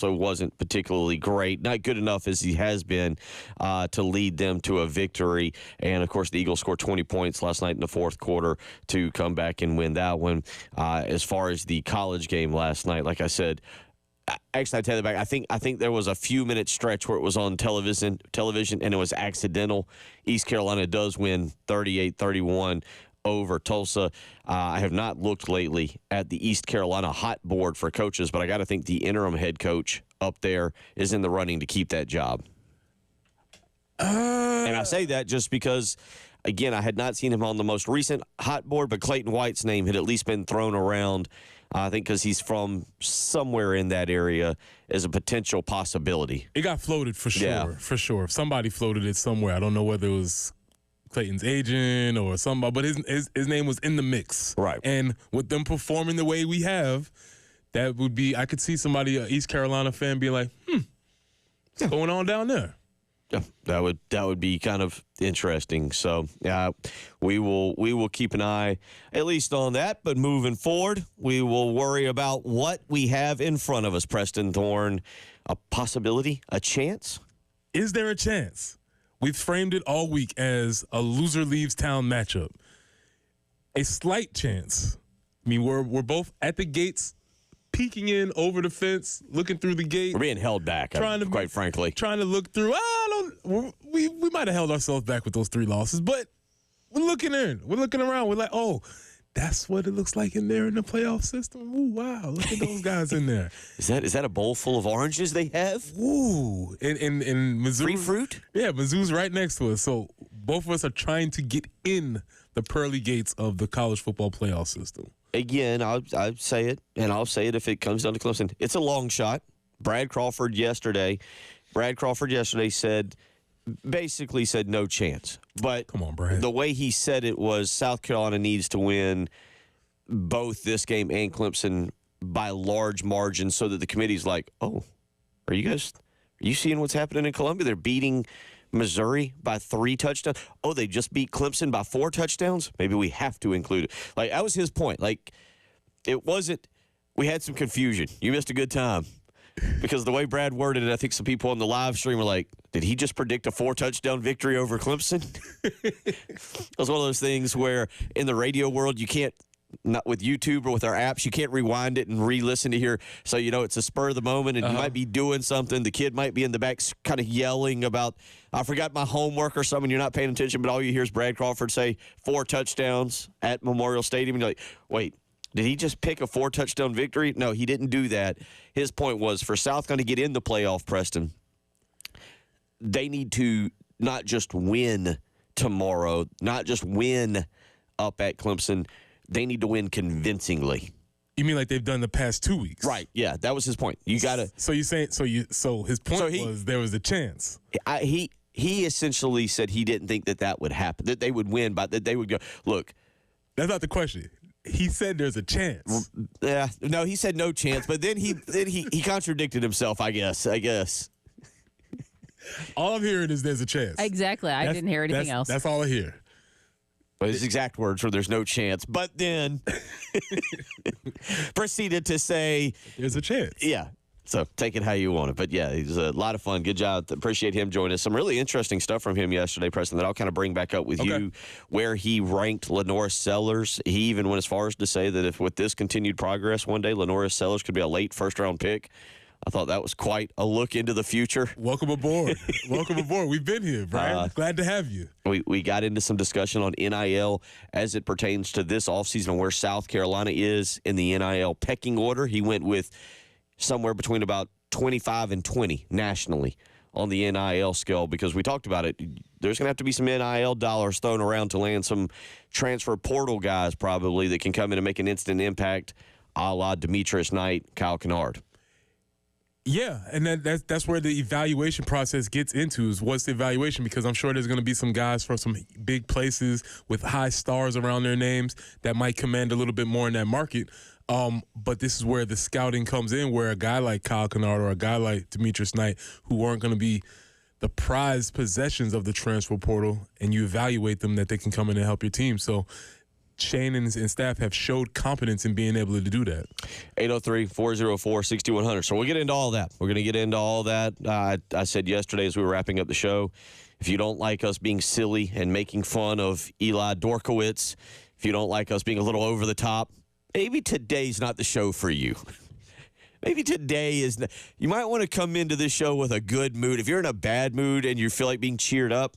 also wasn't particularly great. Not good enough as he has been to lead them to a victory. And, of course, the Eagles scored 20 points last night in the fourth quarter to come back and win that one. As far as the college game last night, like I said, actually, I take that back. I think there was a few minute stretch where it was on television, and it was accidental. East Carolina does win 38-31 over Tulsa. I have not looked lately at the East Carolina hot board for coaches, but I got to think the interim head coach up there is in the running to keep that job. And I say that just because, again, I had not seen him on the most recent hot board, but Clayton White's name had at least been thrown around. I think because he's from somewhere in that area as a potential possibility. It got floated for sure, Yeah. for sure. Somebody floated it somewhere. I don't know whether it was Clayton's agent or somebody, but his name was in the mix. Right. And with them performing the way we have, that would be, I could see somebody, an East Carolina fan, be like, what's going on down there? Yeah, that would be kind of interesting. So we will keep an eye at least on that. But moving forward, we will worry about what we have in front of us. Preston Thorne, a possibility, a chance. Is there a chance? We've framed it all week as a loser leaves town matchup. A slight chance. I mean, we're both at the gates, peeking in over the fence, looking through the gate. We're being held back, quite frankly. Trying to look through. We might have held ourselves back with those 3 losses, but we're looking in. We're looking around. We're like, oh, that's what it looks like in there in the playoff system. Ooh, wow, look at those guys in there. Is that a bowl full of oranges they have? Ooh, in Mizzou. Free fruit? Yeah, Mizzou's right next to us. So both of us are trying to get in the pearly gates of the college football playoff system. Again, I'll say it, and I'll say it if it comes down to Clemson. It's a long shot. Brad Crawford yesterday basically said no chance. But come on, Brad. The way he said it was South Carolina needs to win both this game and Clemson by large margins so that the committee's like, oh, are you seeing what's happening in Columbia? They're beating Missouri by 3 touchdowns. Oh, they just beat Clemson by 4 touchdowns? Maybe we have to include it. Like, that was his point. Like, it wasn't – we had some confusion. You missed a good time. Because the way Brad worded it, I think some people on the live stream were like, did he just predict a 4-touchdown victory over Clemson? It was one of those things where in the radio world you can't, not with YouTube or with our apps, you can't rewind it and re-listen to hear. So, it's a spur of the moment, and you might be doing something. The kid might be in the back kind of yelling about, I forgot my homework or something. You're not paying attention, but all you hear is Brad Crawford say 4 touchdowns at Memorial Stadium. And you're like, wait, did he just pick a 4-touchdown victory? No, he didn't do that. His point was for South Carolina to get in the playoff, Preston, they need to not just win tomorrow, not just win up at Clemson. They need to win convincingly. You mean like they've done the past 2 weeks? Right. Yeah, that was his point. You got to. So you're saying so his point was there was a chance. He essentially said he didn't think that would happen, that they would win, but that they would go, look. That's not the question. He said there's a chance. Yeah. No, he said no chance, but then he contradicted himself, I guess. All I'm hearing is there's a chance. Exactly. I didn't hear anything else. That's all I hear. But his exact words were there's no chance. But then proceeded to say there's a chance. Yeah. So take it how you want it. But, yeah, it was a lot of fun. Good job. Appreciate him joining us. Some really interesting stuff from him yesterday, Preston, that I'll kind of bring back up with you, where he ranked Lenora Sellers. He even went as far as to say that if with this continued progress, one day Lenora Sellers could be a late first-round pick. I thought that was quite a look into the future. Welcome aboard. Welcome aboard. We've been here, Brian. Glad to have you. We got into some discussion on NIL as it pertains to this offseason and where South Carolina is in the NIL pecking order. He went with somewhere between about 25 and 20 nationally on the NIL scale because we talked about it. There's going to have to be some NIL dollars thrown around to land some transfer portal guys probably that can come in and make an instant impact a la Demetrius Knight, Kyle Kennard. Yeah, and that's where the evaluation process gets into is what's the evaluation, because I'm sure there's going to be some guys from some big places with high stars around their names that might command a little bit more in that market. But this is where the scouting comes in, where a guy like Kyle Kennard or a guy like Demetrius Knight, who aren't going to be the prized possessions of the transfer portal, and you evaluate them that they can come in and help your team. So Shane and staff have showed competence in being able to do that. 803-404-6100. So we'll get into all that. We're going to get into all that. I said yesterday as we were wrapping up the show, if you don't like us being silly and making fun of Eli Dorkowitz, if you don't like us being a little over the top, maybe today's not the show for you. Maybe today is – you might want to come into this show with a good mood. If you're in a bad mood and you feel like being cheered up,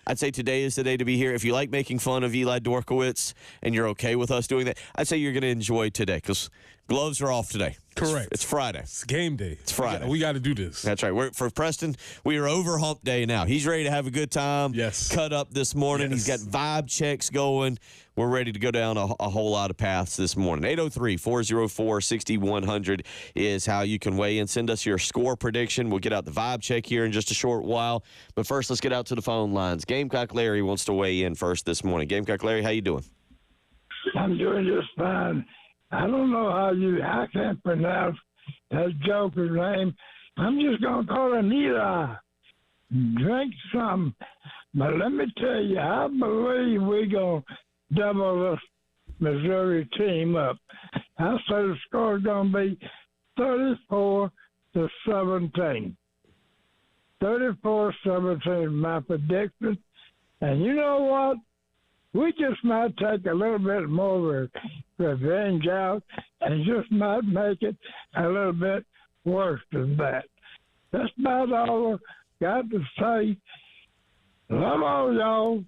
I'd say today is the day to be here. If you like making fun of Eli Dorkowitz and you're okay with us doing that, I'd say you're going to enjoy today because gloves are off today. Correct. It's Friday. It's game day. It's Friday. We got to do this. That's right. For Preston, we are over hump day now. He's ready to have a good time. Yes. Cut up this morning. Yes. He's got vibe checks going. We're ready to go down a whole lot of paths this morning. 803-404-6100 is how you can weigh in. Send us your score prediction. We'll get out the vibe check here in just a short while. But first, let's get out to the phone lines. Gamecock Larry wants to weigh in first this morning. Gamecock Larry, how you doing? I'm doing just fine. I don't know I can't pronounce that joker's name. I'm just going to call him Eli. Drink some. But let me tell you, I believe we're going to double this Missouri team up. I say the score's going to be 34-17. 34-17 is my prediction. And you know what? We just might take a little bit more revenge out and just might make it a little bit worse than that. That's about all I got to say. Love all y'all.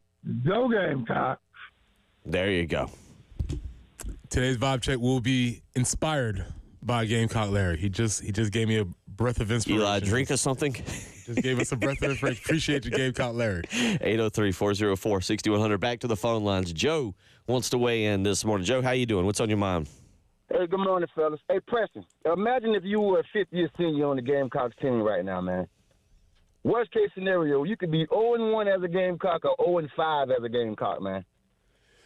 Go Gamecock. There you go. Today's vibe check will be inspired by Gamecock Larry. He just gave me a breath of inspiration. Eli, drink us something? Just gave us a breath of inspiration. Appreciate you, Gamecock Larry. 803-404-6100. Back to the phone lines. Joe wants to weigh in this morning. Joe, how you doing? What's on your mind? Hey, good morning, fellas. Hey, Preston, imagine if you were a fifth-year senior on the Gamecocks team right now, man. Worst-case scenario, you could be 0-1 as a Gamecock or 0-5 as a Gamecock, man.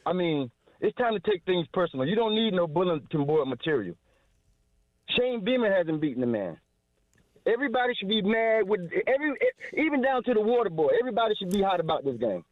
I mean, it's time to take things personal. You don't need no bulletin board material. Shane Beamer hasn't beaten the man. Everybody should be mad even down to the water boy. Everybody should be hot about this game.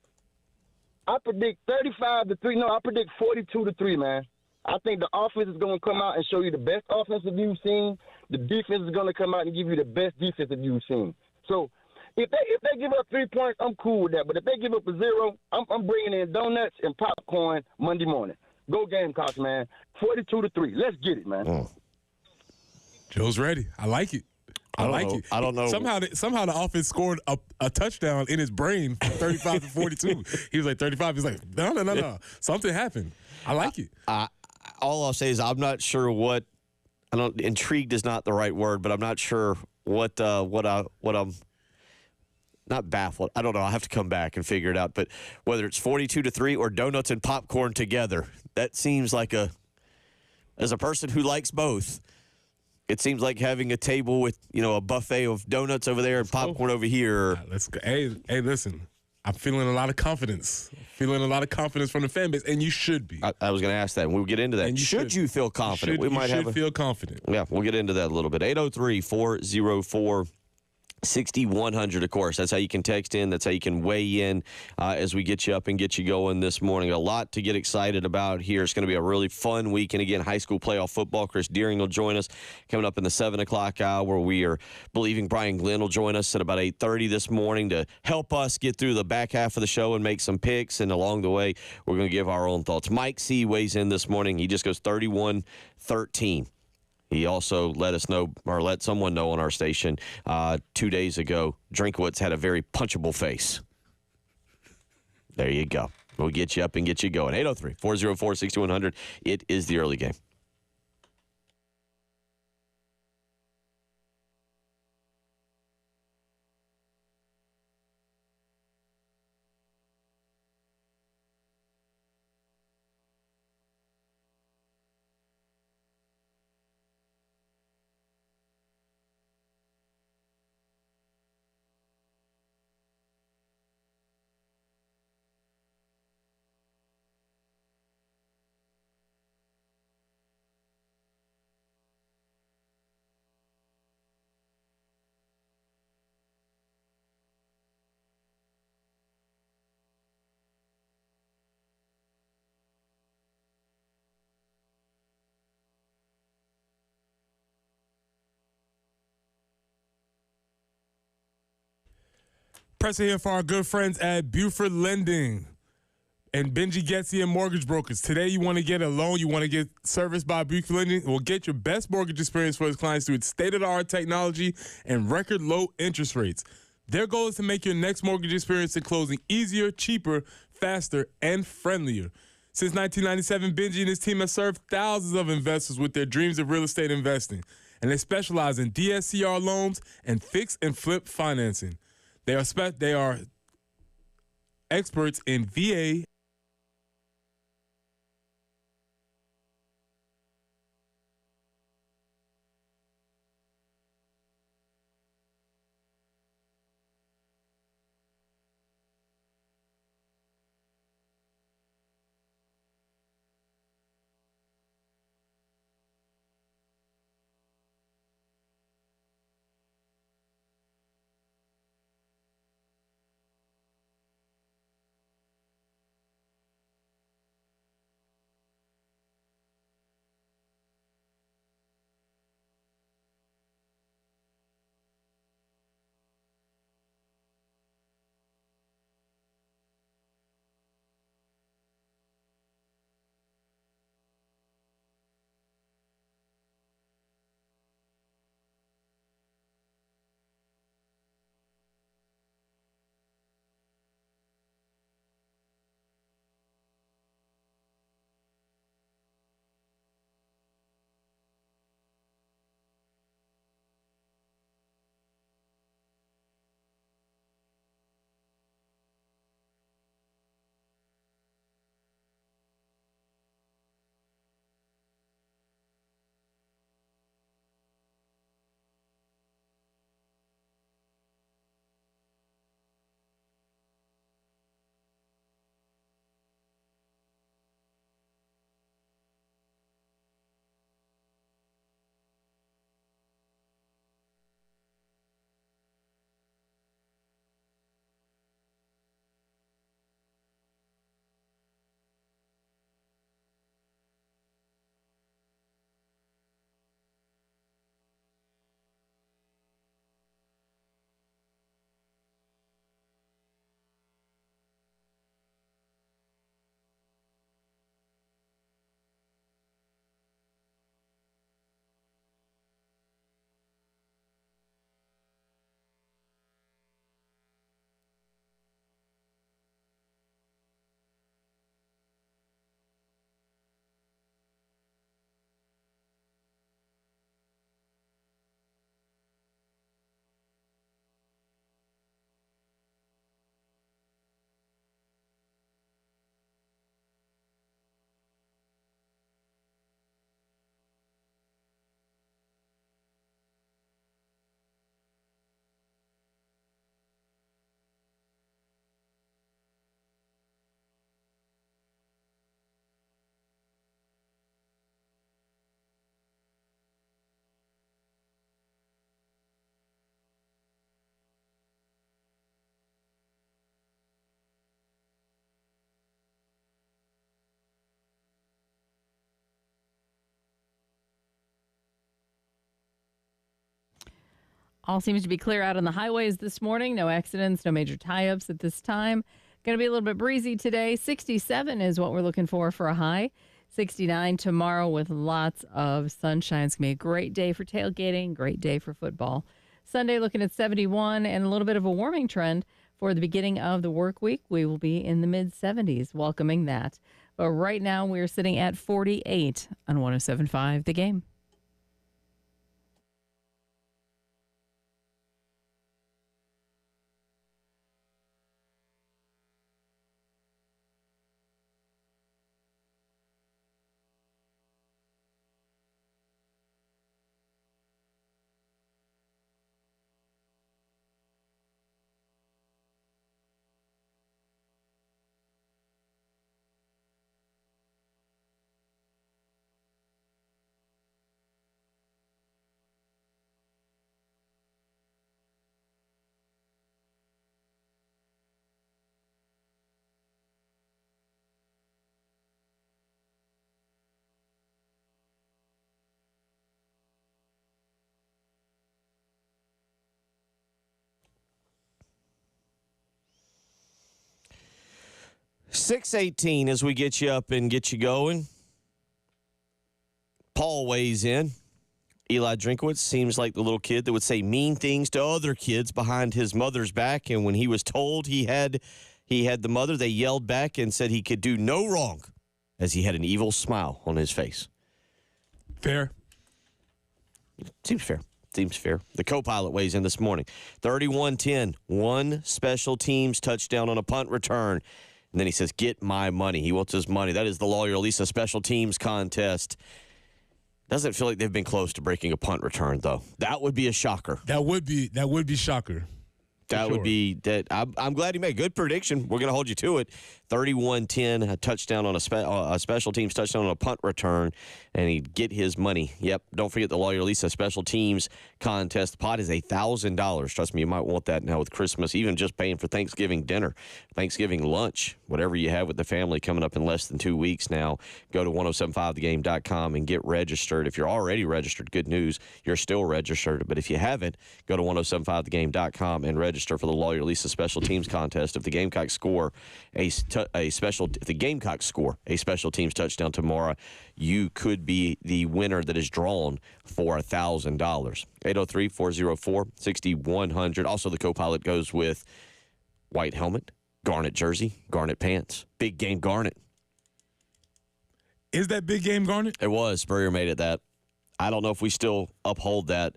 I predict 35-3. No, I predict 42-3, man. I think the offense is going to come out and show you the best offensive you've seen. The defense is going to come out and give you the best defensive you've seen. So if they give up 3 points, I'm cool with that. But if they give up a 0, I'm bringing in donuts and popcorn Monday morning. Go Gamecocks, man. 42-3. Let's get it, man. Joe's ready. I like it. I like it. I don't know. Somehow the offense scored a touchdown in his brain, 35-42. He was like 35. He's like, no. Something happened. I like it. All I'll say is I'm not sure what. Intrigued is not the right word, but I'm not sure what I'm. Not baffled. I don't know. I'll have to come back and figure it out. But whether it's 42-3 or donuts and popcorn together, that seems like as a person who likes both. It seems like having a table with, a buffet of donuts over there and popcorn over here. Let's go. Hey, listen. I'm feeling a lot of confidence. From the fan base, and you should be. I was going to ask that, and we'll get into that. And should you feel confident? You should feel confident. Yeah, we'll get into that a little bit. 803-404-6100, of course. That's how you can text in. That's how you can weigh in as we get you up and get you going this morning. A lot to get excited about here. It's going to be a really fun week. And again, high school playoff football. Chris Deering will join us coming up in the 7 o'clock hour. We are believing Brian Glenn will join us at about 8:30 this morning to help us get through the back half of the show and make some picks. And along the way, we're going to give our own thoughts. Mike C. weighs in this morning. He just goes 31-13. He also let someone know on our station 2 days ago, Drinkwitz had a very punchable face. There you go. We'll get you up and get you going. 803-404-6100. It is the early game. Presser here for our good friends at Buford Lending and Benji Getzy and Mortgage Brokers. Today, you want to get a loan, you want to get serviced by Buford Lending, well, get your best mortgage experience for its clients through its state-of-the-art technology and record low interest rates. Their goal is to make your next mortgage experience in closing easier, cheaper, faster, and friendlier. Since 1997, Benji and his team have served thousands of investors with their dreams of real estate investing, and they specialize in DSCR loans and fix and flip financing. They are experts in VA. All seems to be clear out on the highways this morning. No accidents, no major tie-ups at this time. Going to be a little bit breezy today. 67 is what we're looking for a high. 69 tomorrow with lots of sunshine. It's going to be a great day for tailgating, great day for football. Sunday looking at 71 and a little bit of a warming trend for the beginning of the work week. We will be in the mid-70s, welcoming that. But right now we're sitting at 48 on 107.5 The Game. 6:18 as we get you up and get you going. Paul weighs in. Eli Drinkowitz seems like the little kid that would say mean things to other kids behind his mother's back, and when he was told he had the mother, they yelled back and said he could do no wrong, as he had an evil smile on his face. Fair. Seems fair. Seems fair. The co-pilot weighs in this morning. 31-10, one special teams touchdown on a punt return. And then he says, get my money. He wants his money. That is the Lawyer Lisa special teams contest. Doesn't feel like they've been close to breaking a punt return, though. That would be a shocker. That would be shocker. That would be that. I'm glad you made a good prediction. We're going to hold you to it. 31-10, a touchdown on a special teams touchdown on a punt return, and he'd get his money. Yep. Don't forget the Lawyer Lisa special teams contest. The pot is $1,000. Trust me, you might want that now with Christmas, even just paying for Thanksgiving dinner, Thanksgiving lunch, whatever you have with the family coming up in less than 2 weeks now. Go to 1075thegame.com and get registered. If you're already registered, good news, you're still registered. But if you haven't, go to 1075thegame.com and register for the Lawyer Lisa special teams contest. If the Gamecock score a special teams touchdown tomorrow, you could be the winner that is drawn for $1,000. 803-404-6100. Also, the co-pilot goes with white helmet, garnet jersey, garnet pants, big game garnet. Is that big game garnet? It was. Spurrier made it that. I don't know if we still uphold that.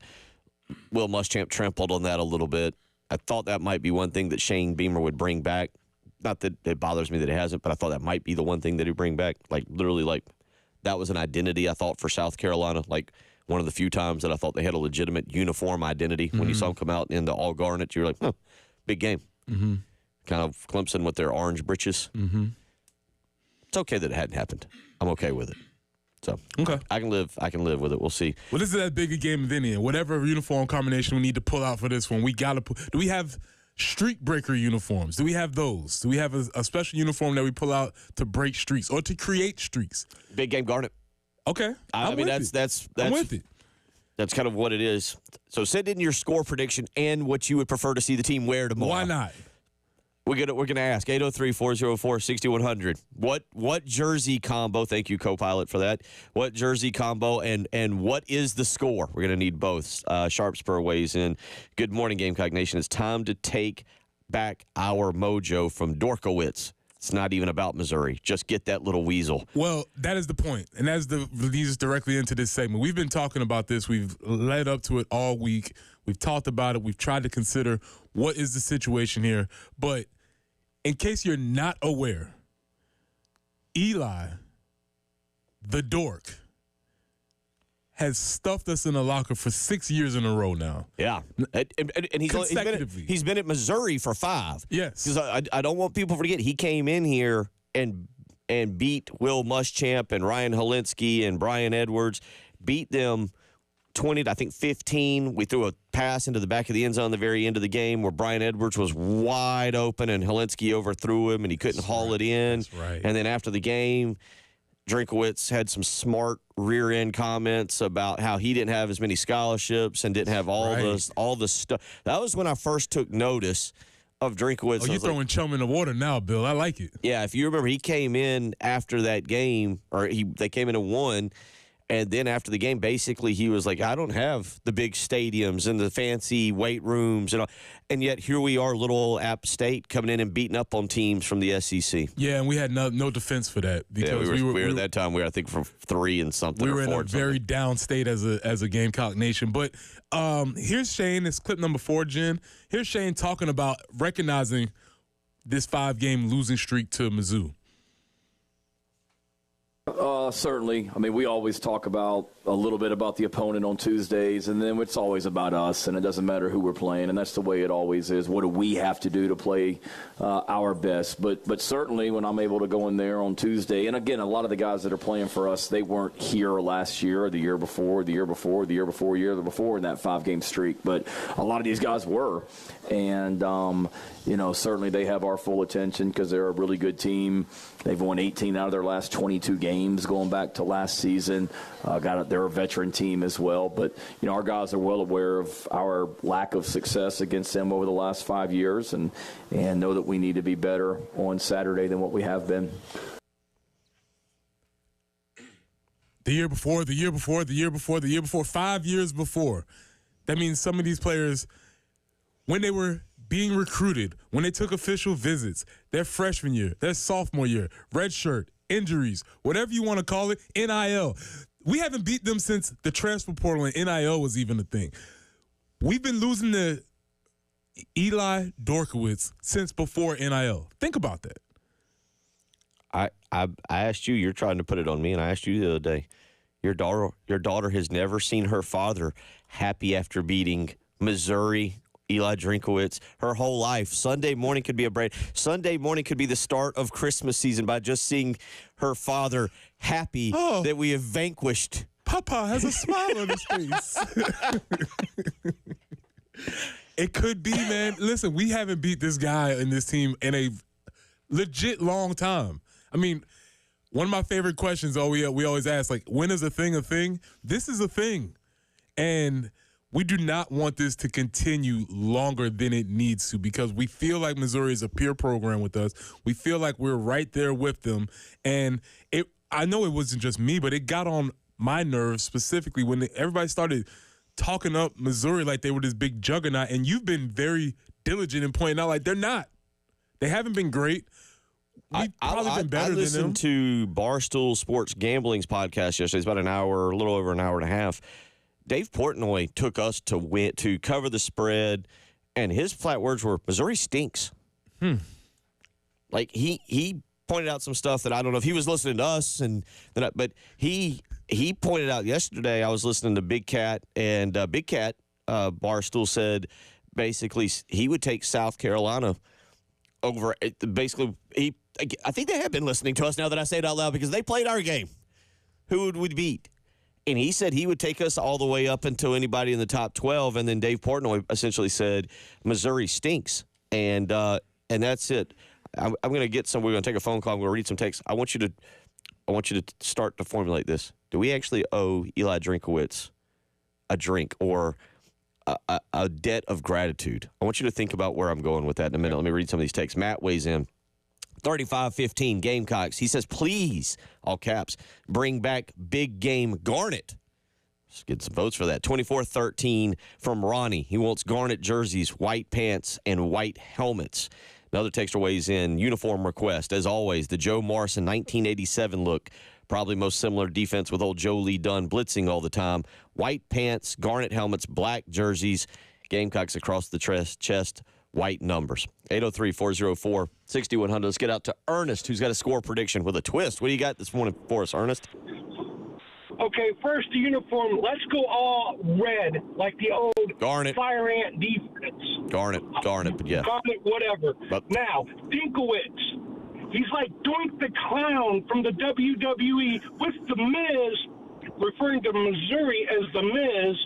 Will Muschamp trampled on that a little bit. I thought that might be one thing that Shane Beamer would bring back. Not that it bothers me that it hasn't, but I thought that might be the one thing that he'd bring back. Like, literally, like, that was an identity, I thought, for South Carolina. Like, one of the few times that I thought they had a legitimate uniform identity. Mm-hmm. When you saw them come out in the all garnet, you were like, oh, big game. Mm-hmm. Kind of Clemson with their orange breeches. Mm-hmm. It's okay that it hadn't happened. I'm okay with it. So okay. I can live with it. We'll see. Well, this is that bigger game than any. Whatever uniform combination we need to pull out for this one, we got to put. Do we have streak breaker uniforms? Do we have those? Do we have a special uniform that we pull out to break streaks or to create streaks? Big game garnet. Okay. I mean, that's I'm with it. That's kind of what it is. So send in your score prediction and what you would prefer to see the team wear tomorrow. Why not? We're gonna ask 803-404-6100. What jersey combo? Thank you, co-pilot, for that. What jersey combo and what is the score? We're gonna need both. Sharp Spur weighs in. Good morning, Gamecock Nation. It's time to take back our mojo from Dorkowitz. It's not even about Missouri. Just get that little weasel. Well, that is the point, and that leads us directly into this segment. We've been talking about this. We've led up to it all week. We've talked about it. We've tried to consider what is the situation here. But in case you're not aware, Eli, the dork, has stuffed us in a locker for 6 years in a row now. Yeah. And he's been at Missouri for 5. Yes. Because I don't want people to forget, he came in here and beat Will Muschamp and Ryan Helinski and Brian Edwards, beat them 20 to, I think, 15. We threw a pass into the back of the end zone at the very end of the game where Brian Edwards was wide open and Helinski overthrew him and he couldn't haul it in. That's right. And then after the game, Drinkowitz had some smart rear-end comments about how he didn't have as many scholarships and didn't have all the stuff. That was when I first took notice of Drinkowitz. Oh, you're throwing chum in the water now, Bill. I like it. Yeah, if you remember, he came in after that game, or they came in and won. And then after the game, basically, he was like, I don't have the big stadiums and the fancy weight rooms. And all. And yet here we are, little old App State, coming in and beating up on teams from the SEC. Yeah, and we had no defense for that. Because we were at that time, I think, from 3 and something. We were in a very down state as a Gamecock Nation. But here's Shane. It's clip number 4, Jen. Here's Shane talking about recognizing this 5-game losing streak to Mizzou. Certainly. I mean, we always talk about a little bit about the opponent on Tuesdays, and then it's always about us, and it doesn't matter who we're playing, and that's the way it always is. What do we have to do to play our best? But certainly when I'm able to go in there on Tuesday, and again, a lot of the guys that are playing for us, they weren't here last year or the year before in that 5-game streak, but a lot of these guys were. And, certainly they have our full attention because they're a really good team. They've won 18 out of their last 22 games going going back to last season. They're a veteran team as well. But, our guys are well aware of our lack of success against them over the last 5 years and know that we need to be better on Saturday than what we have been. The year before, 5 years before. That means some of these players, when they were being recruited, when they took official visits, their freshman year, their sophomore year, red shirt, injuries, whatever you want to call it, NIL. We haven't beat them since the transfer portal and NIL was even a thing. We've been losing to Eli Dorkowitz since before NIL. Think about that. I asked you, you're trying to put it on me, and I asked you the other day, your daughter has never seen her father happy after beating Missouri, Eli Drinkowitz, her whole life. Sunday morning could be Sunday morning could be the start of Christmas season by just seeing her father happy that we have vanquished. Papa has a smile on his face. It could be, man. Listen, we haven't beat this guy in this team in a legit long time. I mean, one of my favorite questions we always ask, like, when is a thing a thing? This is a thing. And we do not want this to continue longer than it needs to because we feel like Missouri is a peer program with us. We feel like we're right there with them. And I know it wasn't just me, but it got on my nerves specifically when everybody started talking up Missouri like they were this big juggernaut. And you've been very diligent in pointing out, like, they're not. They haven't been great. We've probably been better than them. I listened to Barstool Sports Gambling's podcast yesterday. It's about an hour, a little over an hour and a half. Dave Portnoy took us to cover the spread, and his flat words were, Missouri stinks. Like, he pointed out some stuff that I don't know if he was listening to us, but he pointed out yesterday, I was listening to Big Cat, and Big Cat, Barstool said, basically, he would take South Carolina over, basically, I think they have been listening to us now that I say it out loud because they played our game. Who would we beat? And he said he would take us all the way up until anybody in the top 12. And then Dave Portnoy essentially said, Missouri stinks. And that's it. I'm going to get we're going to take a phone call. I'm going to read some texts. I want you to start to formulate this. Do we actually owe Eli Drinkowitz a drink or a debt of gratitude? I want you to think about where I'm going with that in a minute. Let me read some of these texts. Matt weighs in. 35-15 Gamecocks. He says, please, all caps, bring back big game Garnet. Let's get some votes for that. 24-13 from Ronnie. He wants Garnet jerseys, white pants, and white helmets. Another texter weighs in. Uniform request. As always, the Joe Morrison 1987 look. Probably most similar defense with old Joe Lee Dunn blitzing all the time. White pants, Garnet helmets, black jerseys. Gamecocks across the chest. White numbers. 803-404-6100. Let's get out to Ernest, who's got a score prediction with a twist. What do you got this morning for us, Ernest? Okay, first the uniform. Let's go all red, like the old Garnet. Fire Ant defense. Garnet, but yeah. Garnet, whatever. But, now, Dinkowitz. He's like Doink the Clown from the WWE with the Miz, referring to Missouri as the Miz.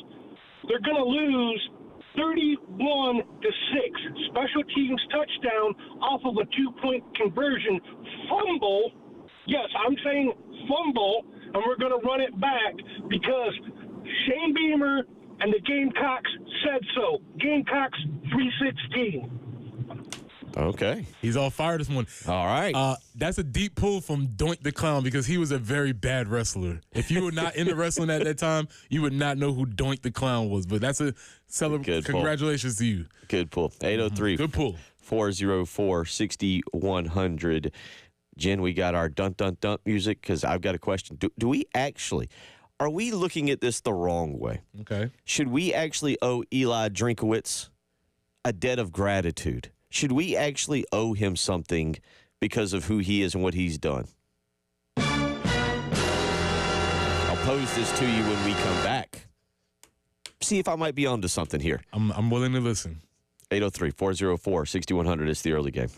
They're going to lose 31-6. Special teams touchdown off of a 2-point conversion. Fumble. Yes, I'm saying fumble, and we're going to run it back because Shane Beamer and the Gamecocks said so. Gamecocks 316. Okay. He's all fire this morning. All right. That's a deep pull from Doink the Clown because he was a very bad wrestler. If you were not into wrestling at that time, you would not know who Doink the Clown was. But that's a congratulations to you. Good pull. 803. Good pull. 404-6100. Jen, we got our dun-dun-dun music because I've got a question. Do we actually, are we looking at this the wrong way? Okay. Should we actually owe Eli Drinkowitz a debt of gratitude? Should we actually owe him something because of who he is and what he's done? I'll pose this to you when we come back. See if I might be onto something here. I'm willing to listen. 803-404-6100 is the early game.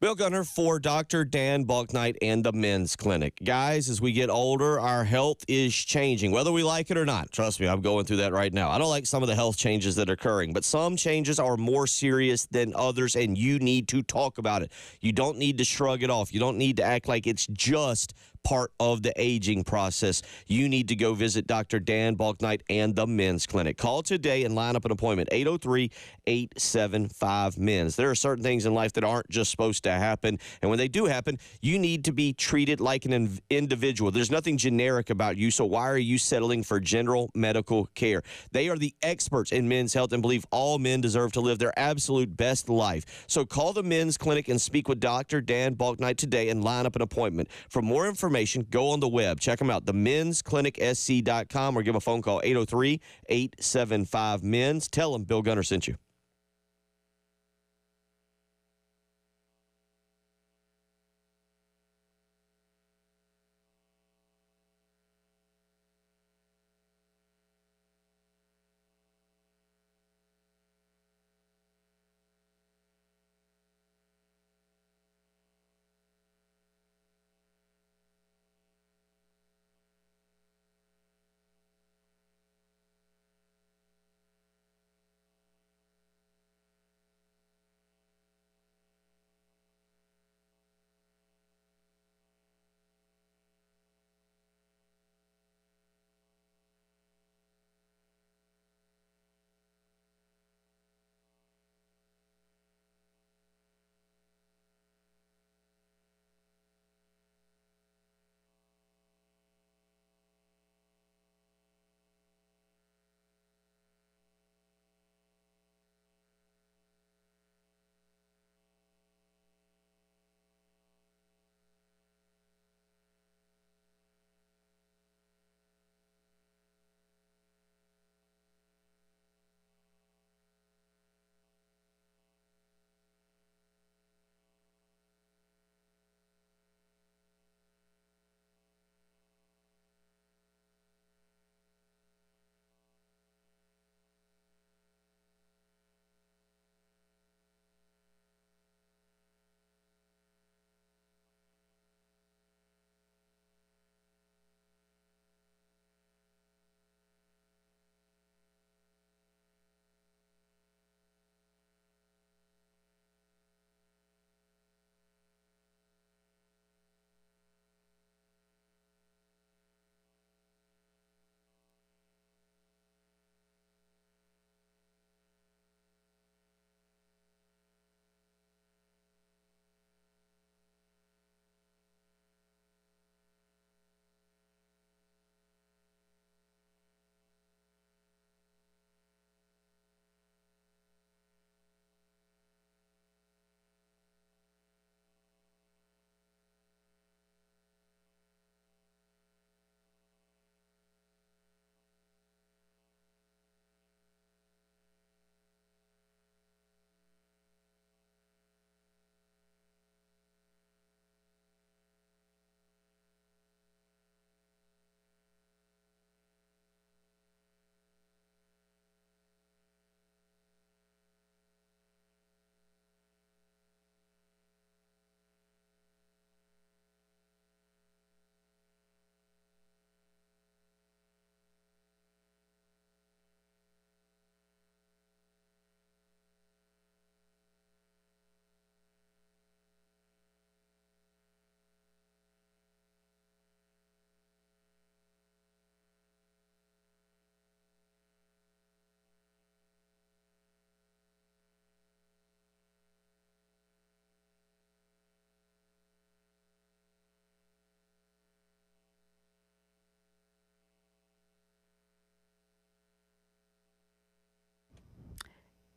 Bill Gunner for Dr. Dan Balknight and the Men's Clinic. Guys, as we get older, our health is changing, whether we like it or not. Trust me, I'm going through that right now. I don't like some of the health changes that are occurring, but some changes are more serious than others, and you need to talk about it. You don't need to shrug it off. You don't need to act like it's just part of the aging process. You need to go visit Dr. Dan Balknight and the Men's Clinic. Call today and line up an appointment, 803-875-MENS. There are certain things in life that aren't just supposed to happen, and when they do happen, you need to be treated like an individual. There's nothing generic about you, so why are you settling for general medical care? They are the experts in men's health and believe all men deserve to live their absolute best life. So call the Men's Clinic and speak with Dr. Dan Balknight today and line up an appointment. For more information, go on the web. Check them out, themensclinicsc.com, or give a phone call, 803-875-MENS. Tell them Bill Gunner sent you.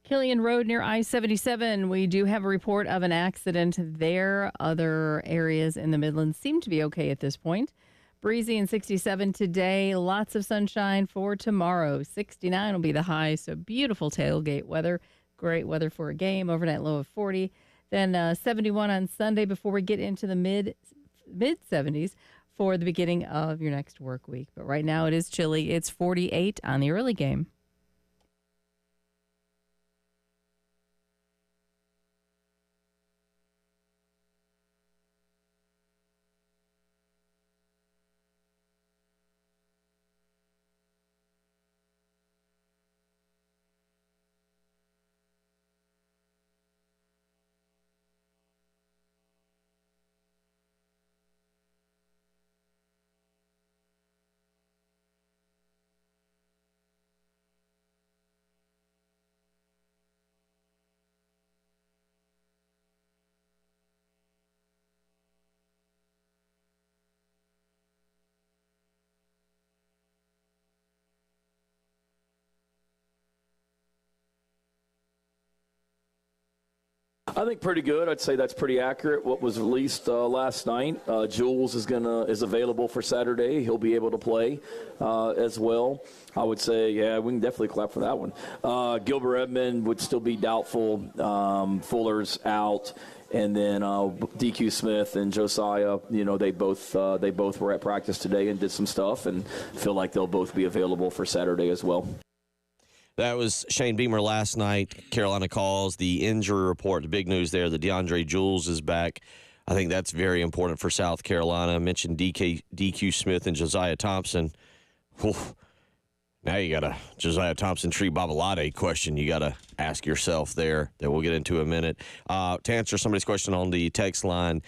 Killian Road near I-77, we do have a report of an accident there. Other areas in the Midlands seem to be okay at this point. Breezy and 67 today. Lots of sunshine for tomorrow. 69 will be the high, so beautiful tailgate weather. Great weather for a game. Overnight low of 40. Then 71 on Sunday before we get into the mid-70s for the beginning of your next work week. But right now it is chilly. It's 48 on the early game. I think pretty good. I'd say that's pretty accurate. What was released last night, Jules is available for Saturday. He'll be able to play as well. I would say, yeah, we can definitely clap for that one. Gilbert Edmond would still be doubtful. Fuller's out. And then DQ Smith and Josiah, they both were at practice today and did some stuff, and feel like they'll both be available for Saturday as well. That was Shane Beamer last night. Carolina calls the injury report. The big news there that DeAndre Jules is back. I think that's very important for South Carolina. I mentioned DQ Smith and Josiah Thompson. Whew. Now you got a Josiah Thompson Tree Babalade question you got to ask yourself there that we'll get into in a minute. To answer somebody's question on the text line,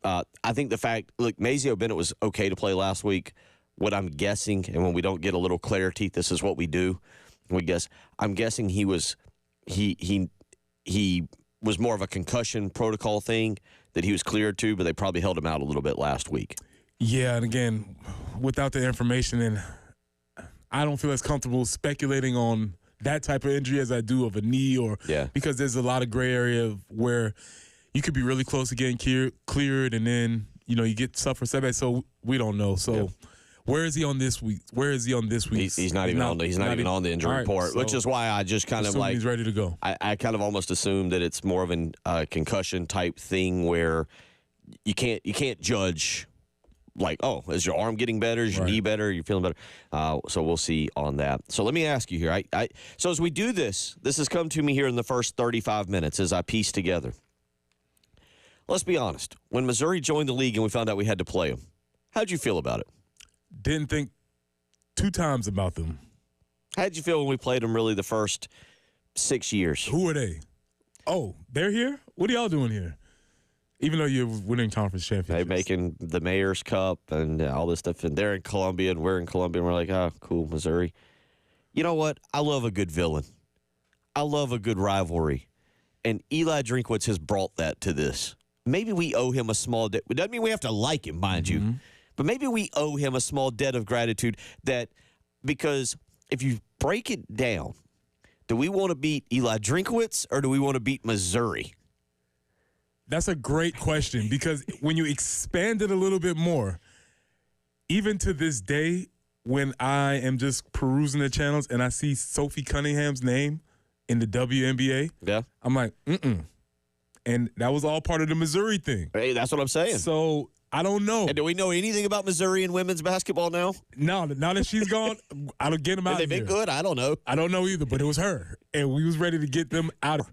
I think the fact, look, Mazeo Bennett was okay to play last week. What I'm guessing, and when we don't get a little clarity, this is what we do. We guess. I'm guessing he was more of a concussion protocol thing that he was cleared to, but they probably held him out a little bit last week. Yeah, and again, without the information, and I don't feel as comfortable speculating on that type of injury as I do of a knee, because there's a lot of gray area where you could be really close to getting cleared, and then you get suffer setback. So we don't know. So. Yeah. Where is he on this week? He's not even on the injury report, which is why I just kind of like he's ready to go. I kind of almost assume that it's more of a concussion type thing where you can't judge like, oh, is your arm getting better? Is your knee better? Are you feeling better? So we'll see on that. So let me ask you here. So as we do this has come to me here in the first 35 minutes as I piece together. Let's be honest. When Missouri joined the league and we found out we had to play them, how'd you feel about it? Didn't think 2 times about them. How did you feel when we played them really the first 6 years? Who are they? Oh, they're here? What are y'all doing here? Even though you're winning conference championships. They're making the Mayor's Cup and all this stuff, and they're in Columbia, and we're in Columbia, and we're like, oh, cool, Missouri. You know what? I love a good villain. I love a good rivalry. And Eli Drinkwitz has brought that to this. Maybe we owe him a small debt. It doesn't mean we have to like him, mind you. But maybe we owe him a small debt of gratitude because if you break it down, do we want to beat Eli Drinkwitz or do we want to beat Missouri? That's a great question because when you expand it a little bit more, even to this day, when I am just perusing the channels and I see Sophie Cunningham's name in the WNBA, I'm like, And that was all part of the Missouri thing. Hey, that's what I'm saying. So I don't know. And do we know anything about Missouri and women's basketball now? No, now that she's gone, I don't get them out of here. They've been good? I don't know. I don't know either, but it was her. And we was ready to get them out of.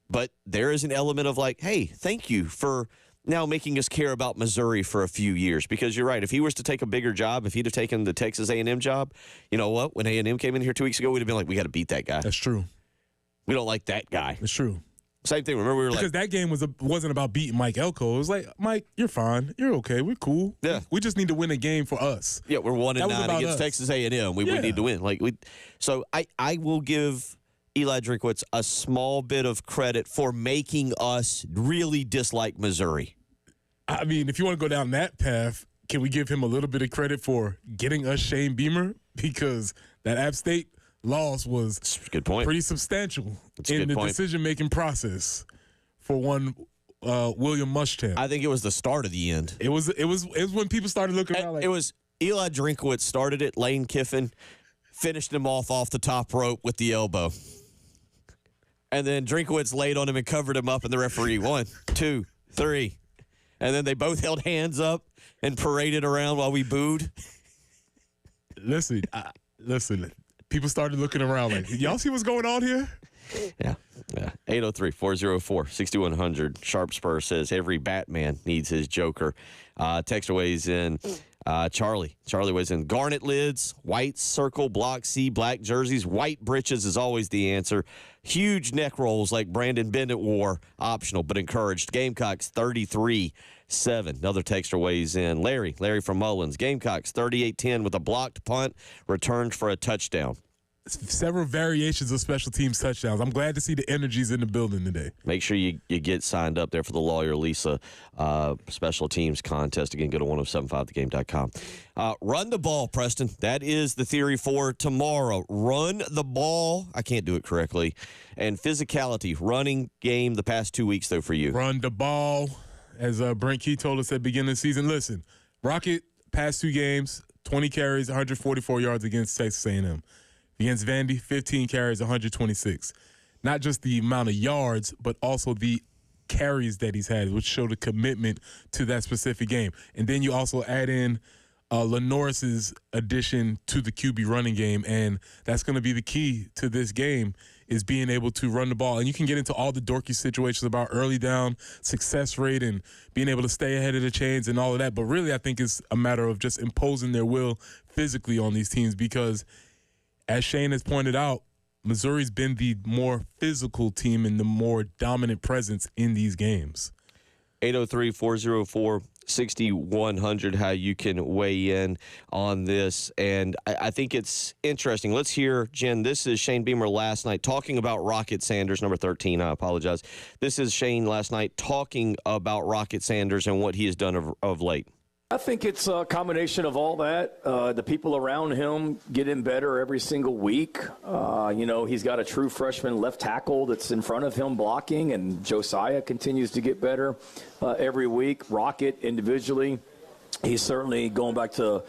But there is an element of like, hey, thank you for now making us care about Missouri for a few years. Because you're right. If he was to take a bigger job, if he'd have taken the Texas A&M job, you know what? When A&M came in here 2 weeks ago, we'd have been like, we got to beat that guy. That's true. We don't like that guy. That's true. Same thing. Remember, we were because that game wasn't about beating Mike Elko. It was like, Mike, you're fine. You're okay. We're cool. Yeah. We just need to win a game for us. Yeah, we're 1-9 against Texas A&M. We need to win. So I will give Eli Drinkwitz a small bit of credit for making us really dislike Missouri. I mean, if you want to go down that path, can we give him a little bit of credit for getting us Shane Beamer? Because that App State loss was pretty substantial in the decision-making process for one William Muschamp. I think it was the start of the end. It was when people started looking around like it was Eli Drinkwitz started it. Lane Kiffin finished him off the top rope with the elbow. And then Drinkwitz laid on him and covered him up, and the referee 1, 2, 3. And then they both held hands up and paraded around while we booed. Listen. People started looking around like, y'all see what's going on here? Yeah. 803-404-6100. Sharp Spur says every Batman needs his Joker. Texter weighs in. Charlie weighs in. Garnet lids, white circle, block C, black jerseys, white breeches is always the answer. Huge neck rolls like Brandon Bennett wore, optional but encouraged. Gamecocks 33-7. Another texter weighs in. Larry from Mullins. Gamecocks 38-10 with a blocked punt, returned for a touchdown. several variations of special teams touchdowns. I'm glad to see the energies in the building today. Make sure you get signed up there for the Lawyer Lisa special teams contest. Again, go to 1075thegame.com. Run the ball, Preston. That is the theory for tomorrow. Run the ball. I can't do it correctly. And physicality, running game the past 2 weeks, though, for you. Run the ball. As Brent Key told us at the beginning of the season, listen, Rocket, past 2 games, 20 carries, 144 yards against Texas A&M. Against Vandy, 15 carries, 126. Not just the amount of yards, but also the carries that he's had, which showed a commitment to that specific game. And then you also add in Lenoris's addition to the QB running game, and that's going to be the key to this game, is being able to run the ball. And you can get into all the dorky situations about early down success rate and being able to stay ahead of the chains and all of that. But really, I think it's a matter of just imposing their will physically on these teams because, as Shane has pointed out, Missouri's been the more physical team and the more dominant presence in these games. 803-404-6100, how you can weigh in on this. And I think it's interesting. Let's hear, Jen, this is Shane Beamer last night talking about Rocket Sanders, number 13. I apologize. This is Shane last night talking about Rocket Sanders and what he has done of late. I think it's a combination of all that. The people around him get him better every single week. He's got a true freshman left tackle that's in front of him blocking, and Josiah continues to get better every week. Rocket individually, he's certainly going back to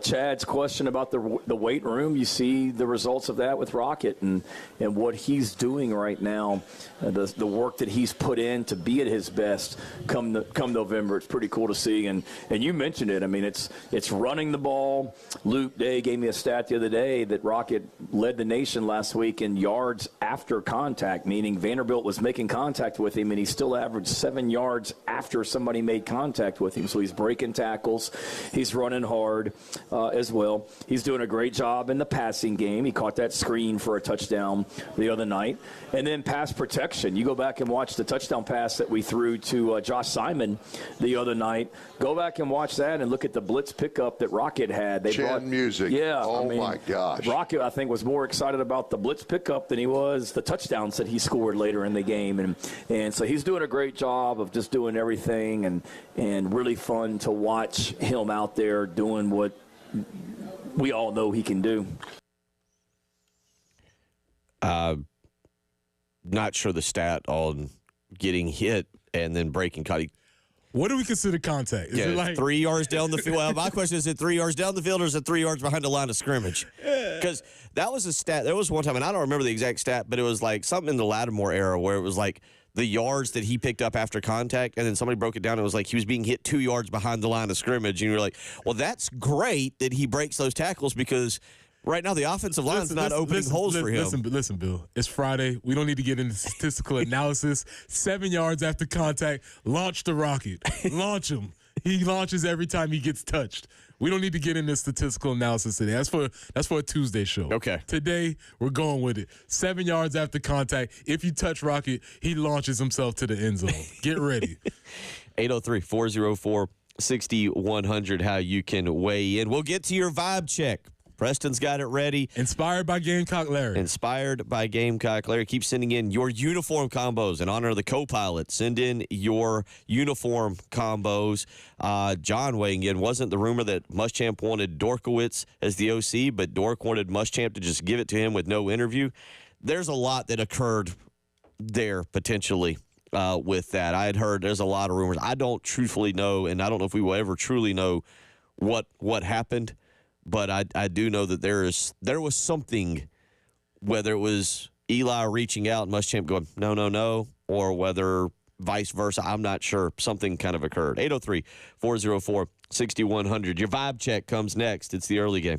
Chad's question about the weight room. You see the results of that with Rocket and what he's doing right now, the work that he's put in to be at his best come November. It's pretty cool to see. And you mentioned it. I mean, it's running the ball. Luke Day gave me a stat the other day that Rocket led the nation last week in yards after contact, meaning Vanderbilt was making contact with him, and he still averaged 7 yards after somebody made contact with him. So he's breaking tackles. He's running hard. As well. He's doing a great job in the passing game. He caught that screen for a touchdown the other night. And then pass protection. You go back and watch the touchdown pass that we threw to Josh Simon the other night. Go back and watch that and look at the blitz pickup that Rocket had. They brought music. Yeah. Oh, my gosh. Rocket, I think, was more excited about the blitz pickup than he was the touchdowns that he scored later in the game. And so he's doing a great job of just doing everything and really fun to watch him out there doing what we all know he can do. Not sure the stat on getting hit and then breaking cut. What do we consider contact? Is it like 3 yards down the field? Well, my question is it 3 yards down the field or is it 3 yards behind the line of scrimmage? Because that was a stat. There was one time, and I don't remember the exact stat, but it was like something in the Lattimore era where it was like the yards that he picked up after contact, and then somebody broke it down. And it was like he was being hit 2 yards behind the line of scrimmage. And you're like, well, that's great that he breaks those tackles because right now the offensive line's not opening holes for him. Listen, Bill. It's Friday. We don't need to get into statistical analysis. 7 yards after contact, launch the Rocket. Launch him. He launches every time he gets touched. We don't need to get into statistical analysis today. That's for a Tuesday show. Okay. Today, we're going with it. 7 yards after contact. If you touch Rocket, he launches himself to the end zone. Get ready. 803-404-6100, how you can weigh in. We'll get to your vibe check. Preston's got it ready. Inspired by Gamecock Larry. Inspired by Gamecock Larry. Keep sending in your uniform combos in honor of the co-pilot. Send in your uniform combos. John weighing in. Wasn't the rumor that Muschamp wanted Dorkowitz as the OC, but Dork wanted Muschamp to just give it to him with no interview? There's a lot that occurred there potentially with that. I had heard there's a lot of rumors. I don't truthfully know, and I don't know if we will ever truly know what happened. But I do know that there was something, whether it was Eli reaching out and Muschamp going, no, or whether vice versa, I'm not sure. Something kind of occurred. 803-404-6100. Your vibe check comes next. It's the early game.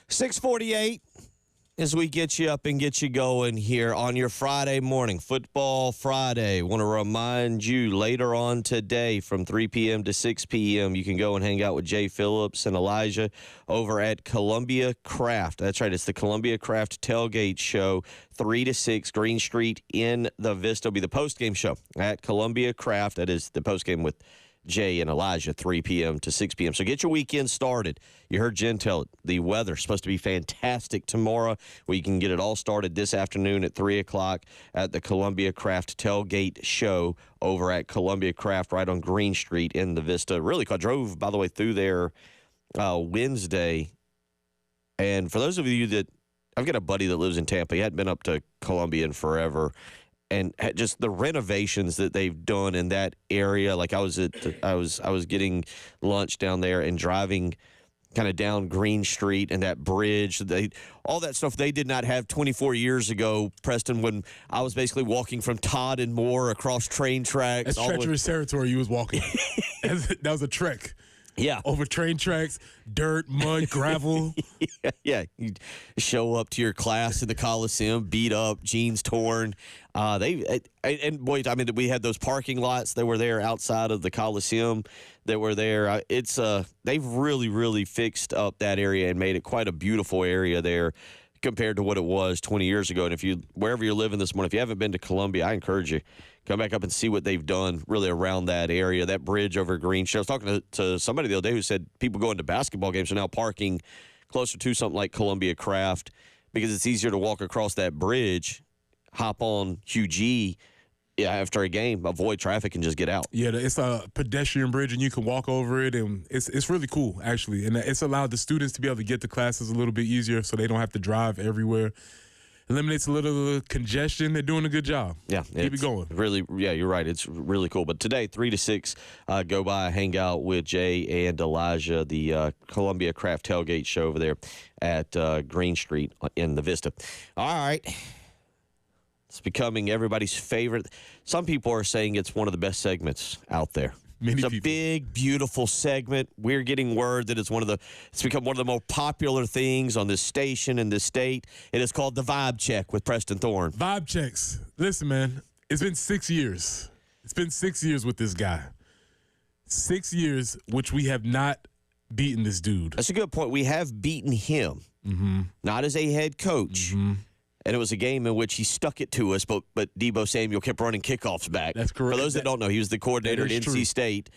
6:48 as we get you up and get you going here on your Friday morning, Football Friday. Want to remind you later on today from 3 p.m. to 6 p.m., you can go and hang out with Jay Phillips and Elijah over at Columbia Craft. That's right. It's the Columbia Craft Tailgate Show, 3 to 6, Green Street in the Vista. It'll be the postgame show at Columbia Craft. That is the postgame with Jay and Elijah, 3 p.m. to 6 p.m. So get your weekend started. You heard Jen tell it. The weather's supposed to be fantastic tomorrow. We can get it all started this afternoon at 3 o'clock at the Columbia Craft Tailgate Show over at Columbia Craft right on Green Street in the Vista. Really cool. I drove, by the way, through there Wednesday. And for those of you that – I've got a buddy that lives in Tampa. He hadn't been up to Columbia in forever. And just the renovations that they've done in that area, like I was getting lunch down there and driving kind of down Green Street and that bridge, all that stuff they did not have 24 years ago, Preston, when I was basically walking from Todd and Moore across train tracks. That's treacherous territory you was walking. That was a trek. Yeah. Over train tracks, dirt, mud, gravel. Yeah. You show up to your class in the Coliseum, beat up, jeans torn. And boy, I mean, we had those parking lots that were there outside of the Coliseum that were there. They've really, really fixed up that area and made it quite a beautiful area there compared to what it was 20 years ago. And wherever you're living this morning, if you haven't been to Columbia, I encourage you, come back up and see what they've done really around that area, that bridge over Green Street. I was talking to somebody the other day who said people going to basketball games are now parking closer to something like Columbia Craft because it's easier to walk across that bridge, hop on Hugh G after a game, avoid traffic, and just get out. Yeah, it's a pedestrian bridge, and you can walk over it, and it's really cool, actually. And it's allowed the students to be able to get to classes a little bit easier so they don't have to drive everywhere. Eliminates a little congestion. They're doing a good job. Yeah. Keep it going. Really, yeah, you're right. It's really cool. But today, 3 to 6, go by, hang out with Jay and Elijah, the Columbia Craft Tailgate Show over there at Green Street in the Vista. All right. It's becoming everybody's favorite. Some people are saying it's one of the best segments out there. It's a big, beautiful segment. We're getting word that it's become one of the more popular things on this station in this state. It is called the Vibe Check with Preston Thorne. Vibe checks. Listen, man, it's been 6 years. It's been 6 years with this guy. 6 years, which we have not beaten this dude. That's a good point. We have beaten him, not as a head coach. And it was a game in which he stuck it to us, but Debo Samuel kept running kickoffs back. That's correct. For those that don't know, he was the coordinator at NC State.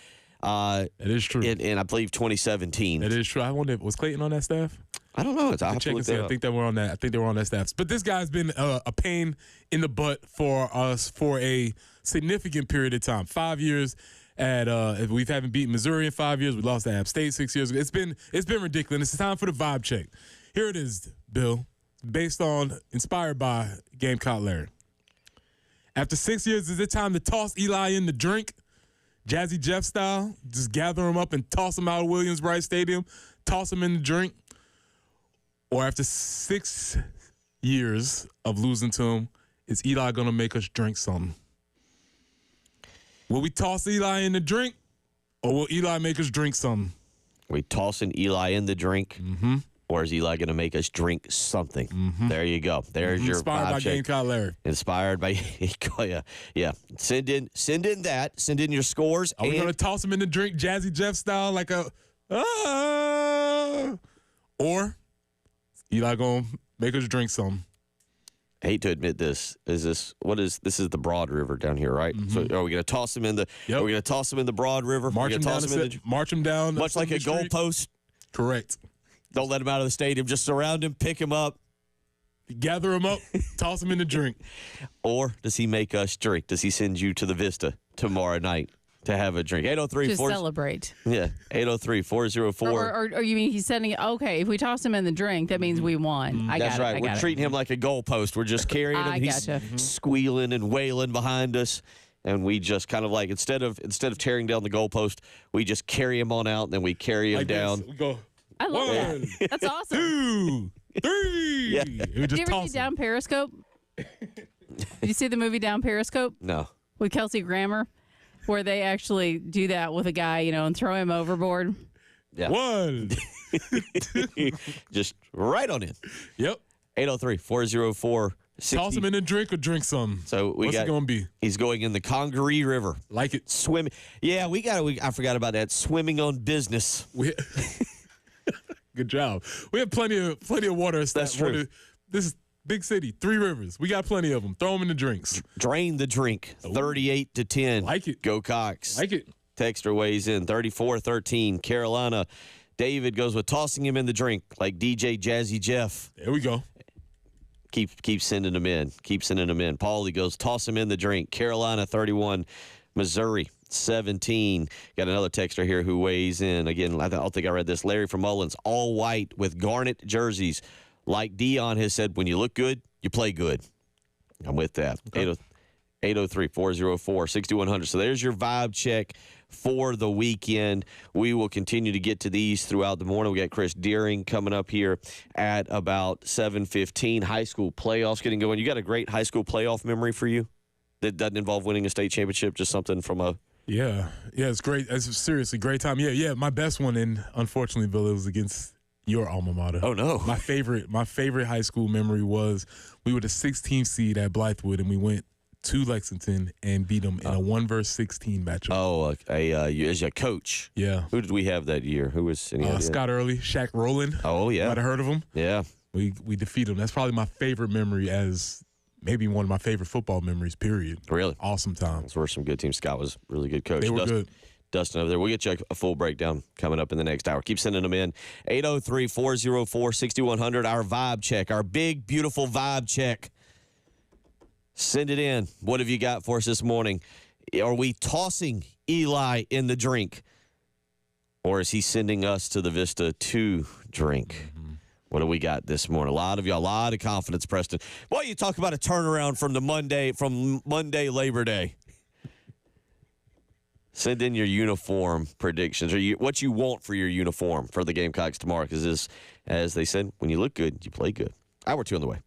That is true. In I believe 2017. That is true. I wonder, was Clayton on that staff? I don't know. I think they were on that. I think they were on that staff. But this guy's been a pain in the butt for us for a significant period of time. 5 years. We haven't beaten Missouri in 5 years. We lost to App State 6 years ago. It's been ridiculous. It's time for the vibe check. Here it is, Bill. Inspired by Gamecock Larry. After 6 years, is it time to toss Eli in the drink? Jazzy Jeff style? Just gather him up and toss him out of Williams-Brice Stadium? Toss him in the drink? Or after 6 years of losing to him, is Eli going to make us drink something? Will we toss Eli in the drink? Or will Eli make us drink something? We tossing Eli in the drink? Or is Eli going to make us drink something? There you go. There's your Inspired by Gamecock Larry. Inspired by yeah. Send in that. Send in your scores. Are we going to toss him in the drink, Jazzy Jeff style, like a or Eli going to make us drink something? I hate to admit this. This is the Broad River down here, right? So are we going to toss him in the? Are we going to toss him in the Broad River? March him down. Much like a goalpost. Correct. Don't let him out of the stadium. Just surround him, pick him up. Gather him up, toss him in the drink. Or does he make us drink? Does he send you to the Vista tomorrow night to have a drink? 803 to celebrate. Yeah, 803-404. Or you mean he's sending it? Okay, if we toss him in the drink, that means we won. That's right. We're treating him like a goalpost. We're just carrying him. He's squealing and wailing behind us. And we just kind of like, instead of tearing down the goalpost, we just carry him on out, and then we carry him down. We go. I love that. That's awesome. 2, 3. Yeah. Did you ever see Down Periscope? Did you see the movie Down Periscope? No. With Kelsey Grammer, where they actually do that with a guy, and throw him overboard. Yeah. One. Just right on in. Yep. 803-404-60. Toss him in a drink or drink some. So What's it going to be? He's going in the Congaree River. Like it. Swimming. Yeah, I forgot about that. Swimming on business. Good job. We have plenty of water. That's true. This is big city, 3 rivers. We got plenty of them. Throw them in the drinks. Drain the drink. 38-10. Like it. Go Cox. Like it. Texter weighs in. 34-13. Carolina. David goes with tossing him in the drink like DJ Jazzy Jeff. There we go. Keep sending them in. Keep sending them in. Paulie goes, toss him in the drink. Carolina 31, Missouri 17. Got another texter here who weighs in. Again, I don't think I read this. Larry from Mullins, all white with garnet jerseys. Like Dion has said, when you look good, you play good. I'm with that. Okay. 803-404-6100. So there's your vibe check for the weekend. We will continue to get to these throughout the morning. We got Chris Deering coming up here at about 7:15. High school playoffs getting going. You got a great high school playoff memory for you that doesn't involve winning a state championship, just something from a... Yeah, it's great. It's a seriously great time. Yeah, my best one, and unfortunately, Bill, it was against your alma mater. Oh, no. My favorite high school memory was we were the 16th seed at Blythewood, and we went to Lexington and beat them in a 1-16 matchup. Oh, as a coach. Yeah. Who did we have that year? Who was any idea? Scott Early, Shaq Rowland. Oh, yeah. Might have heard of him. Yeah. We defeated them. That's probably my favorite memory, as maybe one of my favorite football memories, period. Really? Awesome times. Those were some good teams. Scott was a really good coach. They were good. Dustin over there. We'll get you a full breakdown coming up in the next hour. Keep sending them in. 803-404-6100, our vibe check, our big, beautiful vibe check. Send it in. What have you got for us this morning? Are we tossing Eli in the drink? Or is he sending us to the Vista to drink? Mm-hmm. What do we got this morning? A lot of confidence, Preston. Boy, you talk about a turnaround from Monday Labor Day. Send in your uniform predictions, or what you want for your uniform for the Gamecocks tomorrow, because as they said, when you look good, you play good. Hour 2 on the way.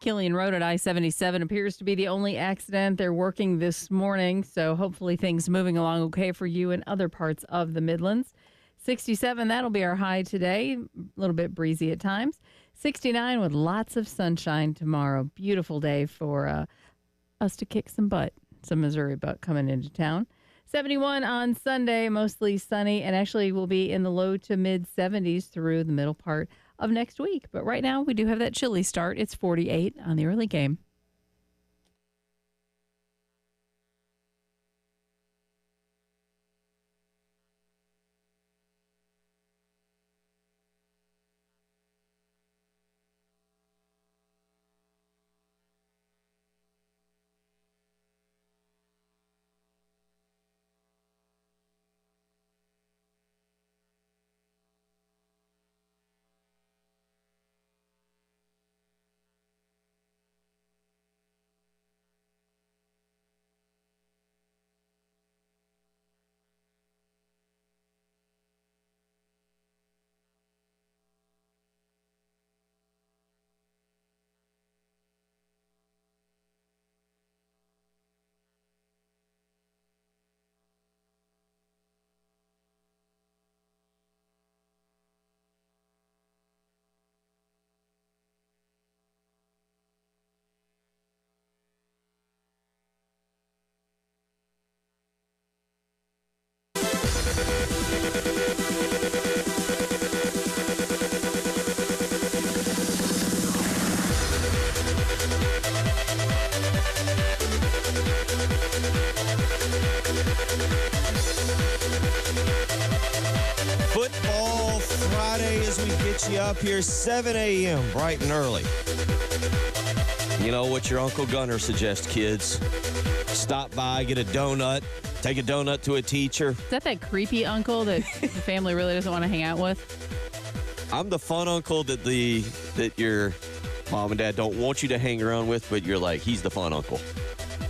Killian Road at I-77 appears to be the only accident. They're working this morning, so hopefully things moving along okay for you in other parts of the Midlands. 67, that'll be our high today. A little bit breezy at times. 69 with lots of sunshine tomorrow. Beautiful day for us to kick some butt, some Missouri butt coming into town. 71 on Sunday, mostly sunny, and actually will be in the low to mid 70s through the middle part of next week. But right now, we do have that chilly start. It's 48 on the early game. Football Friday as we get you up here 7 a.m. bright and early. You know what your Uncle Gunner suggests, kids? Stop by, get a donut, take a donut to a teacher. Is that creepy uncle that the family really doesn't want to hang out with? I'm the fun uncle that your mom and dad don't want you to hang around with, but you're like, he's the fun uncle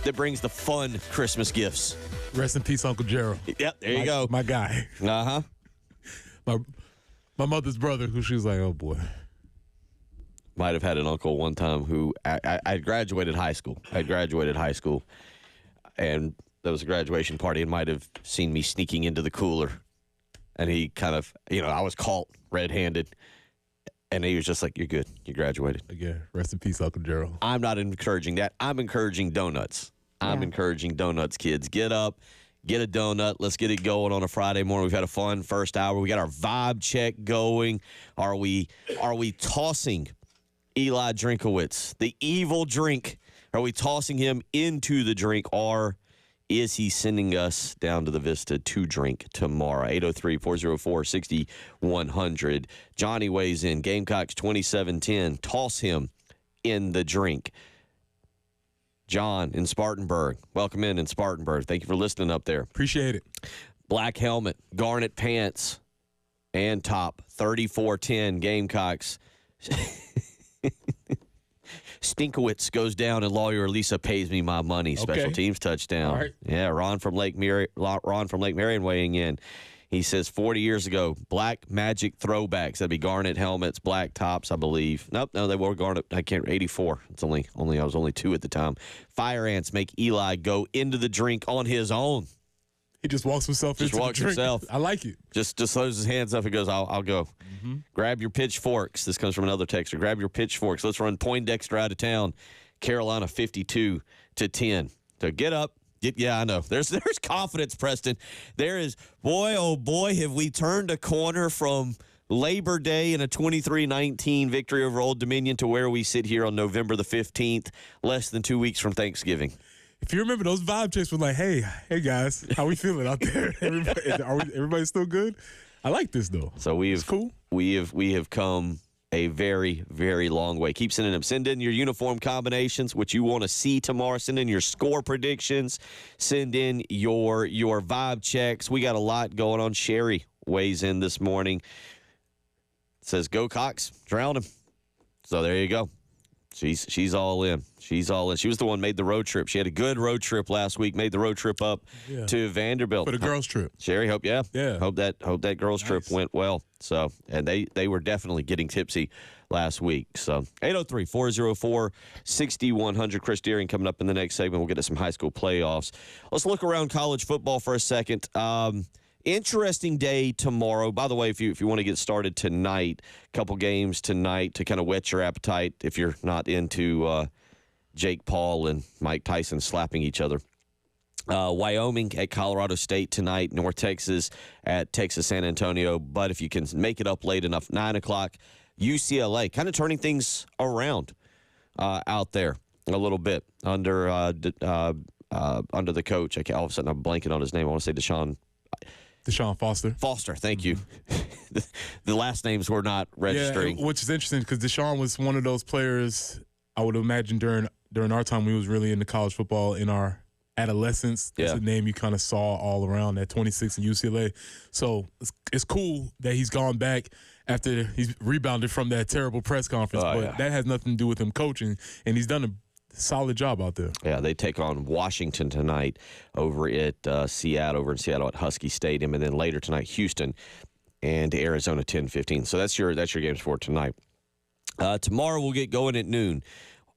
that brings the fun Christmas gifts. Rest in peace, Uncle Gerald. Yep, there you go. My guy. Uh-huh. My mother's brother, who she was like, oh, boy. Might have had an uncle one time who I graduated high school. And there was a graduation party and might have seen me sneaking into the cooler. And he kind of, I was caught red-handed. And he was just like, you're good. You graduated. Again, rest in peace, Uncle Gerald. I'm not encouraging that. I'm encouraging donuts. I'm encouraging donuts, kids. Get up, get a donut. Let's get it going on a Friday morning. We've had a fun first hour. We got our vibe check going. Are we tossing Eli Drinkowitz, the evil drink? Are we tossing him into the drink, or is he sending us down to the Vista to drink tomorrow? 803-404-6100. Johnny weighs in. Gamecocks 27-10. Toss him in the drink. John in Spartanburg. Welcome in Spartanburg. Thank you for listening up there. Appreciate it. Black helmet, garnet pants, and top. 34-10 Gamecocks. Stinkowitz goes down and lawyer Lisa pays me my money. Special teams touchdown. All right. Yeah, Ron from Lake Marion weighing in. He says 40 years ago, black magic throwbacks. That'd be garnet helmets, black tops, I believe. No, they wore garnet. 84. It's I was only 2 at the time. Fire ants make Eli go into the drink on his own. He just walks himself into the drink. Himself. I like it. Just throws his hands up and goes, I'll go. Mm-hmm. Grab your pitchforks. This comes from another texter. Grab your pitchforks. Let's run Poindexter out of town. Carolina 52-10. So get up. I know. There's confidence, Preston. There is, boy, oh boy, have we turned a corner from Labor Day and a 23-19 victory over Old Dominion to where we sit here on November the 15th, less than 2 weeks from Thanksgiving. If you remember, those vibe checks were like, hey guys, how we feeling out there? Everybody still good? I like this though. So it's cool. We have come a very, very long way. Keep sending them. Send in your uniform combinations, what you want to see tomorrow. Send in your score predictions. Send in your vibe checks. We got a lot going on. Sherry weighs in this morning. Says, go Cox. Drown him. So there you go. She's all in. She's all in. She was the one made the road trip. She had a good road trip last week. Made the road trip up to Vanderbilt for the girls' trip. Sherry, hope that girls' trip went well. So, and they were definitely getting tipsy last week. So 803-404-6100. Chris Deering coming up in the next segment. We'll get to some high school playoffs. Let's look around college football for a second. Interesting day tomorrow. By the way, if you want to get started tonight, a couple games tonight to kind of whet your appetite if you're not into Jake Paul and Mike Tyson slapping each other. Wyoming at Colorado State tonight. North Texas at Texas San Antonio. But if you can make it up late enough, 9 o'clock, UCLA. Kind of turning things around out there a little bit under the coach. All of a sudden, I'm blanking on his name. I want to say Deshaun Foster. Foster, thank you. The last names were not registering. Yeah, which is interesting because Deshaun was one of those players I would imagine during our time when he was really into college football in our adolescence. That's a name you kind of saw all around at 26 in UCLA. So it's cool that he's gone back after he's rebounded from that terrible press conference. That has nothing to do with him coaching, and he's done a solid job out there. Yeah, they take on Washington tonight over at Seattle at Husky Stadium, and then later tonight Houston and Arizona 10-15. So that's your games for tonight. Tomorrow we'll get going at noon.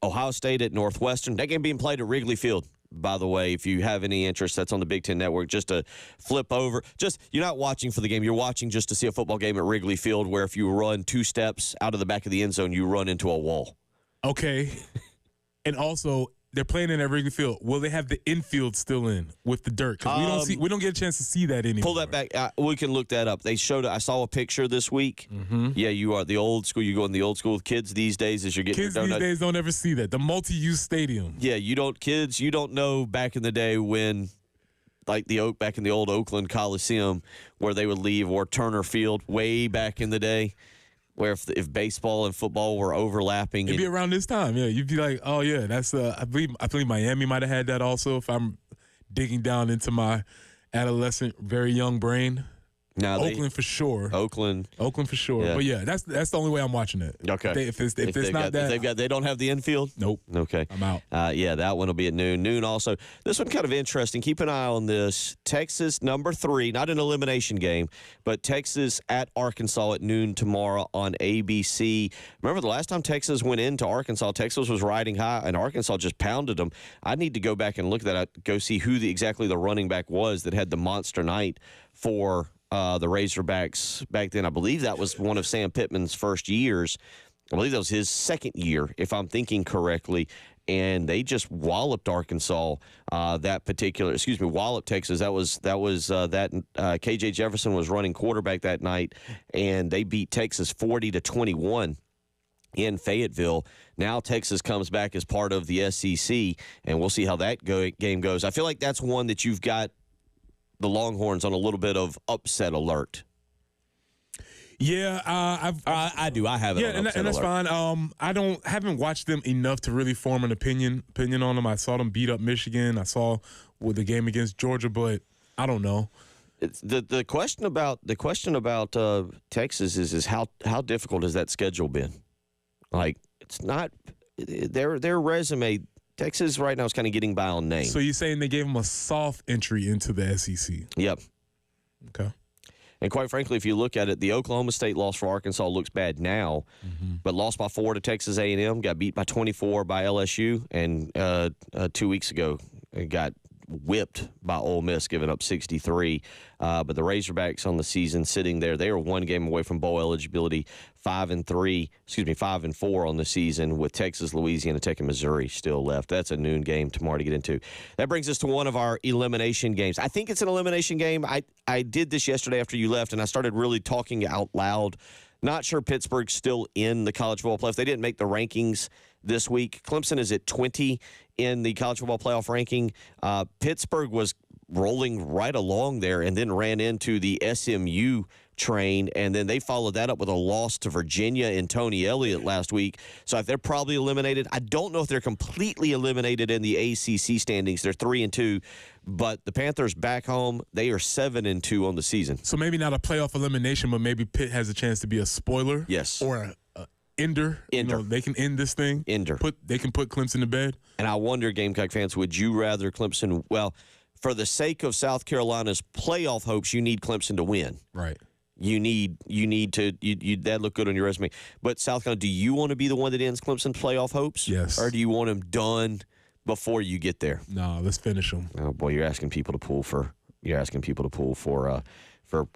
Ohio State at Northwestern. That game being played at Wrigley Field. By the way, if you have any interest, that's on the Big Ten Network. Just to flip over. You're not watching for the game. You're watching just to see a football game at Wrigley Field where if you run 2 steps out of the back of the end zone, you run into a wall. Okay. And also, they're playing in at Wrigley Field. Will they have the infield still in with the dirt? Because we don't get a chance to see that anymore. Pull that back. We can look that up. They showed. I saw a picture this week. Mm-hmm. Yeah, you are the old school. You go in the old school with kids these days as you're getting kids your donut. These days don't ever see that. The multi-use stadium. Yeah, you don't know back in the day when, like back in the old Oakland Coliseum where they would leave, or Turner Field way back in the day. Where if baseball and football were overlapping, it'd be around this time. Yeah, you'd be like, oh yeah, that's I believe Miami might have had that also. If I'm digging down into my adolescent, very young brain. Now Oakland for sure. Oakland for sure. Yeah. But yeah, that's the only way I'm watching it. Okay. If it's not that, they don't have the infield. Nope. Okay. I'm out. Yeah, that one will be at noon. Noon also. This one kind of interesting. Keep an eye on this. Texas number 3, not an elimination game, but Texas at Arkansas at noon tomorrow on ABC. Remember the last time Texas went into Arkansas, Texas was riding high, and Arkansas just pounded them. I need to go back and look at that. Go see who exactly the running back was that had the monster night for the Razorbacks back then. I believe that was one of Sam Pittman's first years. I believe that was his second year, if I'm thinking correctly. And they just walloped Arkansas. Walloped Texas. That was KJ Jefferson was running quarterback that night, and they beat Texas 40-21 in Fayetteville. Now Texas comes back as part of the SEC, and we'll see how that game goes. I feel like that's one that you've got the Longhorns on a little bit of upset alert. Yeah, I do. I have it. Yeah, and that's fine. I haven't watched them enough to really form an opinion on them. I saw them beat up Michigan. I saw with the game against Georgia, but I don't know. The question about Texas is how difficult has that schedule been? Like, it's not their resume. Texas right now is kind of getting by on name. So you're saying they gave them a soft entry into the SEC? Yep. Okay. And quite frankly, if you look at it, the Oklahoma State loss for Arkansas looks bad now, but lost by 4 to Texas A&M, got beat by 24 by LSU, and 2 weeks ago got whipped by Ole Miss, giving up 63. But the Razorbacks on the season sitting there, they are 1 game away from bowl eligibility, 5-4 on the season with Texas, Louisiana Tech, and Missouri still left. That's a noon game tomorrow to get into. That brings us to one of our elimination games. I think it's an elimination game. I did this yesterday after you left, and I started really talking out loud. Not sure Pittsburgh's still in the college football playoff. They didn't make the rankings this week. Clemson is at 20 in the college football playoff ranking. Pittsburgh was rolling right along there and then ran into the SMU train, and then they followed that up with a loss to Virginia and Tony Elliott last week. So if they're probably eliminated, I don't know if they're completely eliminated in the ACC standings. They're 3-2, but the Panthers back home, they are 7-2 on the season. So maybe not a playoff elimination, but maybe Pitt has a chance to be a spoiler. Yes. Or Ender. They can end this thing. They can put Clemson to bed. And I wonder, Gamecock fans, would you rather Clemson? Well, for the sake of South Carolina's playoff hopes, you need Clemson to win. Right. You need to that look good on your resume. But South Carolina, do you want to be the one that ends Clemson's playoff hopes? Yes. Or do you want them done before you get there? No, let's finish them. Oh boy, you're asking people to pull for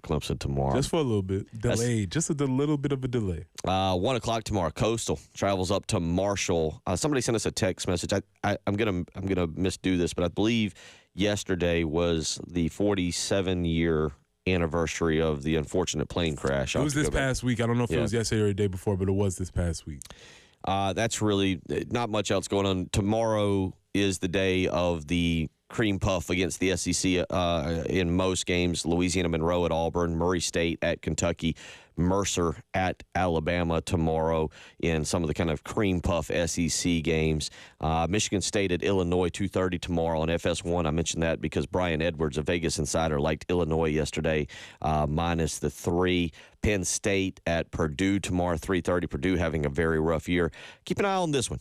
Clemson tomorrow. Just for a little bit. Delayed. Just a little bit of a delay. 1 o'clock tomorrow. Coastal travels up to Marshall. Somebody sent us a text message. I'm gonna misdo this, but I believe yesterday was the 47-year anniversary of the unfortunate plane crash. It was this past week. I don't know if it was yesterday or the day before, but it was this past week. That's really not much else going on. Tomorrow is the day of the cream puff against the SEC in most games. Louisiana Monroe at Auburn, Murray State at Kentucky, Mercer at Alabama tomorrow in some of the kind of cream puff SEC games. Michigan State at Illinois, 2:30 tomorrow on FS1. I mentioned that because Brian Edwards, a Vegas insider, liked Illinois yesterday, minus the 3. Penn State at Purdue tomorrow, 3:30. Purdue having a very rough year. Keep an eye on this one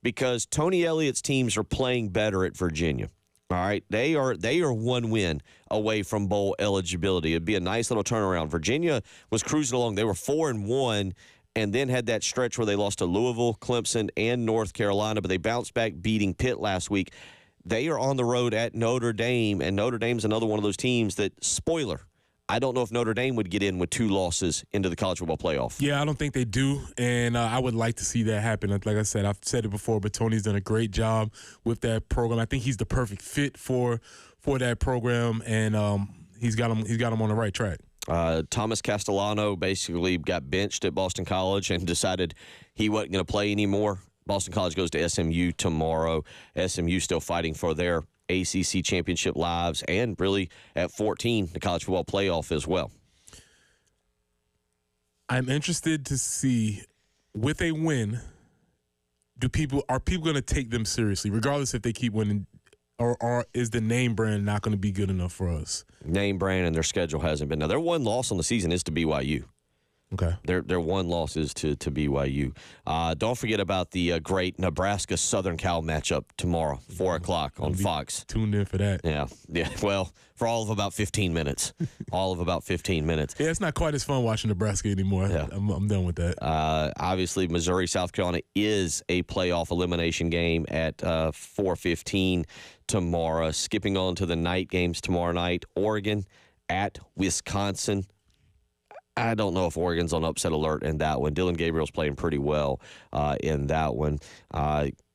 because Tony Elliott's teams are playing better at Virginia. All right, they are 1 win away from bowl eligibility. It'd be a nice little turnaround. Virginia was cruising along. They were 4-1 and then had that stretch where they lost to Louisville, Clemson, and North Carolina, but they bounced back beating Pitt last week. They are on the road at Notre Dame, and Notre Dame's another one of those teams that, spoiler, I don't know if Notre Dame would get in with 2 losses into the college football playoff. Yeah, I don't think they do, and I would like to see that happen. Like I said, I've said it before, but Tony's done a great job with that program. I think he's the perfect fit for that program, and he's got him on the right track. Thomas Castellano basically got benched at Boston College and decided he wasn't going to play anymore. Boston College goes to SMU tomorrow. SMU still fighting for their ACC championship lives, and really at 14, the college football playoff as well. I'm interested to see, with a win, are people going to take them seriously, regardless if they keep winning, or is the name brand not going to be good enough for us? Name brand and their schedule hasn't been. Now, their one loss on the season is to BYU. Okay. Their one loss is to BYU. Don't forget about the great Nebraska-Southern Cal matchup tomorrow, 4 o'clock on Fox. Tuned in for that. Yeah. Well, for all of about 15 minutes. Yeah, it's not quite as fun watching Nebraska anymore. Yeah. I'm done with that. Obviously, Missouri-South Carolina is a playoff elimination game at 4:15 tomorrow. Skipping on to the night games tomorrow night, Oregon at Wisconsin. I don't know if Oregon's on upset alert in that one. Dylan Gabriel's playing pretty well in that one.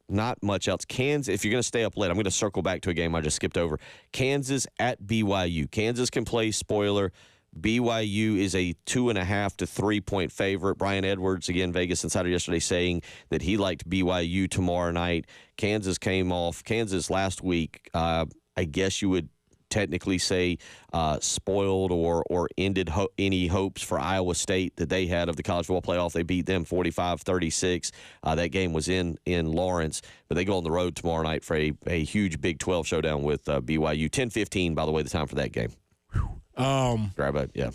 Not much else. Kansas, if you're going to stay up late, I'm going to circle back to a game I just skipped over. Kansas at BYU. Kansas can play spoiler. BYU is a 2.5 to 3 point favorite. Brian Edwards, again, Vegas Insider yesterday, saying that he liked BYU tomorrow night. Kansas came off. Kansas last week, I guess you would technically say spoiled or ended any hopes for Iowa State that they had of the college football playoff. They beat them 45-36. That game was in Lawrence, but they go on the road tomorrow night for a huge Big 12 showdown with BYU. 10:15, by the way, the time for that game. Grab it, yeah.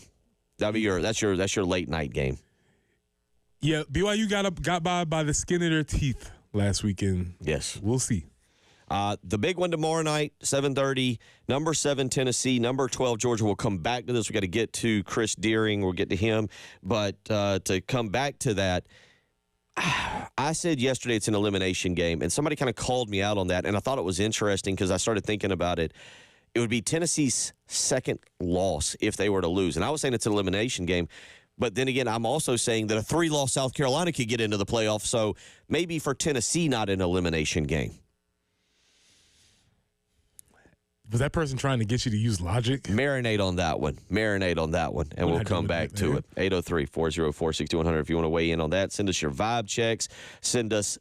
That's your late night game. Yeah, BYU got by the skin of their teeth last weekend. Yes, we'll see. The big one tomorrow night, 7:30, number 7 Tennessee, number 12 Georgia. We'll come back to this. We got to get to Chris Deering. We'll get to him. But to come back to that, I said yesterday it's an elimination game, and somebody kind of called me out on that, and I thought it was interesting because I started thinking about it. It would be Tennessee's second loss if they were to lose, and I was saying it's an elimination game. But then again, I'm also saying that a 3-loss South Carolina could get into the playoffs, so maybe for Tennessee, not an elimination game. Was that person trying to get you to use logic? Marinate on that one, and we'll come back to it. 803-404-6100 if you want to weigh in on that. Send us your vibe checks. Send us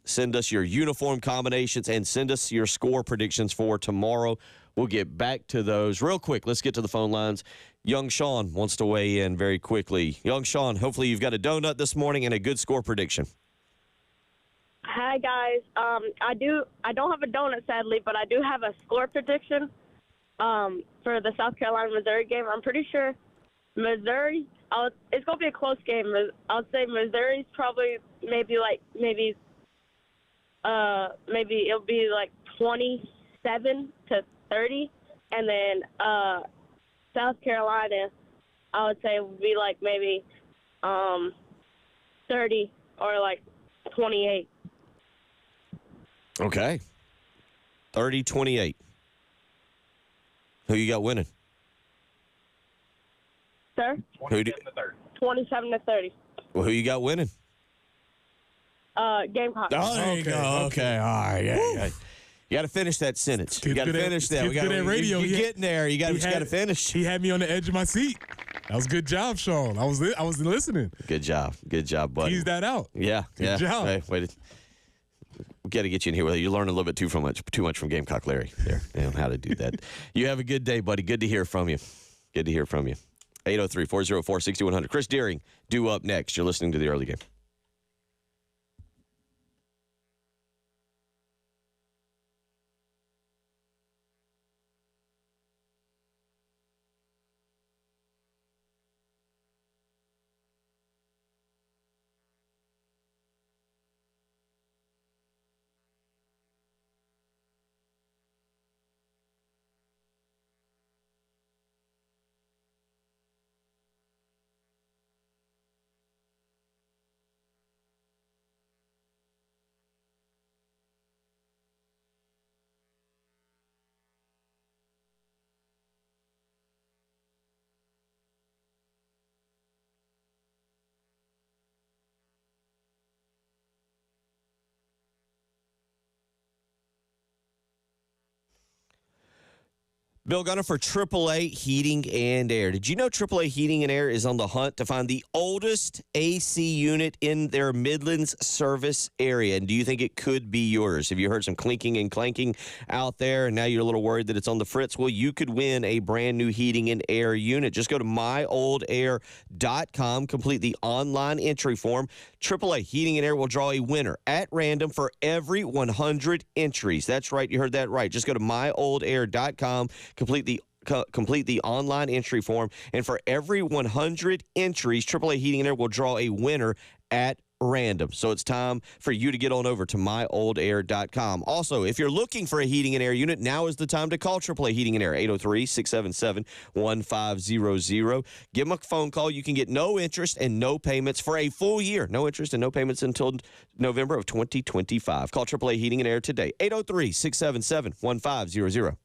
your uniform combinations, and send us your score predictions for tomorrow. We'll get back to those real quick. Let's get to the phone lines. Young Sean wants to weigh in very quickly. Young Sean, hopefully you've got a donut this morning and a good score prediction. Hi, guys. I don't have a donut, sadly, but I do have a score prediction for the South Carolina-Missouri game. I'm pretty sure Missouri it's gonna be a close game. I'll say Missouri's probably maybe it'll be like 27-30, and then South Carolina, I would say would be like maybe 30 or like 28. Okay. 30-28. Who you got winning? Sir? 27-30. Well, who you got winning? Gamecock. Oh, there you go. Okay. All right. Yeah. You got to finish that sentence. You got to finish that. We got radio. You're getting there. You got to finish. He had me on the edge of my seat. That was a good job, Sean. I was listening. Good job, buddy. Tease that out. Yeah. Good job. Hey, wait. We got to get you in here. You learn a little bit too much from Gamecock Larry there and how to do that. You have a good day, buddy. Good to hear from you. 803-404-6100. Chris Deering, due up next. You're listening to the early game. Bill Gunner for AAA Heating and Air. Did you know AAA Heating and Air is on the hunt to find the oldest AC unit in their Midlands service area? And do you think it could be yours? Have you heard some clinking and clanking out there, and now you're a little worried that it's on the fritz? Well, you could win a brand new heating and air unit. Just go to myoldAir.com, complete the online entry form. AAA Heating and Air will draw a winner at random for every 100 entries. That's right. You heard that right. Just go to myoldAir.com, complete the online entry form, and for every 100 entries, AAA Heating and Air will draw a winner at random. So it's time for you to get on over to myoldAir.com. Also, if you're looking for a heating and air unit, now is the time to call AAA Heating and Air, 803-677-1500. Give them a phone call. You can get no interest and no payments for a full year. No interest and no payments until November of 2025. Call AAA Heating and Air today, 803-677-1500.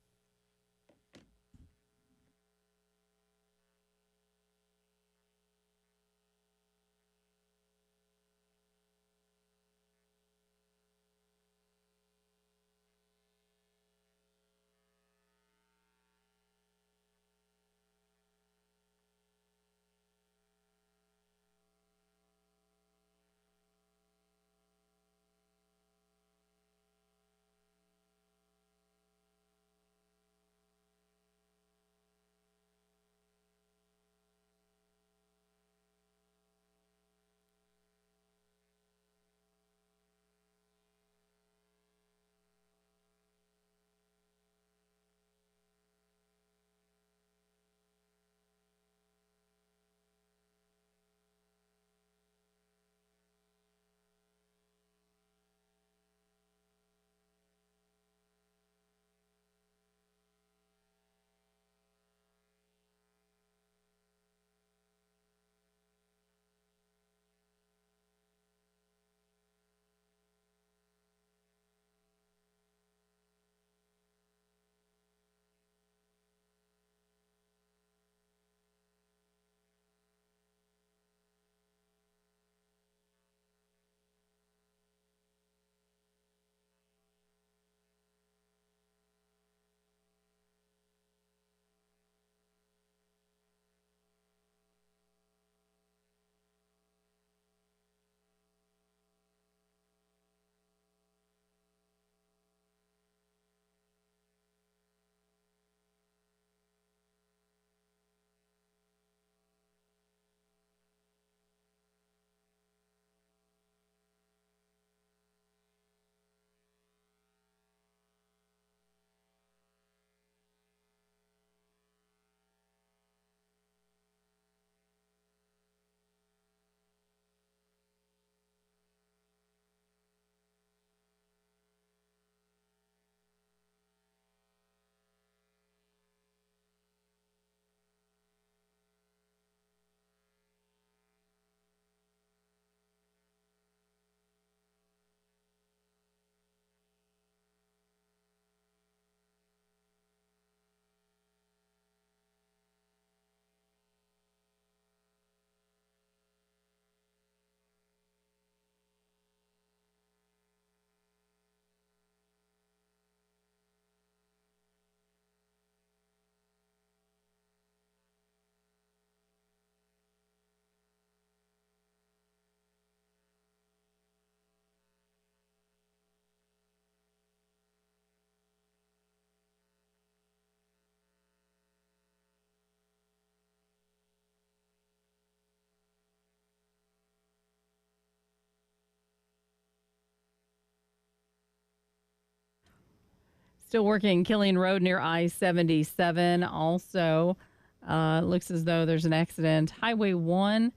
Still working Killeen Road near I-77. Also, looks as though there's an accident. Highway 1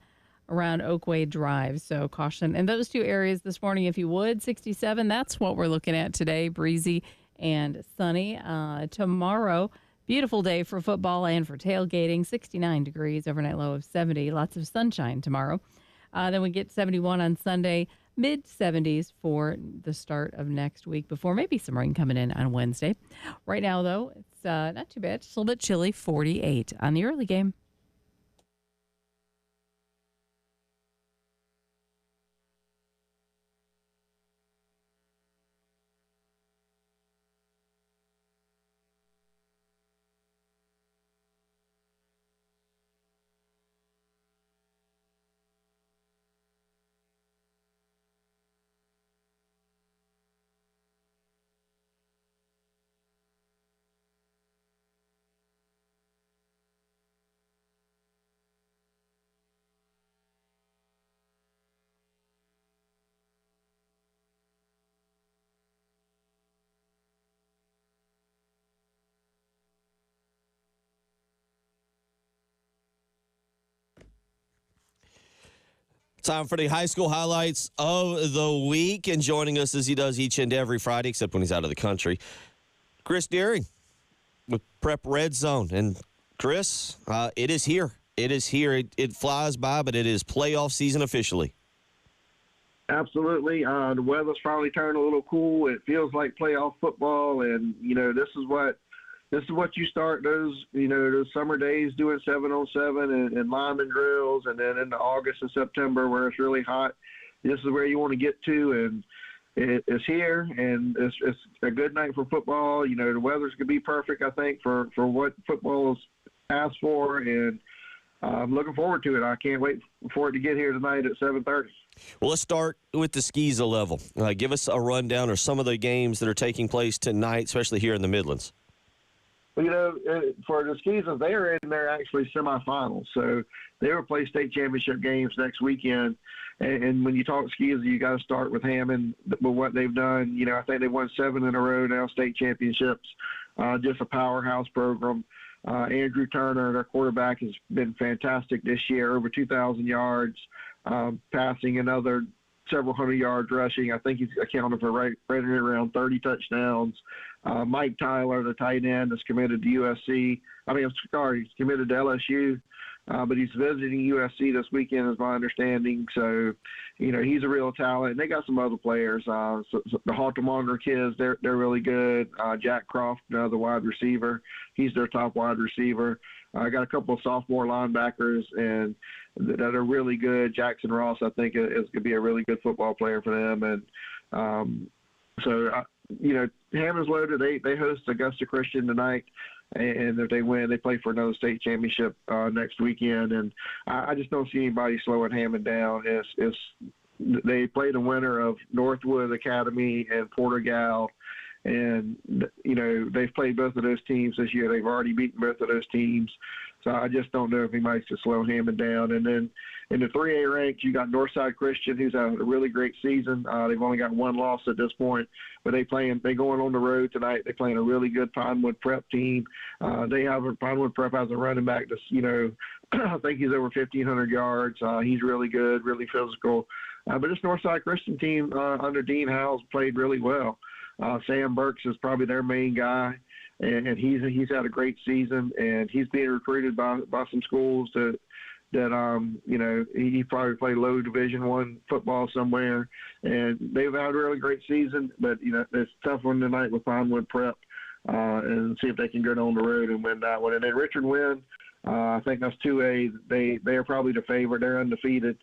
around Oakway Drive. So caution in those two areas this morning if you would. 67, that's what we're looking at today. Breezy and sunny. Tomorrow, beautiful day for football and for tailgating. 69 degrees, overnight low of 70. Lots of sunshine tomorrow. Then we get 71 on Sunday. Mid-70s for the start of next week before maybe some rain coming in on Wednesday. Right now, though, it's not too bad. Just a little bit chilly, 48 on the early game. Time for the high school highlights of the week. And joining us as he does each and every Friday, except when he's out of the country, Chris Deering with Prep Red Zone. And Chris, it is here. It is here. It flies by, but it is playoff season officially. Absolutely. The weather's finally turned a little cool. It feels like playoff football. And, this is what you start those summer days doing 7-on-7 and lineman drills, and then into August and September where it's really hot. This is where you want to get to, and it's here, and it's a good night for football. The weather's going to be perfect, I think, for what football is asked for, and I'm looking forward to it. I can't wait for it to get here tonight at 7:30. Well, let's start with the Skeeza level. Give us a rundown of some of the games that are taking place tonight, especially here in the Midlands. Well, for the Skeezers, they are in their actually semifinals. So they will play state championship games next weekend. And when you talk Skeezer, you got to start with Hammond, with what they've done. I think they've won 7 in a row now, state championships. Just a powerhouse program. Andrew Turner, their quarterback, has been fantastic this year, over 2,000 yards, passing another several hundred yards rushing. I think he's accounted for right around 30 touchdowns. Mike Tyler, the tight end, is committed to USC. He's committed to LSU, but he's visiting USC this weekend, is my understanding. So, he's a real talent. And they got some other players. So the Haltermonger kids, they're really good. Jack Croft, another wide receiver, he's their top wide receiver. I got a couple of sophomore linebackers and that are really good. Jackson Ross, I think, is going to be a really good football player for them. And Hammond's loaded. They host Augusta Christian tonight, and if they win, they play for another state championship next weekend. And I just don't see anybody slowing Hammond down. They play the winner of Northwood Academy and Porter-Gal. And, they've played both of those teams this year. They've already beaten both of those teams. So I just don't know if he might just slow Hammond down. And then in the 3A ranks, you got Northside Christian, who's had a really great season. They've only got one loss at this point, but they going on the road tonight. They're playing a really good Pinewood Prep team. Pinewood Prep has a running back that's, I think he's over 1,500 yards. He's really good, really physical. But this Northside Christian team under Dean Howes played really well. Sam Burks is probably their main guy, and he's had a great season, and he's being recruited by some schools that he probably played low Division I football somewhere, and they've had a really great season. But it's a tough one tonight with Pinewood Prep, and see if they can get on the road and win that one. And then Richard Wynn, I think that's 2A. They are probably the favorite. They're undefeated.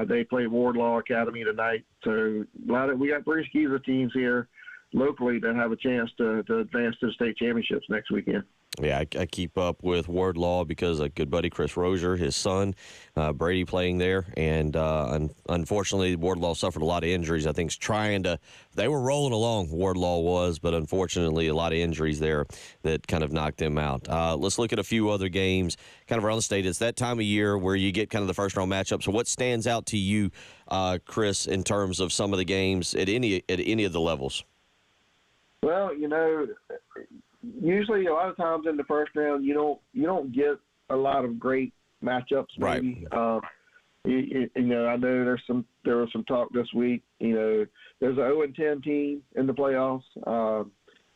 They play Wardlaw Academy tonight. So we got 3 Skeezer teams here locally that have a chance to advance to the state championships next weekend. Yeah, I keep up with Wardlaw because a good buddy, Chris Rozier, his son, Brady, playing there. And unfortunately, Wardlaw suffered a lot of injuries. I think they were rolling along, Wardlaw was, but unfortunately a lot of injuries there that kind of knocked them out. Let's look at a few other games kind of around the state. It's that time of year where you get kind of the first-round matchup. So what stands out to you, Chris, in terms of some of the games at any of the levels? Well, usually a lot of times in the first round, you don't get a lot of great matchups. Maybe. Right. I know there was some talk this week. There's a 0-10 team in the playoffs.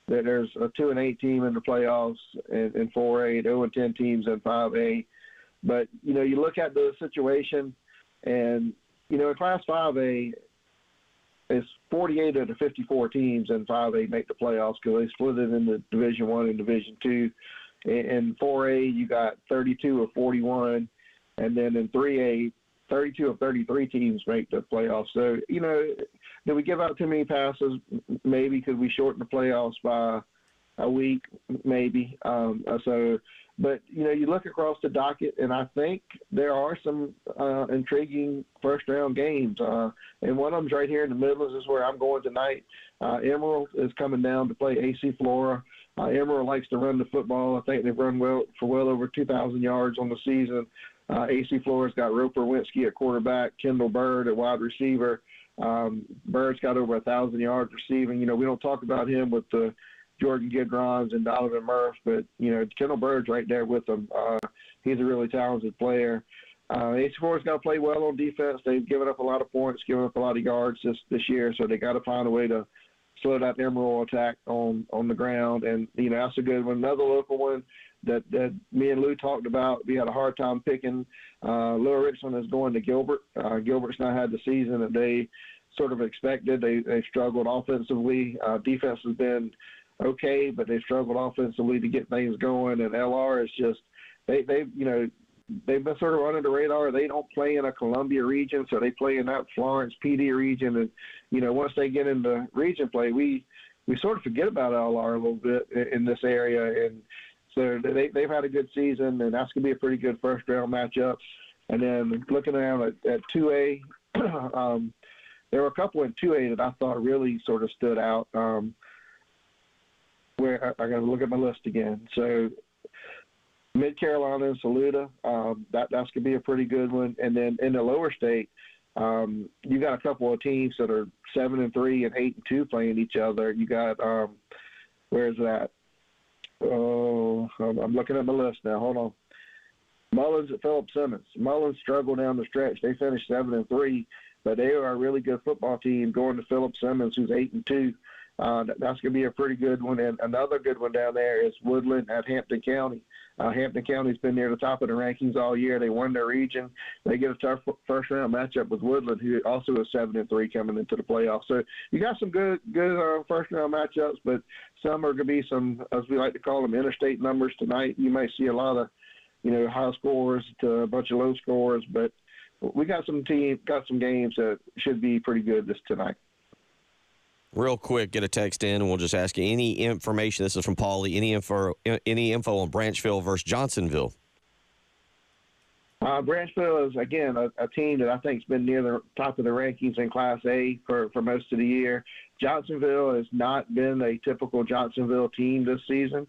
There's a 2-8 team in the playoffs in 4A, 0-10 teams in 5A. But you look at the situation, and in Class 5A, it's 48 of the 54 teams in 5A make the playoffs because they split it into Division I and Division II. In 4A, you got 32 of 41, and then in 3A, 32 of 33 teams make the playoffs. So, did we give out too many passes? Maybe. Could we shorten the playoffs by a week? Maybe. But, you look across the docket, and I think there are some intriguing first-round games. And one of them's right here in the Midlands is where I'm going tonight. Emerald is coming down to play AC Flora. Emerald likes to run the football. I think they've run well over 2,000 yards on the season. AC Flora's got Roper Winsky at quarterback, Kendall Bird at wide receiver. Bird's got over 1,000 yards receiving. We don't talk about him with the Jordan Gidrons and Donovan Murph, but, Kendall Bird's right there with them. He's a really talented player. AC Flora's got to play well on defense. They've given up a lot of points, given up a lot of yards this year, so they got to find a way to slow that Emerald attack on the ground. And, that's a good one. Another local one that me and Lou talked about, we had a hard time picking. Lower Richland is going to Gilbert. Gilbert's not had the season that they sort of expected. They've struggled offensively. Defense has been okay, but they've struggled offensively to get things going. And LR is just they've been sort of under the radar. They don't play in a Columbia region, so they play in that Florence PD region. And once they get into region play, we sort of forget about LR a little bit in this area. And so they've had a good season, and that's going to be a pretty good first-round matchup. And then looking around at 2A, there were a couple in 2A that I thought really sort of stood out. Where I got to look at my list again. So Mid Carolina and Saluda, that's going to be a pretty good one. And then in the lower state, you got a couple of teams that are 7-3 and 8-2 playing each other. You got where's that? Oh, I'm looking at my list now. Hold on. Mullins at Philip Simmons. Mullins struggled down the stretch. They finished 7-3, but they are a really good football team going to Philip Simmons, who's 8-2. That's going to be a pretty good one. And another good one down there is Woodland at Hampton County. Hampton County's been near the top of the rankings all year. They won their region. They get a tough first-round matchup with Woodland, who also is 7-3 coming into the playoffs. So you got some good first-round matchups, but some are going to be some, as we like to call them, interstate numbers tonight. You might see a lot of, high scores to a bunch of low scores, but we got some games that should be pretty good tonight. Real quick, get a text in, and we'll just ask you any information. This is from Paulie. Any info on Branchville versus Johnsonville? Branchville is, again, a team that I think has been near the top of the rankings in Class A for most of the year. Johnsonville has not been a typical Johnsonville team this season.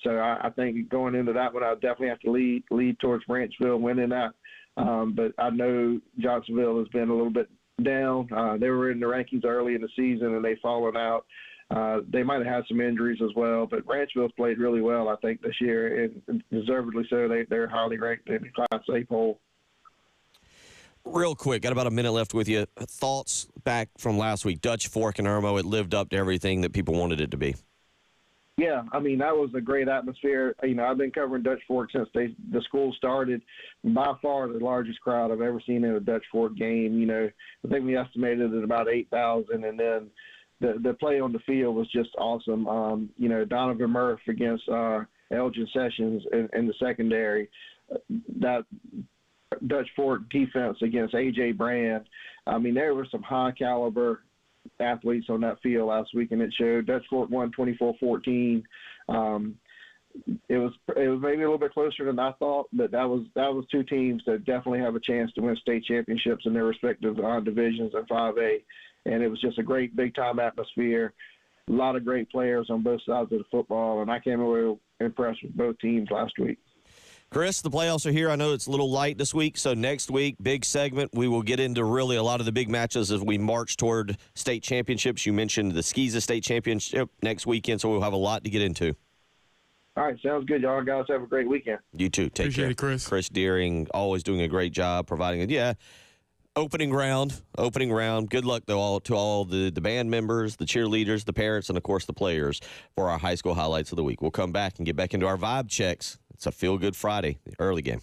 So I think going into that one, I'll definitely have to lead towards Branchville winning that. But I know Johnsonville has been a little bit down. They were in the rankings early in the season, and they've fallen out. They might have had some injuries as well, but Branchville's played really well, I think, this year, and deservedly so. They're highly ranked in the Class A poll. Real quick, got about a minute left with you. Thoughts back from last week? Dutch Fork and Irmo, it lived up to everything that people wanted it to be. Yeah, I mean, that was a great atmosphere. I've been covering Dutch Fork since the school started. By far the largest crowd I've ever seen in a Dutch Fork game. I think we estimated at about 8,000, and then the play on the field was just awesome. Donovan Murph against Elgin Sessions in the secondary. That Dutch Fork defense against A.J. Brand. I mean, there were some high-caliber athletes on that field last week, and it showed. Dutch Fork won 24-14. It was maybe a little bit closer than I thought, but that was two teams that definitely have a chance to win state championships in their respective divisions in 5A, and it was just a great big-time atmosphere. A lot of great players on both sides of the football, and I came away impressed with both teams last week. Chris, the playoffs are here. I know it's a little light this week, so next week, big segment. We will get into really a lot of the big matches as we march toward state championships. You mentioned the Skeeza State Championship next weekend, so we'll have a lot to get into. All right, sounds good. Y'all guys have a great weekend. You too. Take Appreciate care. it, Chris. Chris Deering, always doing a great job providing it. Yeah. Opening round. Good luck to all the band members, the cheerleaders, the parents, and, of course, the players for our high school highlights of the week. We'll come back and get back into our vibe checks. It's a feel-good Friday, early game.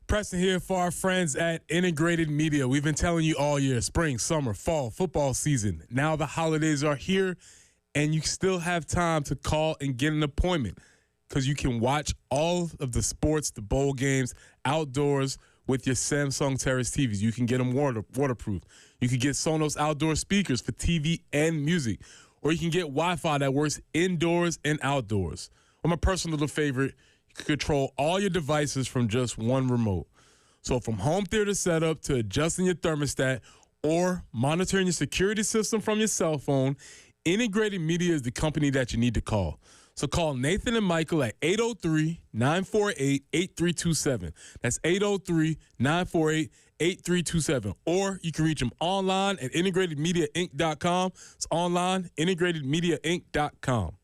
Preston here for our friends at Integrated Media. We've been telling you all year, spring, summer, fall, football season. Now the holidays are here, and you still have time to call and get an appointment because you can watch all of the sports, the bowl games, outdoors with your Samsung Terrace TVs. You can get them waterproof. You can get Sonos outdoor speakers for TV and music, or you can get Wi-Fi that works indoors and outdoors. Or my personal little favorite, control all your devices from just one remote. So from home theater setup to adjusting your thermostat or monitoring your security system from your cell phone, Integrated Media is the company that you need to call. So call Nathan and Michael at 803-948-8327. That's 803-948-8327. Or you can reach them online at integratedmediainc.com. It's online, integratedmediainc.com.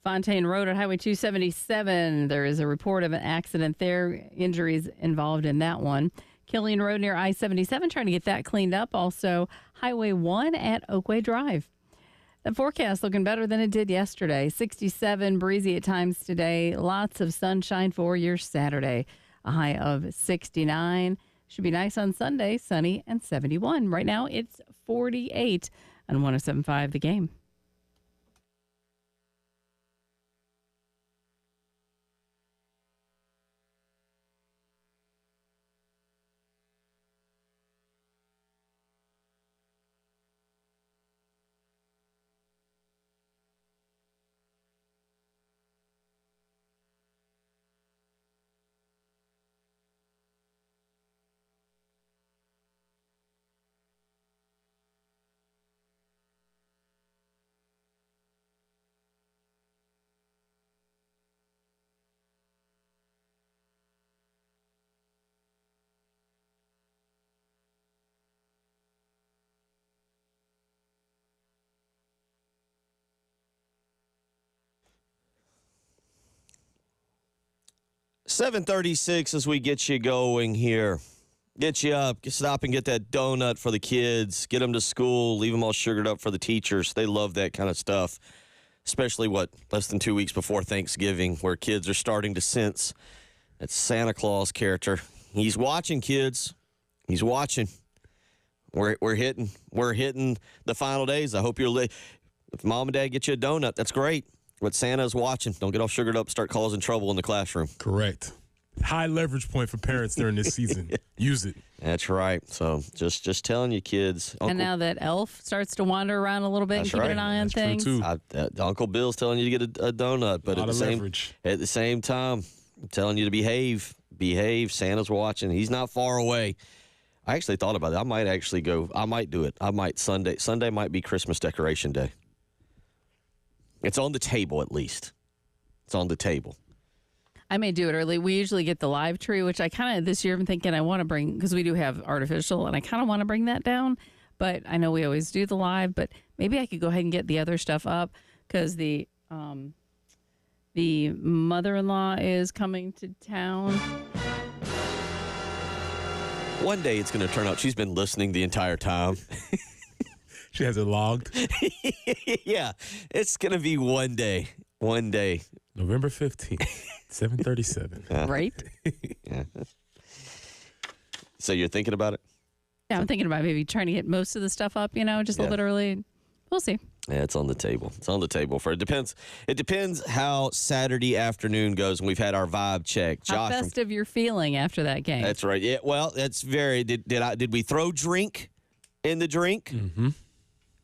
Fontaine Road at Highway 277. There is a report of an accident there. Injuries involved in that one. Killeen Road near I-77, trying to get that cleaned up. Also, Highway 1 at Oakway Drive. The forecast looking better than it did yesterday. 67, breezy at times today. Lots of sunshine for your Saturday. A high of 69. Should be nice on Sunday, sunny and 71. Right now, it's 48 on 107.5 The Game. $7:36 as we get you going here. Get you up, stop and get that donut for the kids, get them to school, leave them all sugared up for the teachers. They love that kind of stuff, especially, less than 2 weeks before Thanksgiving, where kids are starting to sense that Santa Claus character. He's watching, kids. He's watching. We're hitting the final days. I hope if mom and dad get you a donut, that's great. But Santa's watching. Don't get all sugared up, start causing trouble in the classroom. Correct. High leverage point for parents during this season. Use it. That's right. So just telling you, kids. And now that Elf starts to wander around a little bit and keeping an eye on things. True too. Uncle Bill's telling you to get a donut, but at the same time, I'm telling you to behave. Behave. Santa's watching. He's not far away. I actually thought about it. I might actually go. I might do it. I might Sunday. Sunday might be Christmas decoration day. It's on the table, at least. It's on the table. I may do it early. We usually get the live tree, which I kind of this year I'm thinking I want to bring, because we do have artificial, and I kind of want to bring that down. But I know we always do the live, but maybe I could go ahead and get the other stuff up, because the mother-in-law is coming to town. One day it's going to turn out she's been listening the entire time. She has it logged. Yeah, it's going to be one day. One day. November 15th, 7:37. Right? Yeah. So you're thinking about it? Yeah, I'm thinking about maybe trying to get most of the stuff up, just a little bit early. We'll see. Yeah, it's on the table. It's on the table for it. It depends how Saturday afternoon goes, and we've had our vibe check. How festive you're feeling after that game. That's right. Yeah, well, that's very did we throw drink in the drink? Mm-hmm.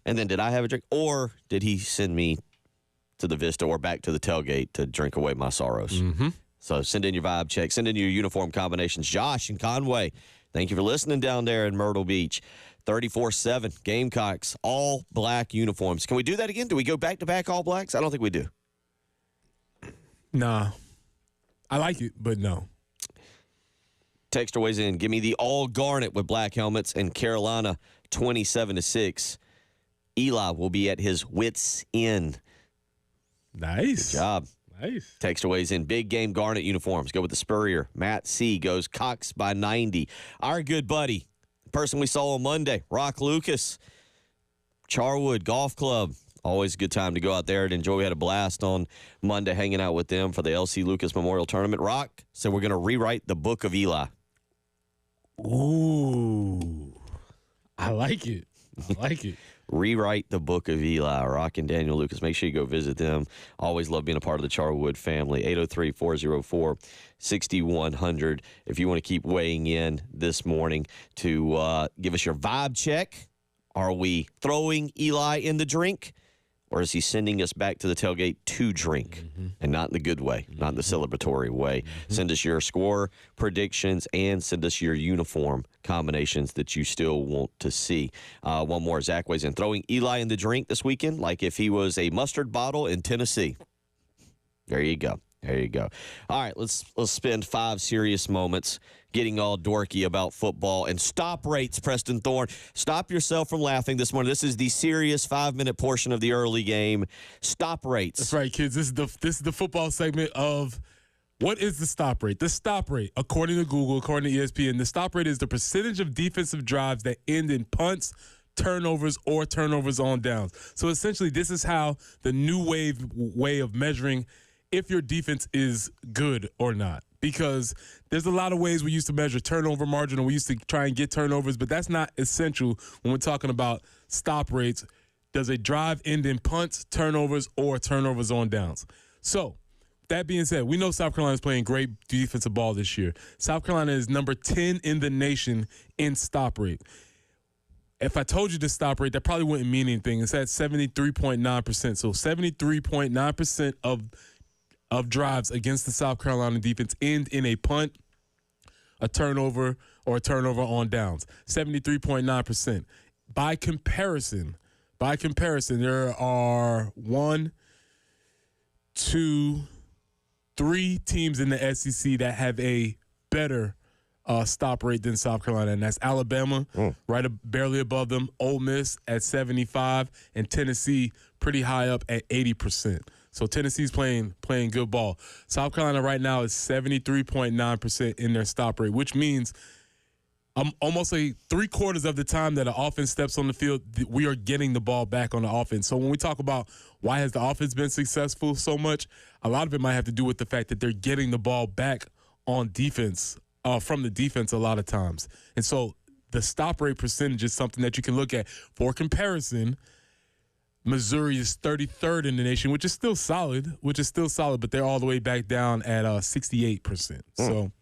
And then did I have a drink? Or did he send me to the Vista or back to the tailgate to drink away my sorrows? Mm-hmm. So send in your vibe check. Send in your uniform combinations. Josh and Conway, thank you for listening down there in Myrtle Beach. 34-7 Gamecocks, all black uniforms. Can we do that again? Do we go back-to-back all blacks? I don't think we do. Nah. I like it, but no. Texter weighs in. Give me the all garnet with black helmets and Carolina 27-6. Eli will be at his wits' end. Nice. Good job. Nice. Texter weighs in. Big game garnet uniforms. Go with the Spurrier. Matt C. goes Cox by 90. Our good buddy, the person we saw on Monday, Rock Lucas, Charwood Golf Club. Always a good time to go out there and enjoy. We had a blast on Monday hanging out with them for the L.C. Lucas Memorial Tournament. Rock said we're going to rewrite the book of Eli. Ooh. I like it. I like it. Rewrite the book of Eli. Rock and Daniel Lucas. Make sure you go visit them. Always love being a part of the Charwood family. 803-404-6100. If you want to keep weighing in this morning to give us your vibe check. Are we throwing Eli in the drink? Or is he sending us back to the tailgate to drink? And not in the good way, not in the celebratory way. Send us your score predictions and send us your uniform combinations that you still want to see. One more. Zach weighs in. Throwing Eli in the drink this weekend like if he was a mustard bottle in Tennessee. There you go. There you go. All right, let's spend 5 serious moments getting all dorky about football and stop rates, Preston Thorne. Stop yourself from laughing this morning. This is the serious 5-minute portion of the early game. Stop rates. That's right, kids. This is the football segment of what is the stop rate? The stop rate, according to Google, according to ESPN, the stop rate is the percentage of defensive drives that end in punts, turnovers, or turnovers on downs. So essentially, this is how the new way of measuring if your defense is good or not. Because there's a lot of ways we used to measure turnover margin, and we used to try and get turnovers, but that's not essential when we're talking about stop rates. Does a drive end in punts, turnovers, or turnovers on downs? So, that being said, we know South Carolina is playing great defensive ball this year. South Carolina is number 10 in the nation in stop rate. If I told you the stop rate, that probably wouldn't mean anything. It's at 73.9%. So 73.9% of drives against the South Carolina defense end in a punt, a turnover, or a turnover on downs. 73.9%. By comparison, there are 1, 2, 3 teams in the SEC that have a better stop rate than South Carolina, and that's Alabama, barely above them, Ole Miss at 75, and Tennessee pretty high up at 80%. So Tennessee's playing good ball. South Carolina right now is 73.9% in their stop rate, which means almost 3/4 of the time that an offense steps on the field, we are getting the ball back on the offense. So when we talk about why has the offense been successful so much, a lot of it might have to do with the fact that they're getting the ball back on defense, from the defense a lot of times. And so the stop rate percentage is something that you can look at. For comparison, Missouri is 33rd in the nation, which is still solid, but they're all the way back down at 68%. So,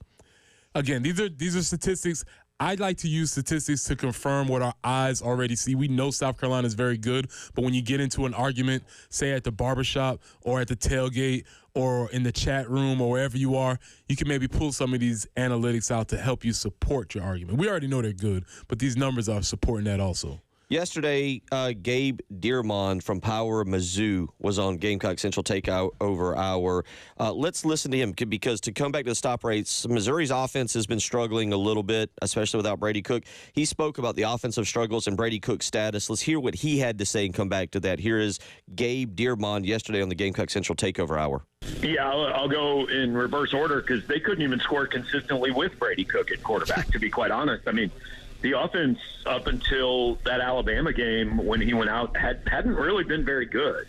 again, these are statistics. I'd like to use statistics to confirm what our eyes already see. We know South Carolina is very good, but when you get into an argument, say at the barbershop or at the tailgate or in the chat room or wherever you are, you can maybe pull some of these analytics out to help you support your argument. We already know they're good, but these numbers are supporting that also. Yesterday, Gabe Dearmond from Power Mizzou was on Gamecock Central Takeover Hour. Let's listen to him because to come back to the stop rates, Missouri's offense has been struggling a little bit, especially without Brady Cook. He spoke about the offensive struggles and Brady Cook's status. Let's hear what he had to say and come back to that. Here is Gabe Dearmond yesterday on the Gamecock Central Takeover Hour. Yeah, I'll go in reverse order because they couldn't even score consistently with Brady Cook at quarterback, to be quite honest. I mean, the offense up until that Alabama game when he went out hadn't really been very good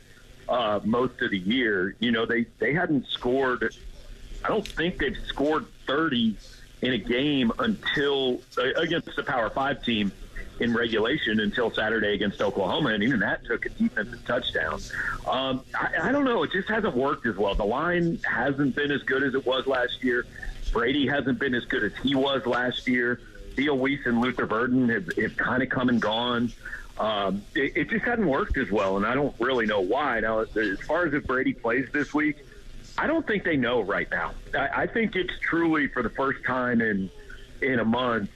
most of the year. You know, they hadn't scored – I don't think they've scored 30 in a game until against the Power 5 team in regulation until Saturday against Oklahoma, and even that took a defensive touchdown. I don't know. It just hasn't worked as well. The line hasn't been as good as it was last year. Brady hasn't been as good as he was last year. Theo Weiss and Luther Burden have kind of come and gone. It just hadn't worked as well, and I don't really know why. Now, as far as if Brady plays this week, I don't think they know right now. I think it's truly for the first time in a month,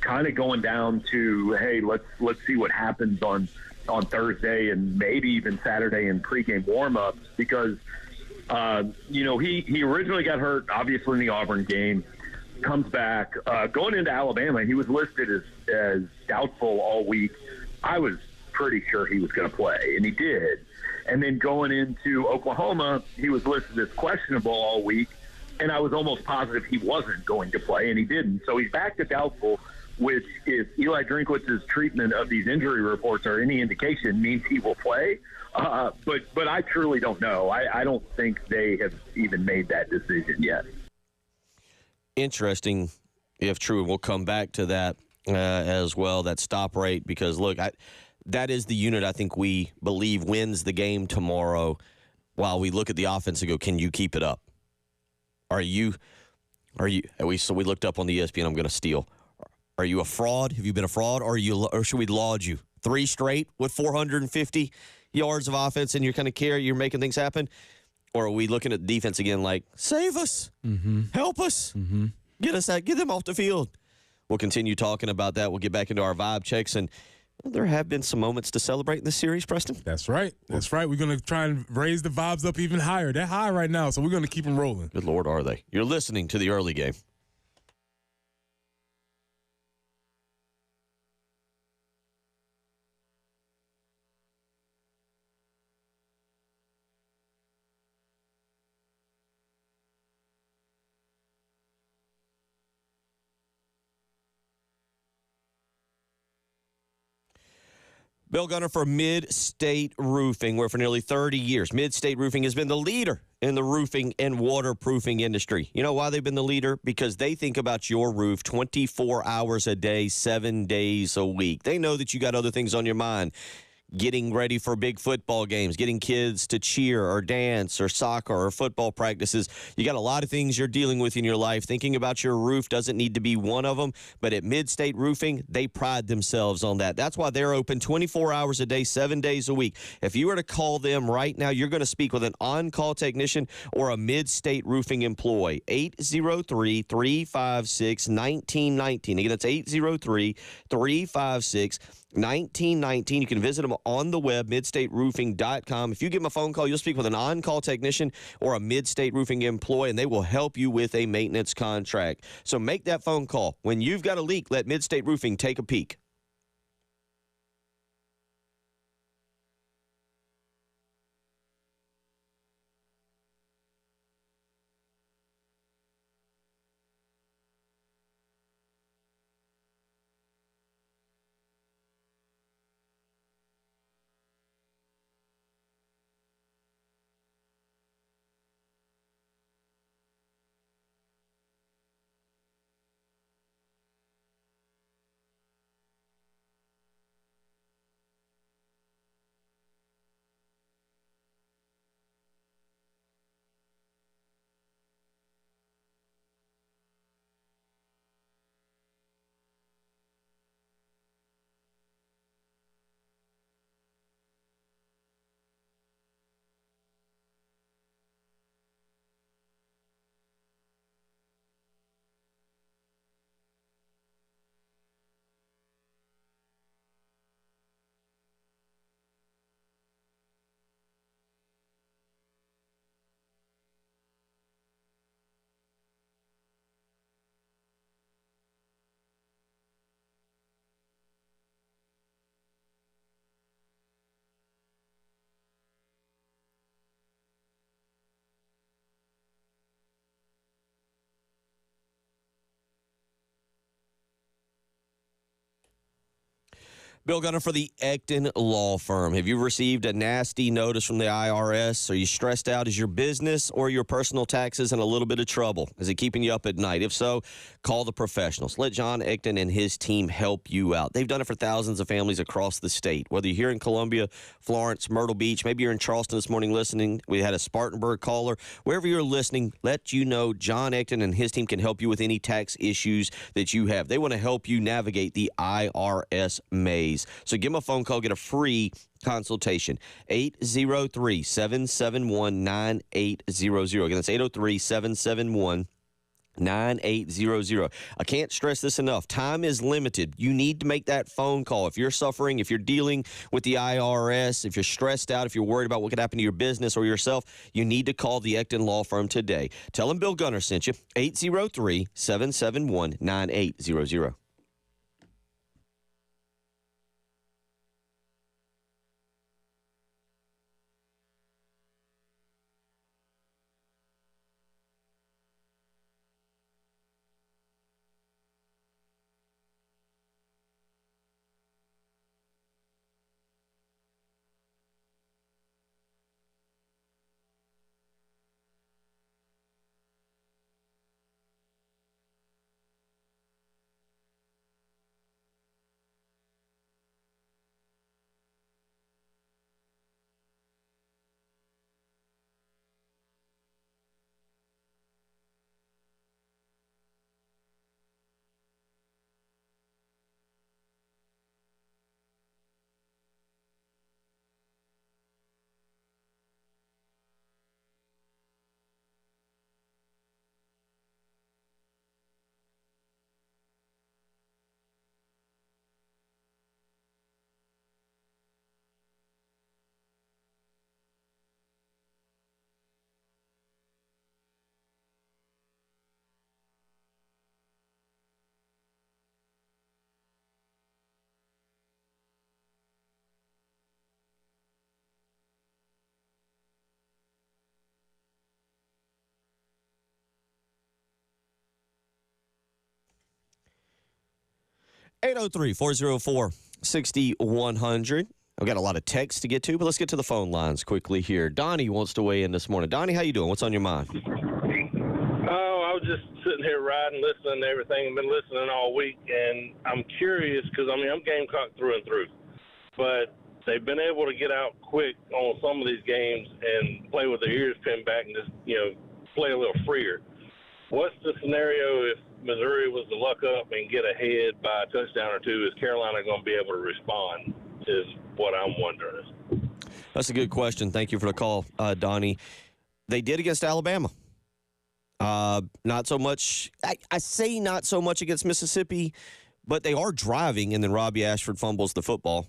kind of going down to, hey, let's see what happens on Thursday and maybe even Saturday in pregame warmups because, he originally got hurt, obviously, in the Auburn game. Comes back. Going into Alabama, he was listed as doubtful all week. I was pretty sure he was going to play, and he did. And then going into Oklahoma, he was listed as questionable all week, and I was almost positive he wasn't going to play, and he didn't. So he's back to doubtful, which, if Eli Drinkwitz's treatment of these injury reports are any indication, means he will play. But I truly don't know. I don't think they have even made that decision yet. Interesting, if true, and we'll come back to that as well, that stop rate, because, look, that is the unit I think we believe wins the game tomorrow while we look at the offense and go, can you keep it up? So we looked up on the ESPN, I'm going to steal. Are you a fraud? Have you been a fraud? Or should we laud you? 3 straight with 450 yards of offense and you're kind of you're making things happen? Or are we looking at defense again like, save us, help us, get them off the field? We'll continue talking about that. We'll get back into our vibe checks. And Well, there have been some moments to celebrate in this series, Preston. That's right. That's right. We're going to try and raise the vibes up even higher. They're high right now, so we're going to keep them rolling. Good Lord, are they? You're listening to the early game. Bill Gunner for Mid-State Roofing, where for nearly 30 years, Mid-State Roofing has been the leader in the roofing and waterproofing industry. You know why they've been the leader? Because they think about your roof 24 hours a day, 7 days a week. They know that you got other things on your mind. Getting ready for big football games, getting kids to cheer or dance or soccer or football practices. You got a lot of things you're dealing with in your life. Thinking about your roof doesn't need to be one of them, but at Mid-State Roofing, they pride themselves on that. That's why they're open 24 hours a day, 7 days a week. If you were to call them right now, you're going to speak with an on-call technician or a Mid-State Roofing employee. 803-356-1919. Again, that's 803-356-1919. 1919. You can visit them on the web, midstateroofing.com. If you give them a phone call, you'll speak with an on-call technician or a Mid-State Roofing employee, and they will help you with a maintenance contract. So make that phone call. When you've got a leak, let Mid-State Roofing take a peek. Bill Gunner for the Ecton Law Firm. Have you received a nasty notice from the IRS? Are you stressed out? Is your business or your personal taxes in a little bit of trouble? Is it keeping you up at night? If so, call the professionals. Let John Ecton and his team help you out. They've done it for thousands of families across the state. Whether you're here in Columbia, Florence, Myrtle Beach, maybe you're in Charleston this morning listening. We had a Spartanburg caller. Wherever you're listening, let you know John Ecton and his team can help you with any tax issues that you have. They want to help you navigate the IRS maze. So give them a phone call, get a free consultation. 803-771-9800. Again, that's 803-771-9800. I can't stress this enough. Time is limited. You need to make that phone call. If you're suffering, if you're dealing with the IRS, if you're stressed out, if you're worried about what could happen to your business or yourself, you need to call the Ecton Law Firm today. Tell them Bill Gunner sent you. 803-771-9800. 803-404-6100. I've got a lot of text to get to, but let's get to the phone lines quickly here. Donnie wants to weigh in this morning. Donnie, how you doing? What's on your mind? Oh, I was just sitting here riding, listening to everything. I've been listening all week, and I'm curious because, I'm Gamecock through and through. But they've been able to get out quick on some of these games and play with their ears pinned back and just, play a little freer. What's the scenario if Missouri was to luck up and get ahead by a touchdown or two? Is Carolina going to be able to respond is what I'm wondering. That's a good question. Thank you for the call, Donnie. They did against Alabama. Not so much. I say not so much against Mississippi, but they are driving, and then Robbie Ashford fumbles the football.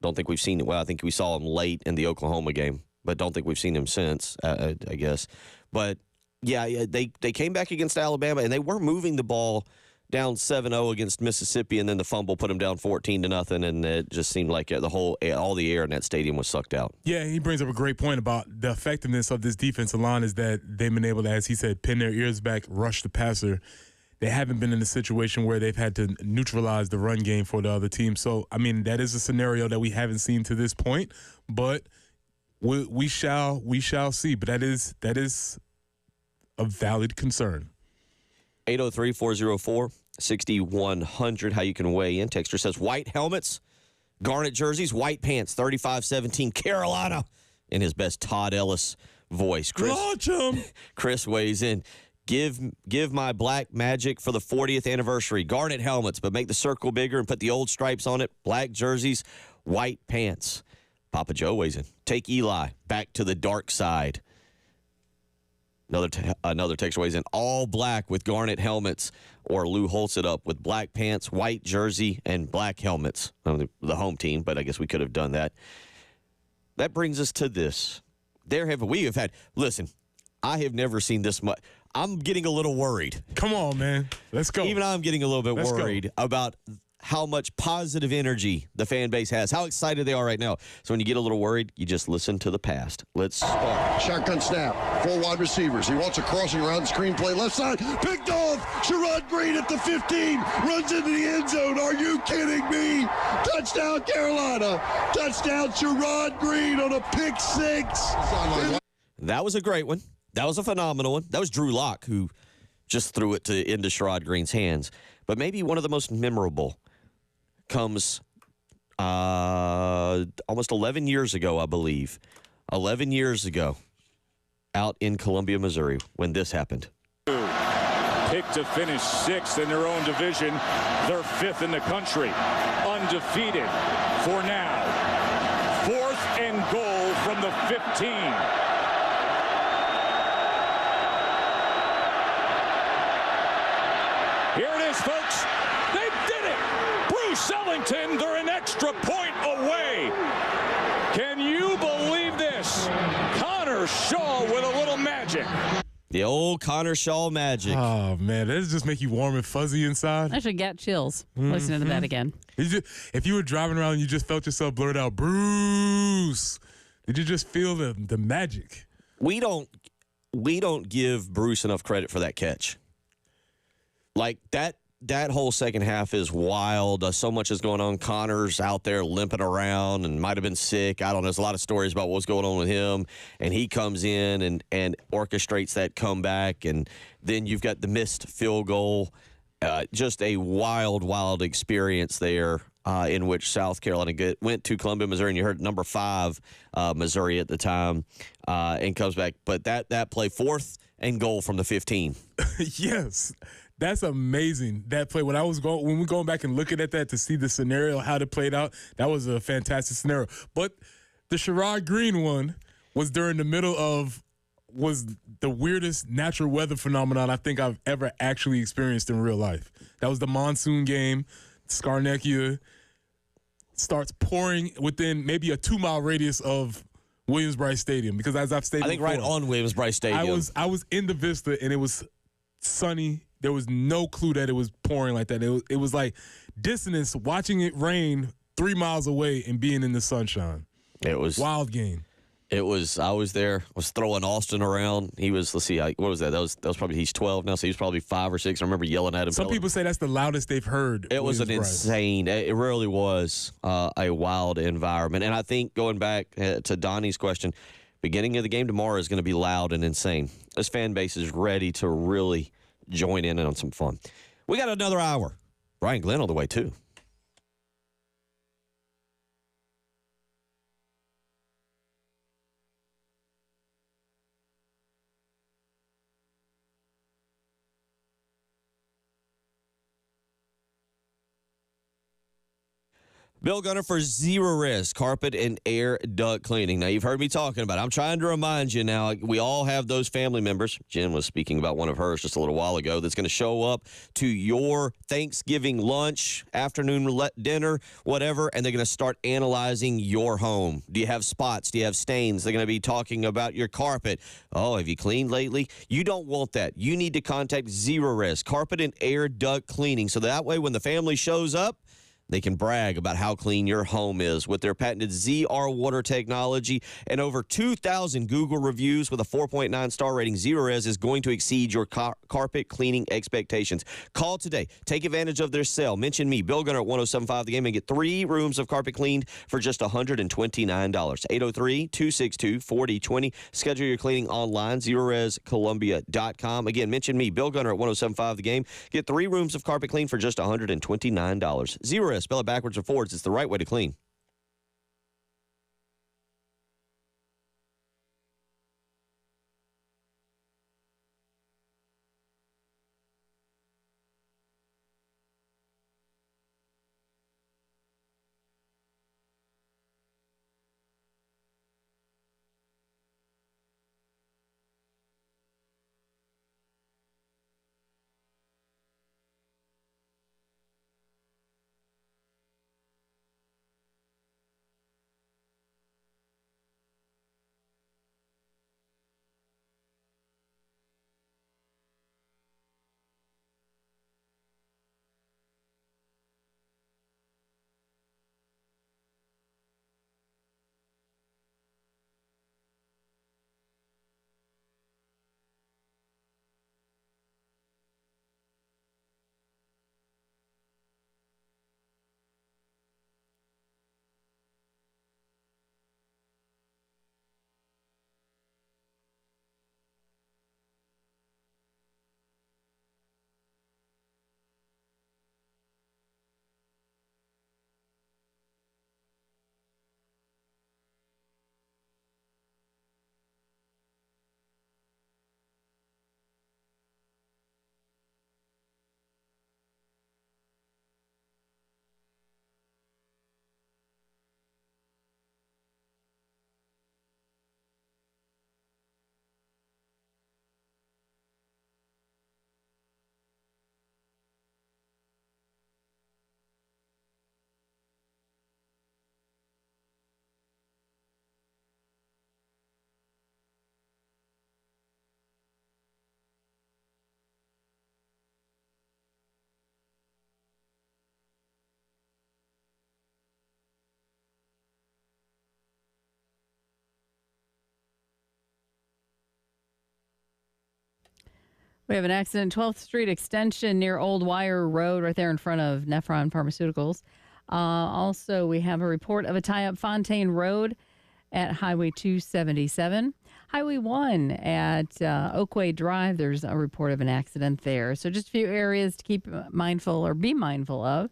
Don't think we've seen it. Well, I think we saw him late in the Oklahoma game, but don't think we've seen him since, I guess. But, yeah, they came back against Alabama, and they were moving the ball down 7-0 against Mississippi, and then the fumble put them down 14-0, and it just seemed like all the air in that stadium was sucked out. Yeah, he brings up a great point about the effectiveness of this defensive line is that they've been able to, as he said, pin their ears back, rush the passer. They haven't been in a situation where they've had to neutralize the run game for the other team. So, that is a scenario that we haven't seen to this point, but we shall see. But that is a valid concern. 803-404-6100, how you can weigh in. Texter says, white helmets, garnet jerseys, white pants, 35-17, Carolina, in his best Todd Ellis voice. Chris weighs in. Give my black magic for the 40th anniversary. Garnet helmets, but make the circle bigger and put the old stripes on it. Black jerseys, white pants. Papa Joe weighs in. Take Eli back to the dark side. Another text weighs in. All black with garnet helmets, or Lou Holtz it up with black pants, white jersey, and black helmets. The home team, but I guess we could have done that. That brings us to this. Listen, I have never seen this much. I'm getting a little worried. Come on, man. Let's go. Even I'm getting a little bit worried about how much positive energy the fan base has, how excited they are right now. So when you get a little worried, you just listen to the past. Let's start. Shotgun snap. 4 wide receivers. He wants a crossing around screenplay left side. Picked off. Sherrod Green at the 15. Runs into the end zone. Are you kidding me? Touchdown, Carolina. Touchdown, Sherrod Green on a pick 6. That was a great one. That was a phenomenal one. That was Drew Lock who just threw it into Sherrod Green's hands. But maybe one of the most memorable comes almost 11 years ago, I believe. 11 years ago, out in Columbia, Missouri, when this happened. Pick to finish 6th in their own division. They're 5th in the country. Undefeated for now. 4th and goal from the 15. Here it is, folks. They did it. Bruce Ellington, they're an extra point away. Can you believe this? Connor Shaw with a little magic. The old Connor Shaw magic. Oh, man. That just make you warm and fuzzy inside. I should get chills listening to that again. If you were driving around and you just felt yourself blurt out, Bruce, did you just feel the magic? We don't give Bruce enough credit for that catch. Like, that whole second half is wild. So much is going on. Connor's out there limping around and might have been sick. I don't know. There's a lot of stories about what's going on with him. And he comes in and orchestrates that comeback. And then you've got the missed field goal. Just a wild experience there in which South Carolina went to Columbia, Missouri. And you heard number 5 Missouri at the time and comes back. But that play, 4th and goal from the 15. Yes. That's amazing. That play, when we're going back and looking at that to see the scenario, how it played out, that was a fantastic scenario. But the Sherrod Green one was during the middle of was the weirdest natural weather phenomenon I think I've ever actually experienced in real life. That was the monsoon game. Scarnecchia starts pouring within maybe a 2-mile radius of Williams-Brice Stadium, because as I've stated, I think before, right on Williams-Brice Stadium. I was in the Vista and it was sunny. There was no clue that it was pouring like that. It was like dissonance watching it rain 3 miles away and being in the sunshine. It was wild game. I was there. Was throwing Austin around. He was. Let's see. What was that? That was probably. He's 12 now, so he's probably 5 or 6. I remember yelling at him. Some people say that's the loudest they've heard. It was an insane. It really was a wild environment. And I think going back to Donnie's question, beginning of the game tomorrow is going to be loud and insane. This fan base is ready to really join in on some fun. We got another hour. Brian Glenn on the way too. Bill Gunner for Zero Risk Carpet and Air Duct Cleaning. Now, you've heard me talking about it. I'm trying to remind you now, we all have those family members. Jen was speaking about one of hers just a little while ago that's going to show up to your Thanksgiving lunch, afternoon dinner, whatever, and they're going to start analyzing your home. Do you have spots? Do you have stains? They're going to be talking about your carpet. Oh, have you cleaned lately? You don't want that. You need to contact Zero Risk Carpet and Air Duct Cleaning so that way when the family shows up, they can brag about how clean your home is with their patented ZR water technology and over 2,000 Google reviews with a 4.9 star rating. Zerorez is going to exceed your carpet cleaning expectations. Call today. Take advantage of their sale. Mention me, Bill Gunner at 107.5 The Game, and get 3 rooms of carpet cleaned for just $129. 803-262-4020. Schedule your cleaning online, ZerorezColumbia.com. Again, mention me, Bill Gunner at 107.5 The Game. Get 3 rooms of carpet cleaned for just $129. Zerorez. Spell it backwards or forwards. It's the right way to clean. We have an accident, 12th Street Extension near Old Wire Road, right there in front of Nephron Pharmaceuticals. Also, we have a report of a tie-up Fontaine Road at Highway 277. Highway 1 at Oakway Drive, there's a report of an accident there. So just a few areas to keep mindful or be mindful of.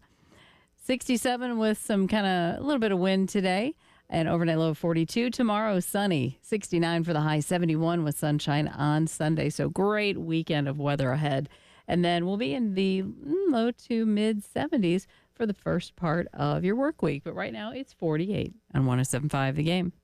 67 with some kind of a little bit of wind today. An overnight low of 42. Tomorrow, sunny. 69 for the high. 71 with sunshine on Sunday. So great weekend of weather ahead. And then we'll be in the low to mid 70s for the first part of your work week. But right now, it's 48 on 107.5 The Game.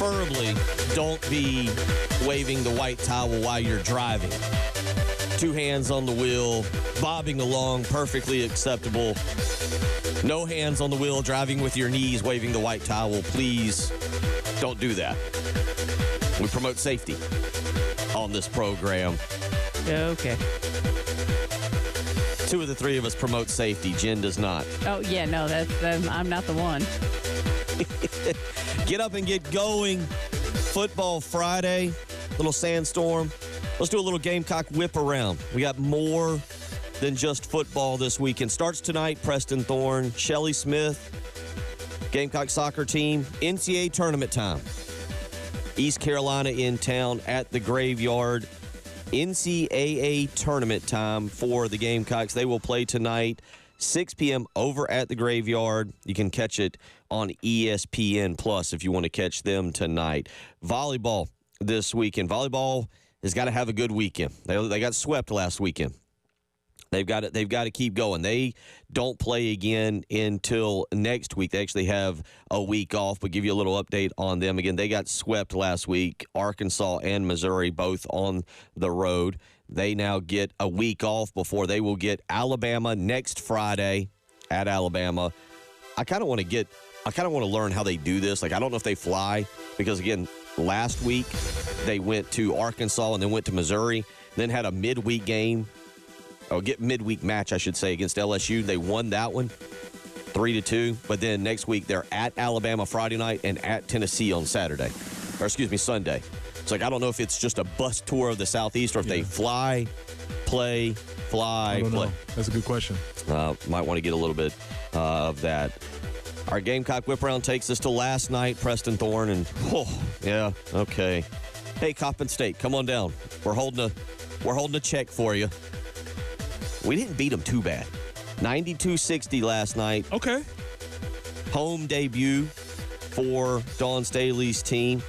preferably don't be waving the white towel while you're driving. 2 hands on the wheel, bobbing along, perfectly acceptable. No hands on the wheel, driving with your knees, waving the white towel. Please don't do that. We promote safety on this program. Okay. 2 of the 3 of us promote safety. Jen does not. Oh, yeah, no, I'm not the one. Get up and get going. Football Friday, little sandstorm. Let's do a little Gamecock whip around. We got more than just football this weekend. Starts tonight, Preston Thorne, Shelley Smith, Gamecock soccer team, NCAA tournament time. East Carolina in town at the Graveyard. NCAA tournament time for the Gamecocks. They will play tonight, 6 p.m. over at the Graveyard. You can catch it on ESPN Plus if you want to catch them tonight. Volleyball this weekend. Volleyball has got to have a good weekend. They got swept last weekend. They've got to keep going. They don't play again until next week. They actually have a week off, but give you a little update on them. Again, they got swept last week. Arkansas and Missouri both on the road. They now get a week off before they will get Alabama next Friday at Alabama. I kind of want to learn how they do this. Like, I don't know if they fly because, again, last week they went to Arkansas and then went to Missouri, then had a midweek game. Midweek match, I should say, against LSU. They won that one 3-2. But then next week they're at Alabama Friday night and at Tennessee on Sunday. It's like, I don't know if it's just a bus tour of the Southeast or if they fly, play, fly, I don't play. know. That's a good question. Might want to get a little bit of that. Our Gamecock whip around takes us to last night, Preston Thorne, and okay. Hey, Coppin State, come on down. We're holding a check for you. We didn't beat them too bad. 92-60 last night. Okay. Home debut for Dawn Staley's team.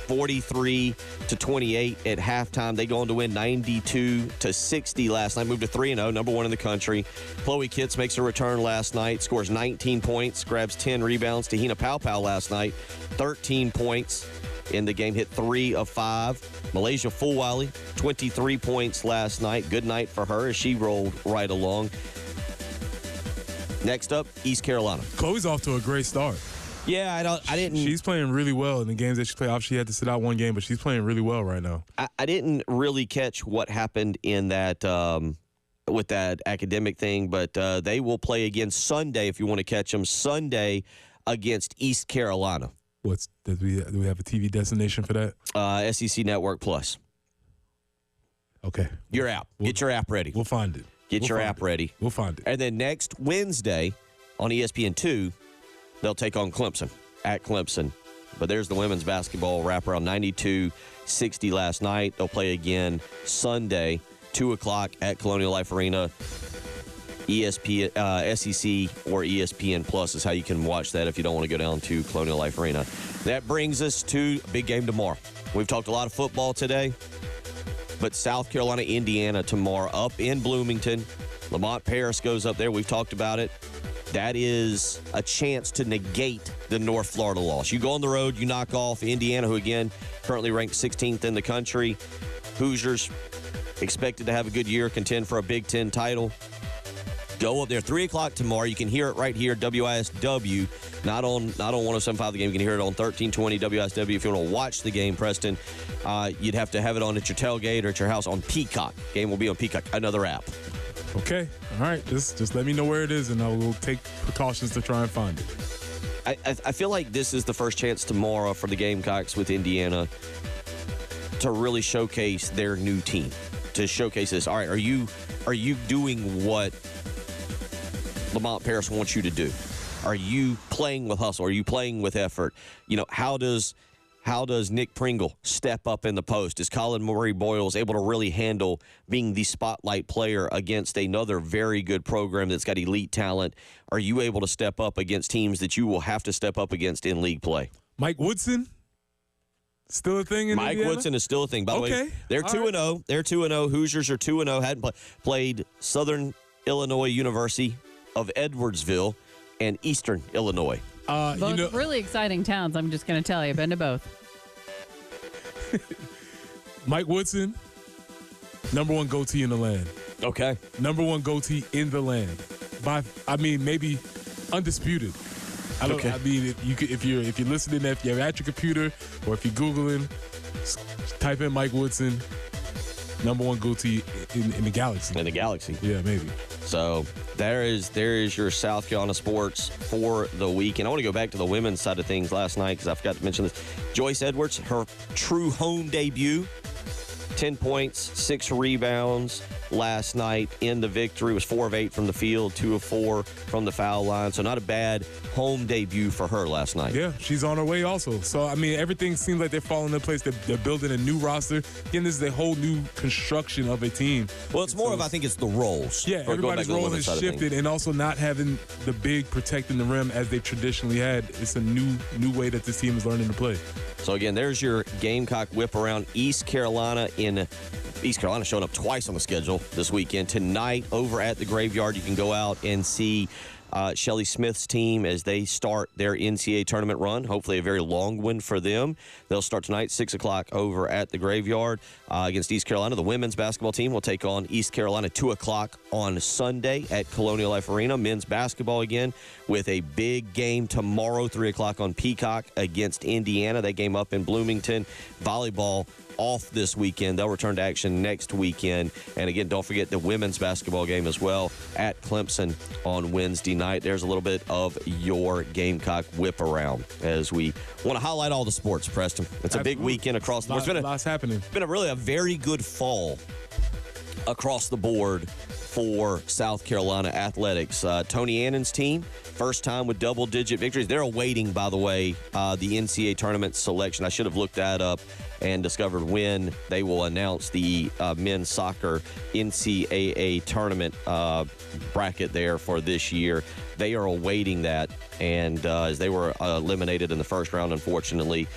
43-28 at halftime. They go on to win 92-60 last night. Moved to 3-0, number 1 in the country. Chloe Kitts makes a return last night, scores 19 points, grabs 10 rebounds. Tahina Paupau last night, 13 points in the game, hit 3 of 5. Malaysia Fulwiley, 23 points last night. Good night for her as she rolled right along. Next up, East Carolina. Chloe's off to a great start. Yeah, I didn't. She's playing really well in the games that she played. Obviously, she had to sit out one game, but she's playing really well right now. I didn't really catch what happened in that with that academic thing, but they will play again Sunday if you want to catch them. Sunday against East Carolina. Do we have a TV destination for that? SEC Network Plus. Okay. Your app. Get your app ready. We'll find it. Get your app ready. We'll find it. And then next Wednesday on ESPN2, they'll take on Clemson at Clemson. But there's the women's basketball wraparound, 92-60 last night. They'll play again Sunday, 2 o'clock at Colonial Life Arena. ESPN, SEC or ESPN Plus is how you can watch that if you don't want to go down to Colonial Life Arena. That brings us to a big game tomorrow. We've talked a lot of football today, but South Carolina, Indiana tomorrow up in Bloomington. Lamont Paris goes up there. We've talked about it. That is a chance to negate the North Florida loss. You go on the road, you knock off Indiana, who, again, currently ranked 16th in the country. Hoosiers expected to have a good year, contend for a Big Ten title. Go up there, 3 o'clock tomorrow. You can hear it right here, WISW, not on 107.5 The Game. You can hear it on 1320 WISW. If you want to watch the game, Preston, you'd have to have it on at your tailgate or at your house on Peacock. Game will be on Peacock, another app. Okay. All right. Just let me know where it is, and I will take precautions to try and find it. I feel like this is the first chance tomorrow for the Gamecocks with Indiana to really showcase their new team, to showcase this. All right, are you doing what Lamont Paris wants you to do? Are you playing with hustle? Are you playing with effort? You know, how does Nick Pringle step up in the post? Is Colin Murray Boyles able to really handle being the spotlight player against another very good program that's got elite talent? Are you able to step up against teams that you will have to step up against in league play? Mike Woodson? Still a thing in Indiana? Mike Woodson is still a thing. By the way, they're 2-0. They're 2-0. Hoosiers are 2-0. Hadn't played Southern Illinois University of Edwardsville and Eastern Illinois. Both really exciting towns, I'm just going to tell you. Been to both. Mike Woodson, number one goatee in the land. Okay. Number one goatee in the land. Maybe undisputed. If you're listening, if you're at your computer or if you're Googling, type in Mike Woodson, number one goatee in the galaxy. In the galaxy. Yeah, maybe. So there is your South Carolina sports for the week. And I want to go back to the women's side of things last night because I forgot to mention this. Joyce Edwards, her true home debut, 10 points, 6 rebounds last night in the victory. Was 4 of 8 from the field, 2 of 4 from the foul line. So not a bad home debut for her last night. Yeah, she's on her way also. So, everything seems like they're falling into place. They're building a new roster. Again, this is a whole new construction of a team. Well, it's more of, I think it's the roles. Yeah, everybody's role has shifted, and also not having the big protecting the rim as they traditionally had. It's a new way that this team is learning to play. So, again, there's your Gamecock whip around. East Carolina showing up twice on the schedule this weekend. Tonight over at the Graveyard, you can go out and see Shelly Smith's team as they start their NCAA tournament run. Hopefully a very long one for them. They'll start tonight, 6 o'clock over at the Graveyard against East Carolina. The women's basketball team will take on East Carolina 2 o'clock on Sunday at Colonial Life Arena. Men's basketball again with a big game tomorrow, 3 o'clock on Peacock against Indiana. That game up in Bloomington. Volleyball off this weekend. They'll return to action next weekend. And again, don't forget the women's basketball game as well at Clemson on Wednesday night. There's a little bit of your Gamecock whip around as we want to highlight all the sports, Preston. It's a big weekend across the board. It's lots happening. It's been a very good fall across the board for South Carolina athletics. Tony Annan's team, first time with double-digit victories. They're awaiting, by the way, the NCAA tournament selection. I should have looked that up and discovered when they will announce the men's soccer NCAA tournament bracket there for this year. They are awaiting that, and as they were eliminated in the first round, unfortunately,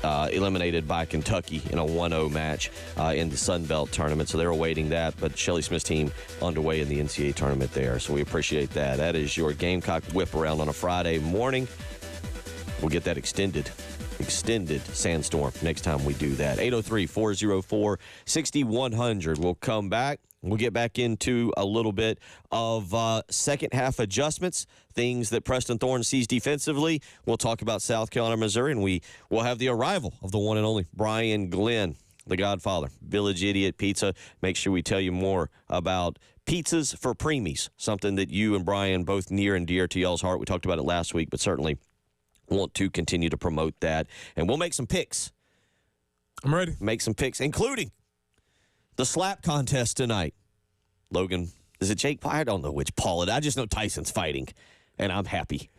eliminated by Kentucky in a 1-0 match in the Sun Belt tournament. So they're awaiting that. But Shelly Smith's team underway in the NCAA tournament there. So we appreciate that. That is your Gamecock whip around on a Friday morning. We'll get that extended sandstorm next time we do that. 803-404-6100. We'll come back. We'll get back into a little bit of second half adjustments, things that Preston Thorne sees defensively. We'll talk about South Carolina, Missouri, and we will have the arrival of the one and only Brian Glenn, the Godfather, Village Idiot Pizza. Make sure we tell you more about pizzas for preemies, something that you and Brian both near and dear to y'all's heart. We talked about it last week, but certainly want to continue to promote that. And we'll make some picks. I'm ready. Make some picks, including the slap contest tonight. Logan, is it Jake Paul? I don't know which Paul it is. I just know Tyson's fighting, and I'm happy.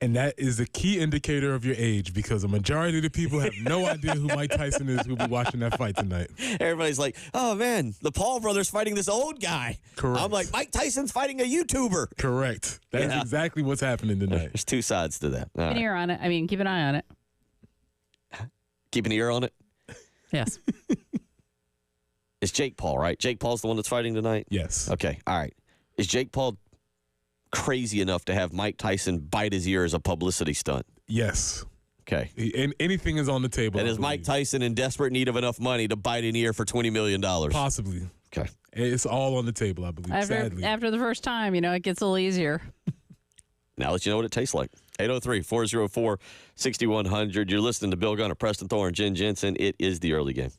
And that is a key indicator of your age because a majority of the people have no idea who Mike Tyson is who'll be watching that fight tonight. Everybody's like, oh, man, the Paul brothers fighting this old guy. Correct. I'm like, Mike Tyson's fighting a YouTuber. Correct. That's exactly what's happening tonight. There's two sides to that. Keep an ear on it. Keep an eye on it. Keep an ear on it? Yes. It's Jake Paul, right? Jake Paul's the one that's fighting tonight? Yes. Okay, all right. Is Jake Paul crazy enough to have Mike Tyson bite his ear as a publicity stunt? Yes. Okay. And anything is on the table. And is Mike Tyson in desperate need of enough money to bite an ear for $20 million? Possibly. Okay. It's all on the table, I believe, sadly. After the first time, it gets a little easier. Now that you know what it tastes like. 803-404-6100. You're listening to Bill Gunner, Preston Thorne, Jen Jensen. It is the early game.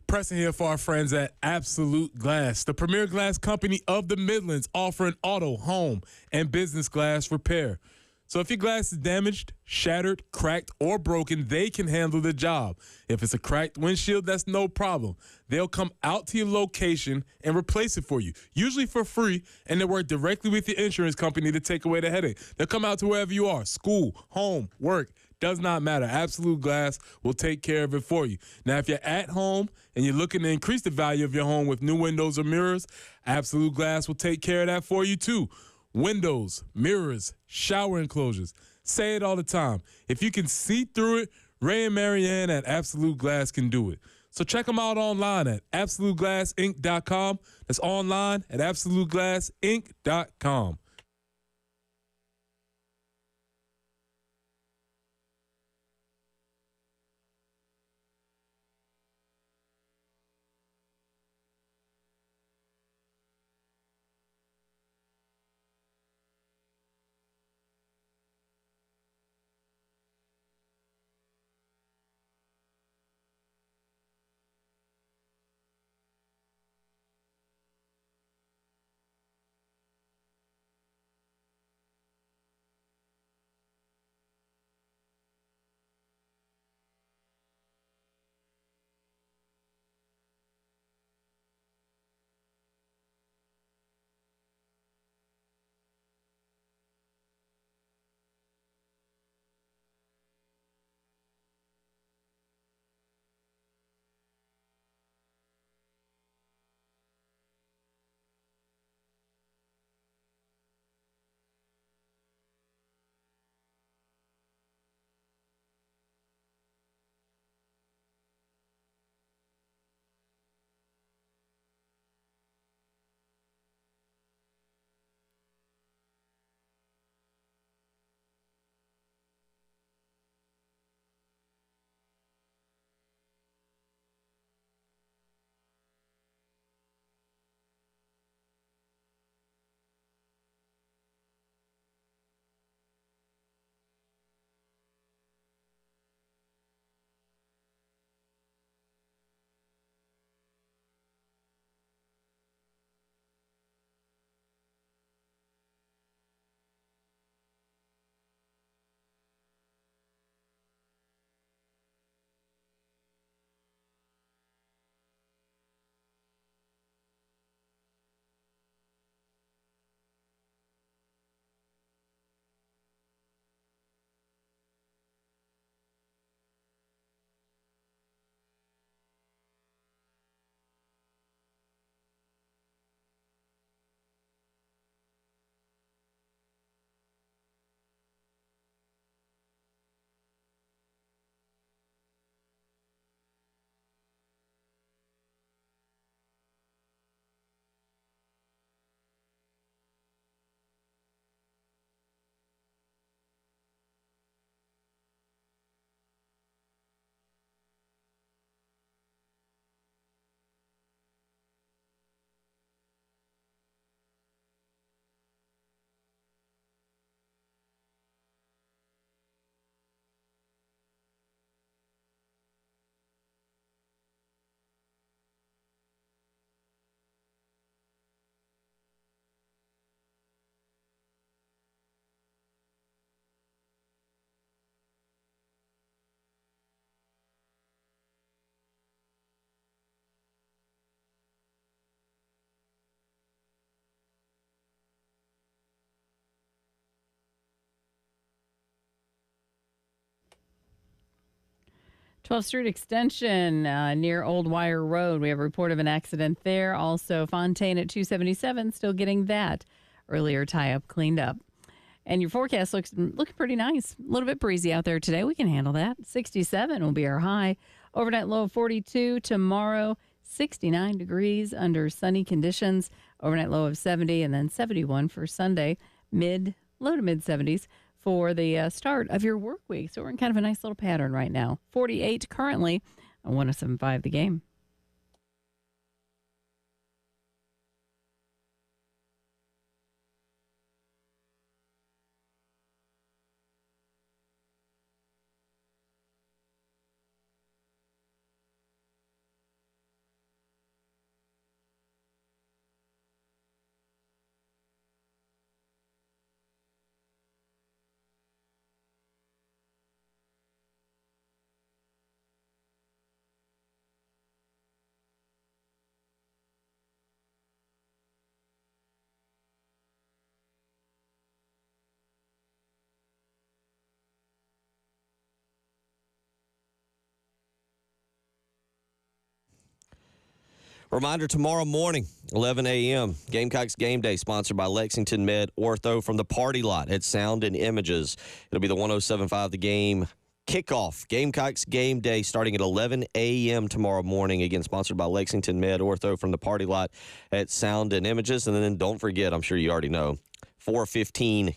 Preston here for our friends at Absolute Glass, the premier glass company of the Midlands, offering auto, home, and business glass repair. So if your glass is damaged, shattered, cracked, or broken, they can handle the job. If it's a cracked windshield, that's no problem. They'll come out to your location and replace it for you, usually for free, and they work directly with your insurance company to take away the headache. They'll come out to wherever you are, school, home, work, does not matter. Absolute Glass will take care of it for you. Now, if you're at home and you're looking to increase the value of your home with new windows or mirrors, Absolute Glass will take care of that for you too. Windows, mirrors, shower enclosures. Say it all the time. If you can see through it, Ray and Marianne at Absolute Glass can do it. So check them out online at AbsoluteGlassInc.com. That's online at AbsoluteGlassInc.com. Twelfth Street Extension near Old Wire Road. We have a report of an accident there. Also, Fontaine at 277, still getting that earlier tie-up cleaned up. And your forecast looking pretty nice. A little bit breezy out there today. We can handle that. 67 will be our high. Overnight low of 42. Tomorrow, 69 degrees under sunny conditions. Overnight low of 70 and then 71 for Sunday. Low to mid 70s. For the start of your work week. So we're in kind of a nice little pattern right now. 48 currently on 107.5 The Game. Reminder, tomorrow morning, 11 a.m., Gamecocks Game Day, sponsored by Lexington Med Ortho from the party lot at Sound and Images. It'll be the 107.5 The Game kickoff. Gamecocks Game Day starting at 11 a.m. tomorrow morning, again, sponsored by Lexington Med Ortho from the party lot at Sound and Images. And then don't forget, I'm sure you already know, 4:15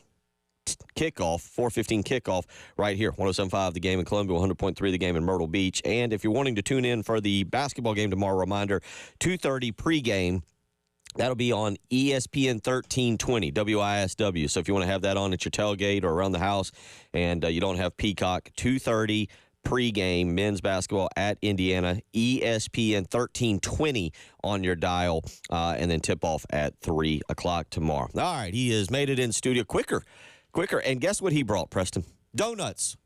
kickoff right here, 107.5 The Game in Columbia, 100.3 The Game in Myrtle Beach. And if you're wanting to tune in for the basketball game tomorrow, reminder, 2:30 pregame. That'll be on ESPN 1320, WISW. So if you want to have that on at your tailgate or around the house and you don't have Peacock, 2:30 pregame men's basketball at Indiana, ESPN 1320 on your dial, and then tip-off at 3 o'clock tomorrow. All right, he has made it in studio quicker. And guess what he brought, Preston? Donuts.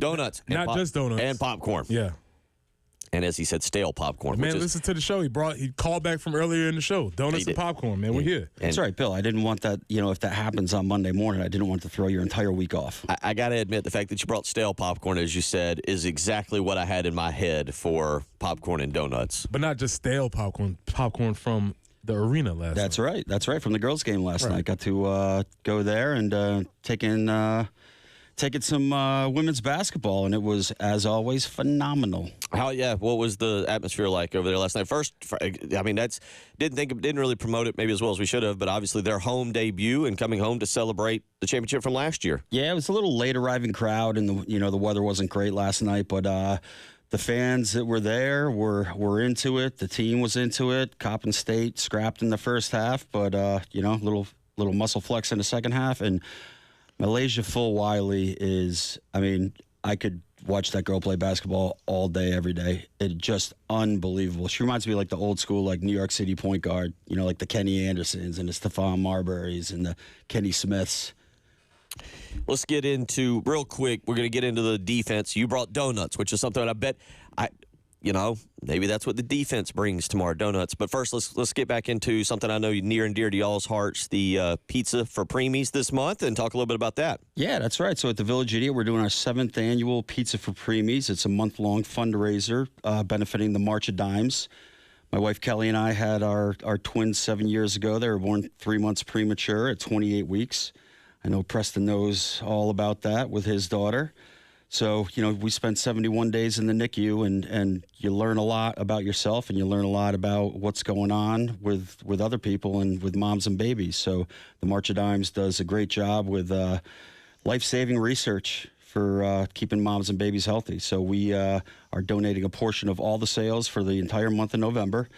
Not just donuts. And popcorn. Yeah. And as he said, stale popcorn. Man, listen to the show. He called back from earlier in the show. Donuts and popcorn, man. We're here. That's right, Bill. I didn't want that, if that happens on Monday morning, I didn't want to throw your entire week off. I got to admit, the fact that you brought stale popcorn, as you said, is exactly what I had in my head for popcorn and donuts. But not just stale popcorn from the arena last night. That's right. From the girls' game last night. Got to go there and take in some women's basketball, and it was, as always, phenomenal. What was the atmosphere like over there last night? First, didn't really promote it maybe as well as we should have, but obviously their home debut and coming home to celebrate the championship from last year. Yeah, it was a little late arriving crowd, and the weather wasn't great last night, but the fans that were there were into it. The team was into it. Coppin State scrapped in the first half, but little muscle flex in the second half. And Malaysia Full-Wiley is, I could watch that girl play basketball all day, every day. It's just unbelievable. She reminds me like the old school, like New York City point guard, like the Kenny Andersons and the Stephon Marburys and the Kenny Smiths. Let's get into, real quick, we're going to get into the defense. You brought donuts, which is something I bet, maybe that's what the defense brings tomorrow, donuts. But first, let's get back into something I know near and dear to y'all's hearts, the Pizza for Preemies this month, and talk a little bit about that. Yeah, that's right. So at the Village Idiot, we're doing our 7th annual Pizza for Preemies. It's a month-long fundraiser benefiting the March of Dimes. My wife Kelly and I had our twins 7 years ago. They were born 3 months premature at 28 weeks. I know Preston knows all about that with his daughter. So, we spent 71 days in the NICU, and you learn a lot about yourself, and you learn a lot about what's going on with other people and with moms and babies. So the March of Dimes does a great job with life-saving research for keeping moms and babies healthy. So we are donating a portion of all the sales for the entire month of November.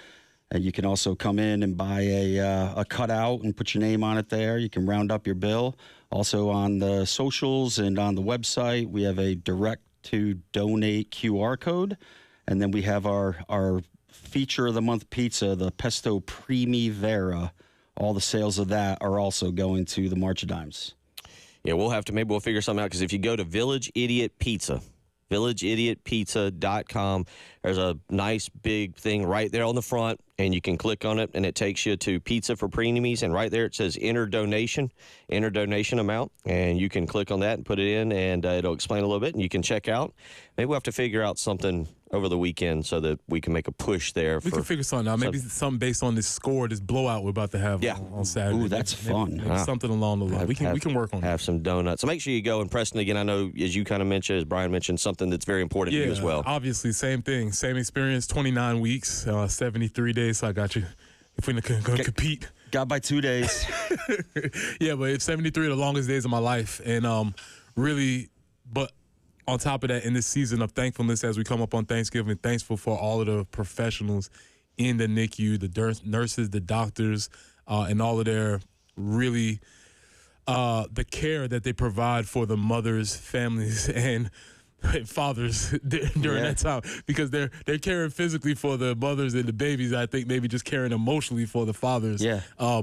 And you can also come in and buy a cutout and put your name on it there. You can round up your bill. Also on the socials and on the website, we have a direct-to-donate QR code. And then we have our feature of the month pizza, the Pesto Primi Vera. All the sales of that are also going to the March of Dimes. Yeah, maybe we'll figure something out, because if you go to Village Idiot Pizza, VillageIdiotPizza.com. There's a nice big thing right there on the front, and you can click on it, and it takes you to Pizza for Preemies, and right there it says enter donation amount, and you can click on that and put it in, and it'll explain a little bit, and you can check out. Maybe we'll have to figure out something over the weekend so that we can make a push there. We can figure something out. Maybe something based on this score, this blowout we're about to have on Saturday. Ooh, that's fun. Maybe something along the line. We can work on that. Have some donuts. So make sure you go. And Preston, again, I know, as you kind of mentioned, as Brian mentioned, something that's very important to you as well. Obviously, same thing. Same experience, 29 weeks, 73 days. So I got you. If we're going to compete. Got by 2 days. Yeah, but it's 73 of the longest days of my life. And but on top of that, in this season of thankfulness as we come up on Thanksgiving, thankful for all of the professionals in the NICU, the nurses, the doctors, and all of their really the care that they provide for the mothers, families, and fathers during that time, because they're caring physically for the mothers and the babies. I think maybe just caring emotionally for the fathers.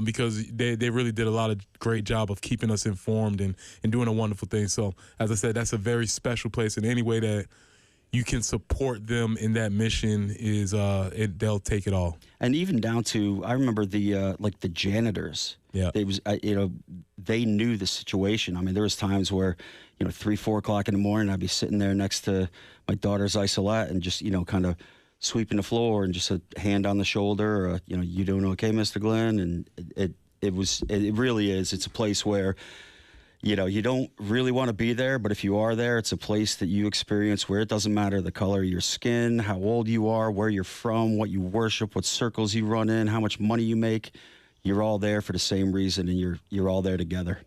Because they really did a lot of great job of keeping us informed and doing a wonderful thing. So as I said, that's a very special place, and any way that you can support them in that mission is they'll take it all. And even down to, I remember the janitors. Yeah, it was they knew the situation. I mean, there was times where 3-4 o'clock in the morning, I'd be sitting there next to my daughter's isolette and just kind of sweeping the floor and just a hand on the shoulder, or you doing okay, Mr. Glenn? And it really is. It's a place where, you don't really want to be there, but if you are there, it's a place that you experience where it doesn't matter the color of your skin, how old you are, where you're from, what you worship, what circles you run in, how much money you make. You're all there for the same reason, and you're all there together.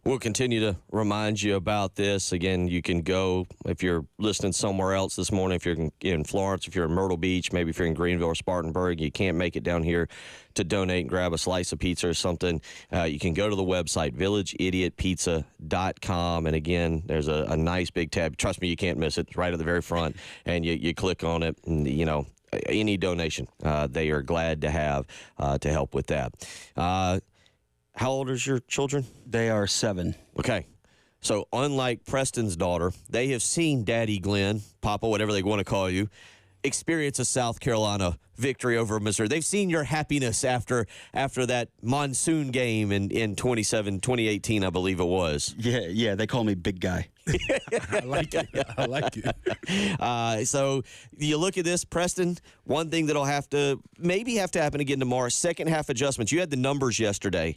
We'll continue to remind you about this. Again, you can go if you're listening somewhere else this morning, if you're in Florence, if you're in Myrtle Beach, maybe if you're in Greenville or Spartanburg, you can't make it down here to donate and grab a slice of pizza or something. You can go to the website, villageidiotpizza.com. And again, there's a nice big tab. Trust me, you can't miss it. It's right at the very front. And you click on it, and, any donation, they are glad to have to help with that. How old is your children? They are 7. Okay. So unlike Preston's daughter, they have seen Daddy Glenn, Papa, whatever they want to call you, experience a South Carolina victory over Missouri. They've seen your happiness after that monsoon game in 2018, I believe it was. Yeah, they call me Big Guy. I like it. So you look at this, Preston, one thing that'll have to happen again tomorrow, second half adjustments. You had the numbers yesterday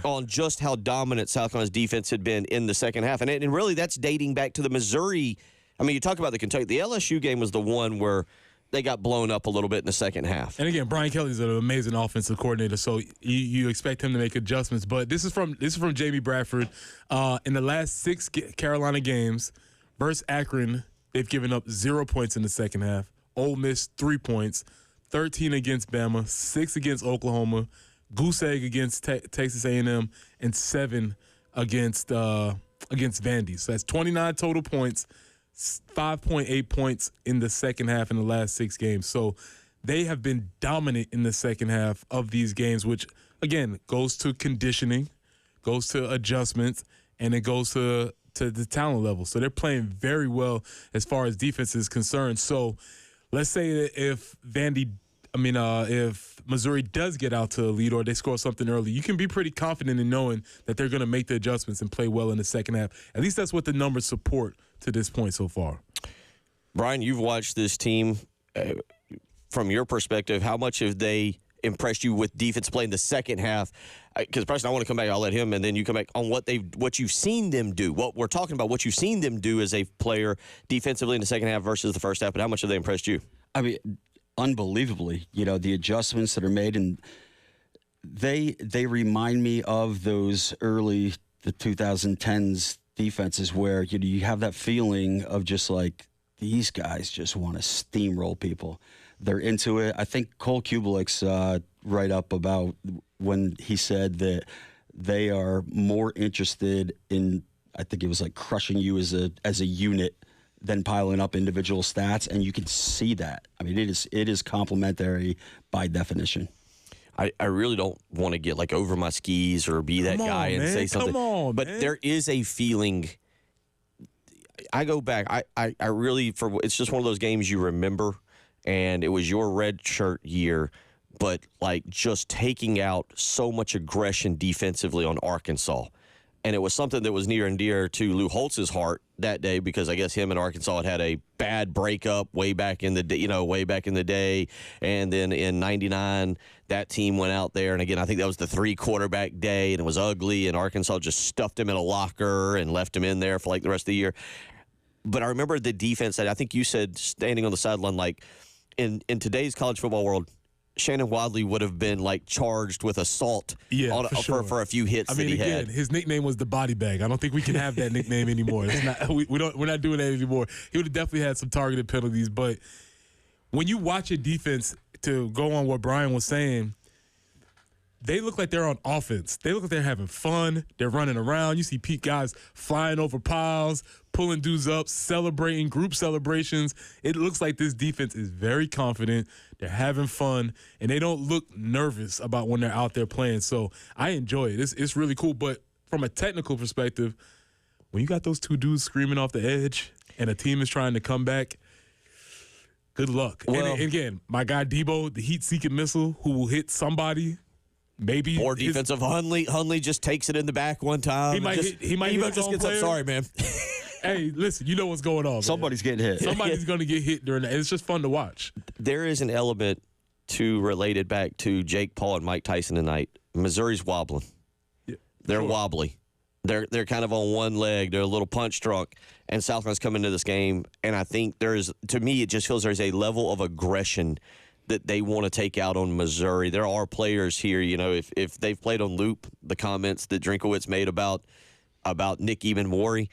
on just how dominant South Carolina's defense had been in the second half. And really that's dating back to the Missouri. I mean, you talk about the Kentucky. The LSU game was the one where they got blown up a little bit in the second half. And again, Brian Kelly's an amazing offensive coordinator, so you expect him to make adjustments. But this is from Jamie Bradford. In the last 6 Carolina games versus Akron, they've given up 0 points in the second half. Ole Miss 3 points, 13 against Bama, 6 against Oklahoma, goose egg against Texas A&M, and 7 against Vandy. So that's 29 total points. 5.8 points in the second half in the last 6 games. So they have been dominant in the second half of these games, which, again, goes to conditioning, goes to adjustments, and it goes to the talent level. So they're playing very well as far as defense is concerned. So let's say that if Missouri does get out to a lead or they score something early, you can be pretty confident in knowing that they're going to make the adjustments and play well in the second half. At least that's what the numbers support to this point so far. Brian, you've watched this team from your perspective. How much have they impressed you with defense play in the second half? Because Preston, I want to come back. I'll let him, and then you come back on what you've seen them do. What we're talking about, what you've seen them do as a player defensively in the second half versus the first half. But how much have they impressed you? I mean, unbelievably. The adjustments that are made, and they remind me of those the 2010s defenses where you have that feeling of just like these guys just want to steamroll people. They're into it. I think Cole Kubelik's write up about when he said that they are more interested in, I think it was like crushing you as a unit than piling up individual stats, and you can see that. I mean, it is complementary by definition. I really don't want to get like over my skis or be that guy and say something. Come on, but there is a feeling. I go back. I really, it's just one of those games you remember, and it was your red shirt year, but like just taking out so much aggression defensively on Arkansas. And it was something that was near and dear to Lou Holtz's heart that day because I guess him and Arkansas had a bad breakup way back in the day. And then in '99, that team went out there, and again, I think that was the 3-quarterback day, and it was ugly. And Arkansas just stuffed him in a locker and left him in there for like the rest of the year. But I remember the defense that I think you said standing on the sideline, like in today's college football world, Shannon Wadley would have been like charged with assault for a few hits that he had. His nickname was the body bag. I don't think we can have that nickname anymore. We're not doing that anymore. He would have definitely had some targeted penalties. But when you watch a defense, to go on what Brian was saying, they look like they're on offense. They look like they're having fun. They're running around. You see guys flying over piles, pulling dudes up, celebrating, group celebrations. It looks like this defense is very confident. They're having fun, and they don't look nervous about when they're out there playing. So I enjoy it. It's really cool. But from a technical perspective, when you got those 2 dudes screaming off the edge and a team is trying to come back, good luck. Well, and again, my guy Debo, the heat-seeking missile who will hit somebody. Maybe more defensive. Hundley just takes it in the back one time. He might hit just gets up. Sorry, man. Hey, listen, you know what's going on. Somebody's getting hit. Somebody's going to get hit during that. It's just fun to watch. There is an element to related back to Jake Paul and Mike Tyson tonight. Missouri's wobbling. Yeah, They're wobbly. They're kind of on one leg. They're a little punch drunk. And South Carolina's coming into this game, and I think to me, it just feels there's a level of aggression that they want to take out on Missouri. There are players here, if they've played on loop, the comments that Drinkowitz made about Nick Ebenwari,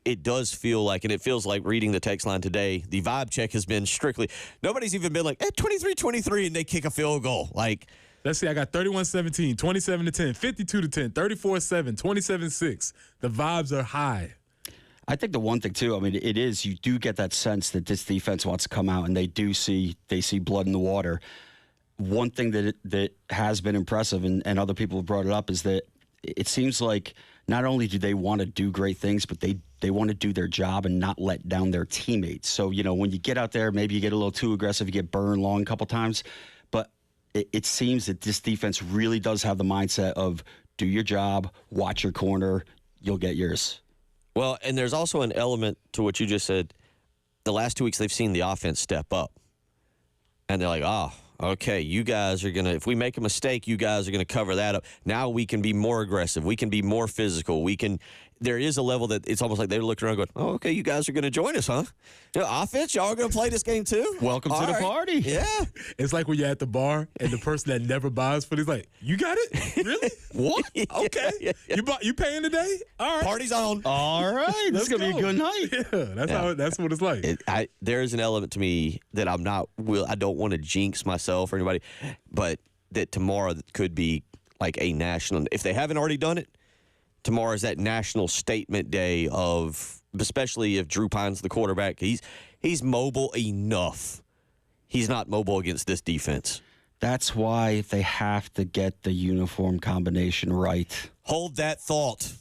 it does feel like, and it feels like reading the text line today, the vibe check has been strictly, nobody's even been like, 23-23, and they kick a field goal. Like, let's see, I got 31-17, 27-10, 52-10, 34-7, 27-6. The vibes are high. I think the one thing, too, I mean, it is, you do get that sense that this defense wants to come out, and they see blood in the water. One thing that has been impressive, and other people have brought it up, is that it seems like not only do they want to do great things, but they want to do their job and not let down their teammates. So, when you get out there, maybe you get a little too aggressive, you get burned long a couple times, but it seems that this defense really does have the mindset of do your job, watch your corner, you'll get yours. Well, and there's also an element to what you just said. The last 2 weeks, they've seen the offense step up. And they're like, okay, you guys are going to, if we make a mistake, you guys are going to cover that up. Now we can be more aggressive. We can be more physical. There is a level that it's almost like they're looking around going, okay, you guys are going to join us, huh? Offense, y'all are going to play this game too? Welcome to the party. Yeah. It's like when you're at the bar and the person that never buys food is like, you got it? Really? What? Okay. Yeah. You paying today? All right. Party's on. All right. This is going to be a good night. Yeah, that's what it's like. There is an element to me that I don't want to jinx myself or anybody, but that tomorrow could be like a national, if they haven't already done it, tomorrow is that national statement day of, especially if Drew Pine's the quarterback, he's mobile enough. He's not mobile against this defense. That's why they have to get the uniform combination right. Hold that thought.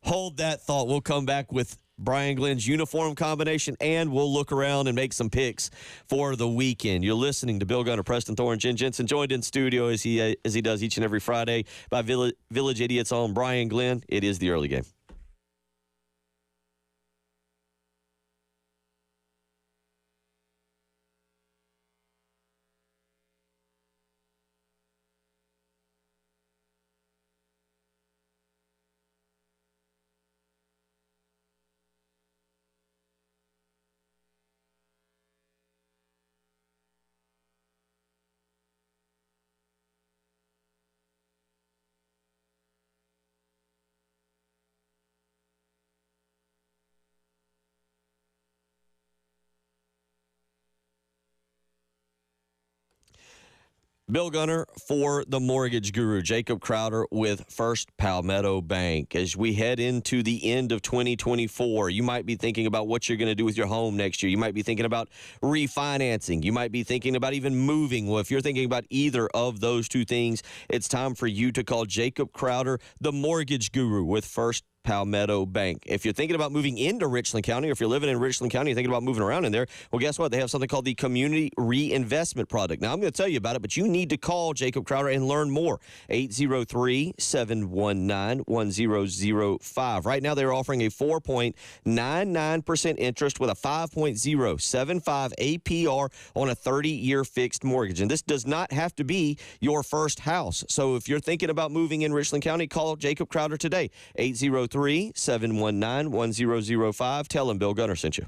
We'll come back with Brian Glenn's uniform combination, and we'll look around and make some picks for the weekend. You're listening to Bill Gunner, Preston Thorne, Jen Jensen, joined in studio as he does each and every Friday by Village Idiots on Brian Glenn. It is the early game. Bill Gunner for the Mortgage Guru, Jacob Crowder with First Palmetto Bank. As we head into the end of 2024, you might be thinking about what you're going to do with your home next year. You might be thinking about refinancing. You might be thinking about even moving. Well, if you're thinking about either of those two things, it's time for you to call Jacob Crowder, the Mortgage Guru with First Palmetto Bank. If you're thinking about moving into Richland County, or if you're living in Richland County, you're thinking about moving around in there, well, guess what? They have something called the Community Reinvestment Product. Now, I'm going to tell you about it, but you need to call Jacob Crowder and learn more. 803-719-1005. Right now, they're offering a 4.99% interest with a 5.075 APR on a 30-year fixed mortgage. And this does not have to be your first house. So if you're thinking about moving in Richland County, call Jacob Crowder today. 803-719-1005. Tell him Bill Gunner sent you.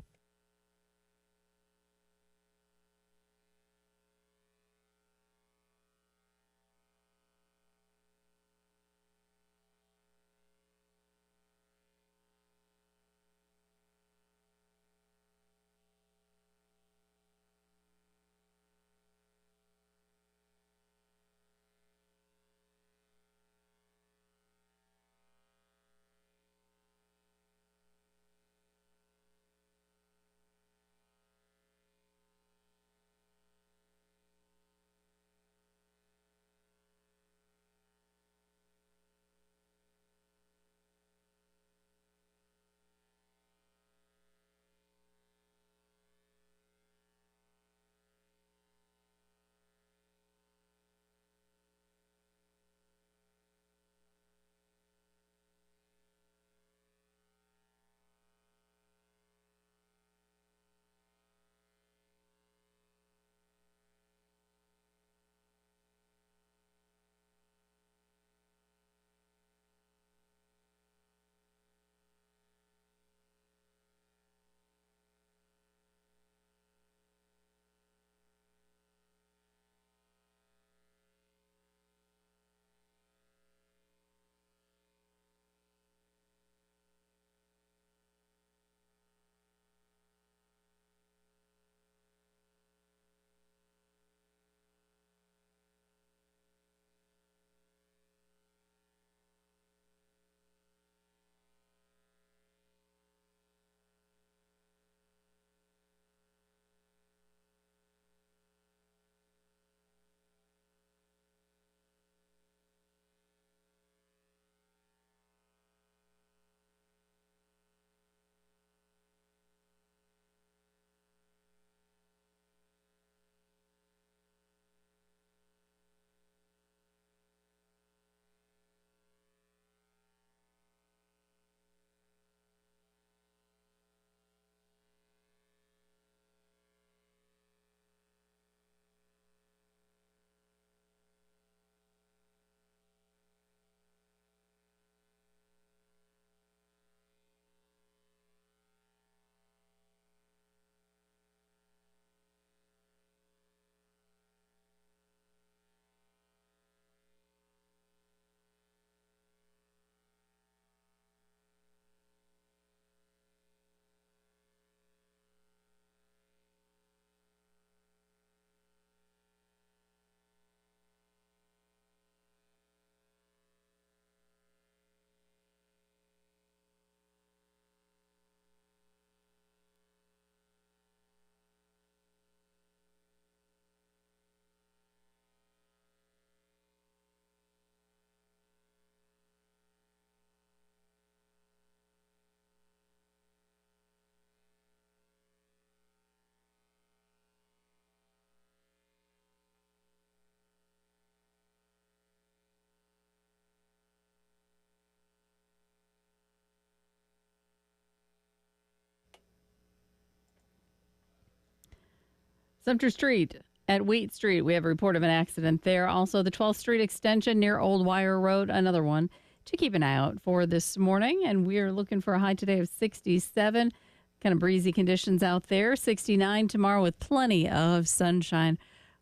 Sumter Street at Wheat Street, we have a report of an accident there. Also, the 12th Street extension near Old Wire Road, another one to keep an eye out for this morning. And we're looking for a high today of 67. Kind of breezy conditions out there. 69 tomorrow with plenty of sunshine.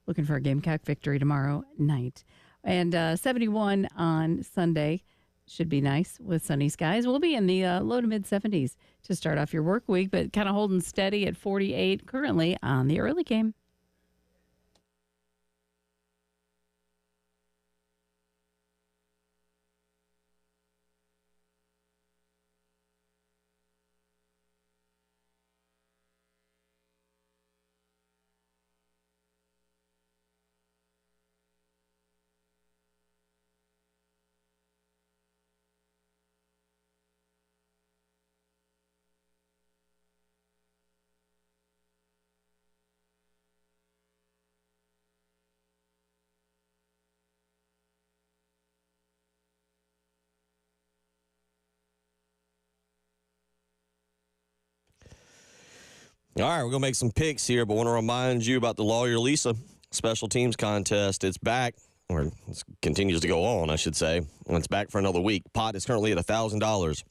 Looking for a Gamecock victory tomorrow night. And 71 on Sunday. Should be nice with sunny skies. We'll be in the low to mid 70s to start off your work week, but kind of holding steady at 48 currently on the early game. All right, we're going to make some picks here, but want to remind you about the Lawyer Lisa Special Teams Contest. It's back, or it continues to go on, I should say, and it's back for another week. Pot is currently at $1,000.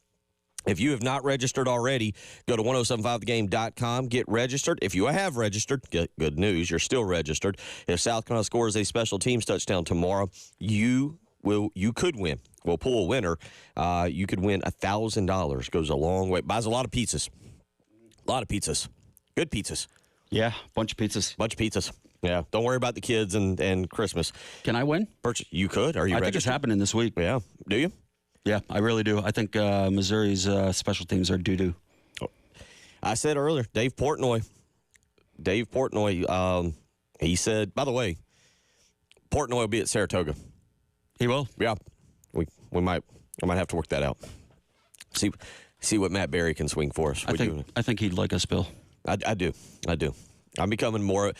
If you have not registered already, go to 1075thegame.com, get registered. If you have registered, good news, you're still registered. If South Carolina scores a special teams touchdown tomorrow, you could win. We'll pull a winner. You could win $1,000. Goes a long way. Buys a lot of pizzas. A lot of pizzas. Good pizzas. Yeah, bunch of pizzas. Bunch of pizzas. Yeah, don't worry about the kids and Christmas. Can I win? You could. Are you registered? I think it's happening this week. Yeah. Do you? Yeah, I really do. I think Missouri's special teams are doo-doo. Oh. I said earlier, Dave Portnoy, he said, by the way, Portnoy will be at Saratoga. He will? Yeah. I might have to work that out. See what Matt Berry can swing for us. I think he'd like us, Bill. I do. I'm becoming more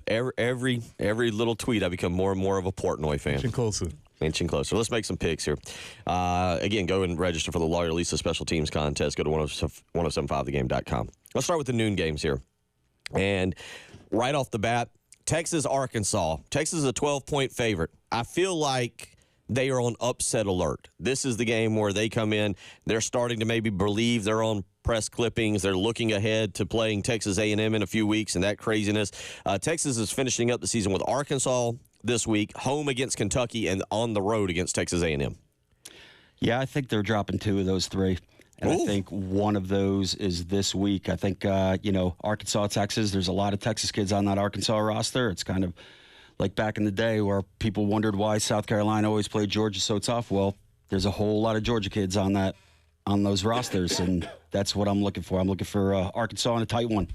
every little tweet. I become more and more of a Portnoy fan. Inching closer. Let's make some picks here. Again, go and register for the Lawyer Lisa Special Teams Contest. Go to 1075thegame.com. Let's start with the noon games here. And right off the bat, Texas, Arkansas. Texas is a 12-point favorite. I feel like they are on upset alert. This is the game where they come in. They're starting to maybe believe their own press clippings. They're looking ahead to playing Texas A&M in a few weeks and that craziness. Texas is finishing up the season with Arkansas this week, home against Kentucky, and on the road against Texas A&M. Yeah, I think they're dropping 2 of those 3. And I think one of those is this week. I think, Arkansas, Texas, there's a lot of Texas kids on that Arkansas roster. It's kind of like back in the day where people wondered why South Carolina always played Georgia so tough. Well, there's a whole lot of Georgia kids on those rosters, and that's what I'm looking for. I'm looking for Arkansas in a tight one.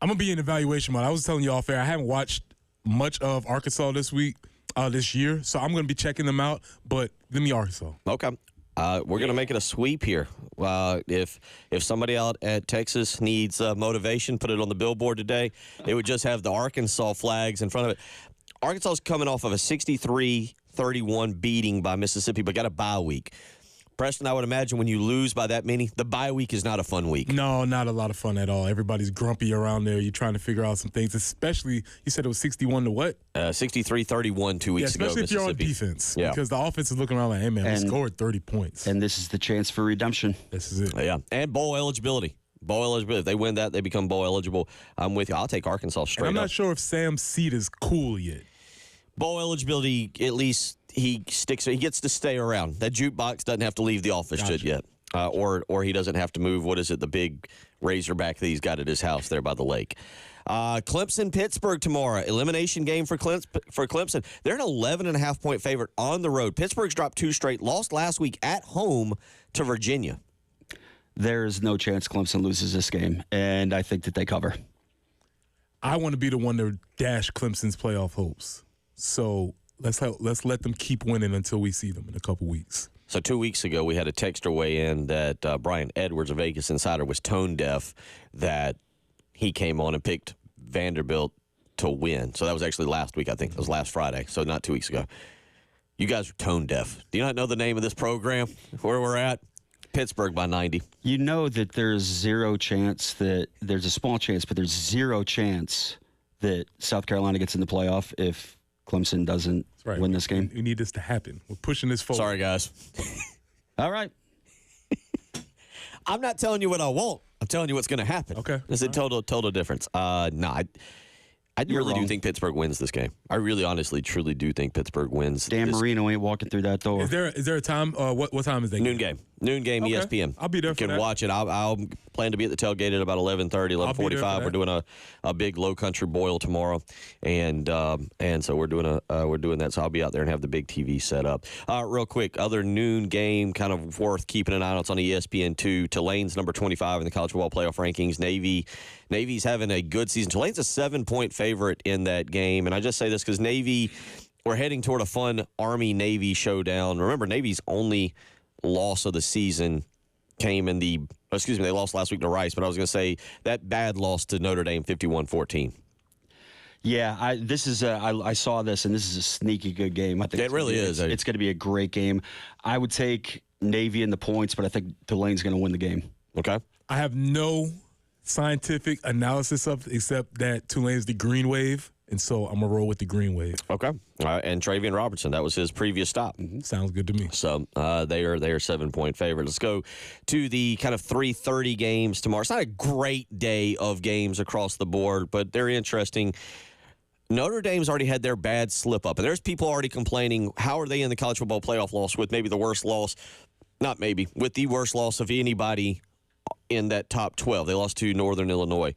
I'm going to be in evaluation mode. I was telling you off air, I haven't watched much of Arkansas this year, so I'm going to be checking them out, but give me Arkansas. Okay. We're going to make it a sweep here. If somebody out at Texas needs motivation, put it on the billboard today. It would just have the Arkansas flags in front of it. Arkansas is coming off of a 63-31 beating by Mississippi, but got a bye week. Preston, I would imagine when you lose by that many, the bye week is not a fun week. No, not a lot of fun at all. Everybody's grumpy around there. You're trying to figure out some things, especially, you said it was 61 to what? 63-31 2 weeks ago, especially if you're on defense. Yeah. Because the offense is looking around like, hey, man, we scored 30 points. And this is the chance for redemption. This is it. Yeah, and bowl eligibility. If they win that, they become bowl eligible. I'm with you. I'll take Arkansas straight up. I'm not sure if Sam's seat is cool yet. Bowl eligibility, at least he gets to stay around. That jukebox doesn't have to leave the office just yet. Or he doesn't have to move, the big Razorback that he's got at his house there by the lake. Clemson, Pittsburgh tomorrow. Elimination game for Clemson. They're an 11.5-point favorite on the road. Pittsburgh's dropped 2 straight, lost last week at home to Virginia. There's no chance Clemson loses this game, and I think that they cover. I want to be the one to dash Clemson's playoff hopes. So let's let them keep winning until we see them in a couple weeks. So 2 weeks ago, we had a texter weigh in that Brian Edwards, a Vegas insider, was tone deaf that he came on and picked Vanderbilt to win. So that was actually last week, I think. It was last Friday, so not 2 weeks ago. You guys are tone deaf. Do you not know the name of this program, where we're at? Pittsburgh by 90. You know that there's a small chance, but there's zero chance that South Carolina gets in the playoff if Clemson doesn't win this game. We need this to happen. We're pushing this forward. Sorry, guys. All right. I'm not telling you what I want. I'm telling you what's going to happen. Okay. It's a total difference. I really do think Pittsburgh wins this game. I really, honestly, truly do think Pittsburgh wins. Dan Marino ain't walking through that door. Is there a time? What time is that? Noon game. Noon game, Okay. ESPN. I'll be there You for can that. watch it. I'll plan to be at the tailgate at about 11:30, I'll be there for 11:45. that. We're doing a big low country boil tomorrow, and so we're doing that. So I'll be out there and have the big TV set up. Real quick, other noon game kind of worth keeping an eye on. It's on ESPN2. Tulane's number 25 in the college football playoff rankings. Navy's having a good season. Tulane's a 7-point favorite in that game, and I just say this because Navy. We're heading toward a fun Army-Navy showdown. Remember, Navy's only loss of the season came in they lost last week to Rice, but I was going to say that bad loss to Notre Dame, 51-14. Yeah, I saw this, and this is a sneaky good game. I think it really is. It's going to be a great game. I would take Navy in the points, but I think Tulane's going to win the game. Okay. I have no scientific analysis of it except that Tulane's the green wave, and so I'm going to roll with the green wave. Okay. And Travian Robertson, that was his previous stop. Mm-hmm. Sounds good to me. So they are 7-point favorite. Let's go to the kind of 3:30 games tomorrow. It's not a great day of games across the board, but they're interesting. Notre Dame's already had their bad slip up, and there's people already complaining, how are they in the college football playoff loss with maybe the worst loss, with the worst loss of anybody in that top 12. They lost to Northern Illinois.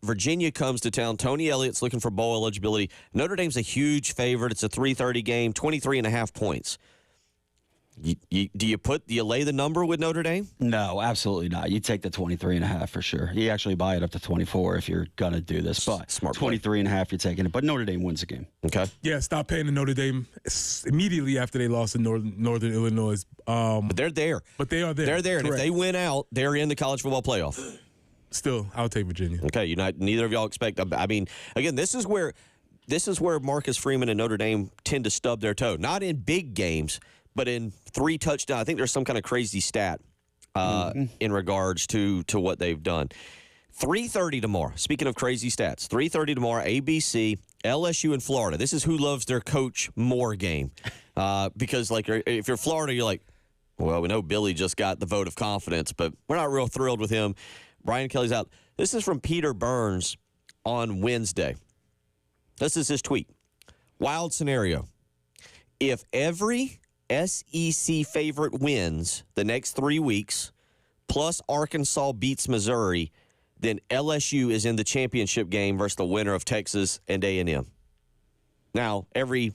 Virginia comes to town. Tony Elliott's looking for bowl eligibility. Notre Dame's a huge favorite. It's a 3:30 game, 23.5 points. Do you lay the number with Notre Dame? No, absolutely not. You take the 23.5 for sure. You actually buy it up to 24 if you're going to do this. But Smart 23.5, you're taking it. But Notre Dame wins the game. Okay. Yeah, stop paying to Notre Dame immediately after they lost to Northern Illinois. But they're there. But they are there. They're there. And if Correct. they win out, they're in the college football playoff. Still, I'll take Virginia. Okay. Neither of y'all expect. I mean, again, this is where Marcus Freeman and Notre Dame tend to stub their toe. Not in big games, but in 3 touchdowns. I think there's some kind of crazy stat in regards to what they've done. 3:30 tomorrow. Speaking of crazy stats, 3:30 tomorrow, ABC, LSU and Florida. This is who loves their coach more game. Because, like, if you're Florida, you're like, well, we know Billy just got the vote of confidence, but we're not real thrilled with him. Brian Kelly's out. This is from Peter Burns on Wednesday. This is his tweet. Wild scenario. If every SEC favorite wins the next 3 weeks, plus Arkansas beats Missouri, then LSU is in the championship game versus the winner of Texas and A&M. Now, every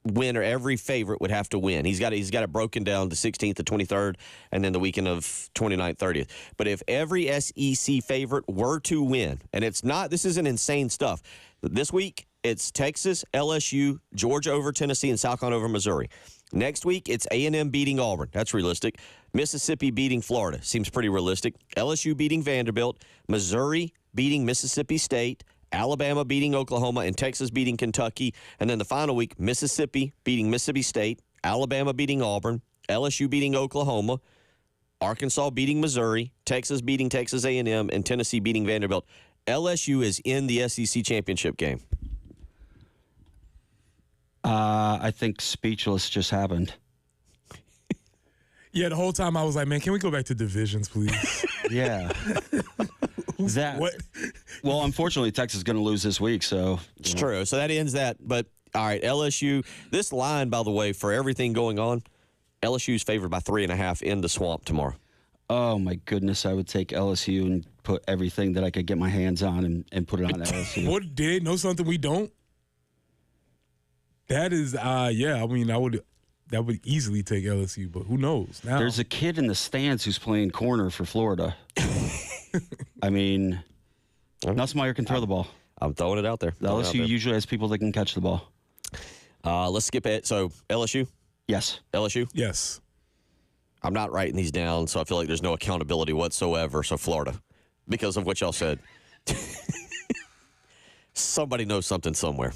winner, every favorite would have to win. He's got it broken down the 16th, the 23rd, and then the weekend of 29th, 30th. But if every SEC favorite were to win, and this isn't insane stuff. This week, it's Texas, LSU, Georgia over Tennessee, and South Carolina over Missouri. Next week, it's A&M beating Auburn. That's realistic. Mississippi beating Florida. Seems pretty realistic. LSU beating Vanderbilt. Missouri beating Mississippi State. Alabama beating Oklahoma. And Texas beating Kentucky. And then the final week, Mississippi beating Mississippi State. Alabama beating Auburn. LSU beating Oklahoma. Arkansas beating Missouri. Texas beating Texas A&M. And Tennessee beating Vanderbilt. LSU is in the SEC championship game. I think speechless just happened. Yeah, the whole time I was like, man, can we go back to divisions, please? Yeah. Well, unfortunately, Texas is going to lose this week, so. It's true. So that ends that. But, all right, LSU. This line, by the way, for everything going on, LSU's favored by 3.5 in the Swamp tomorrow. Oh, my goodness. I would take LSU and put everything that I could get my hands on and put it on LSU. What, did they know something we don't? That is, yeah, I mean, that would easily take LSU, but who knows? Now, there's a kid in the stands who's playing corner for Florida. I mean, Nussmeier can throw the ball. I'm throwing it out there. LSU usually has people that can catch the ball. Let's skip it. So, LSU? Yes. LSU? Yes. I'm not writing these down, so I feel like there's no accountability whatsoever. So, Florida, because of what y'all said. Somebody knows something somewhere.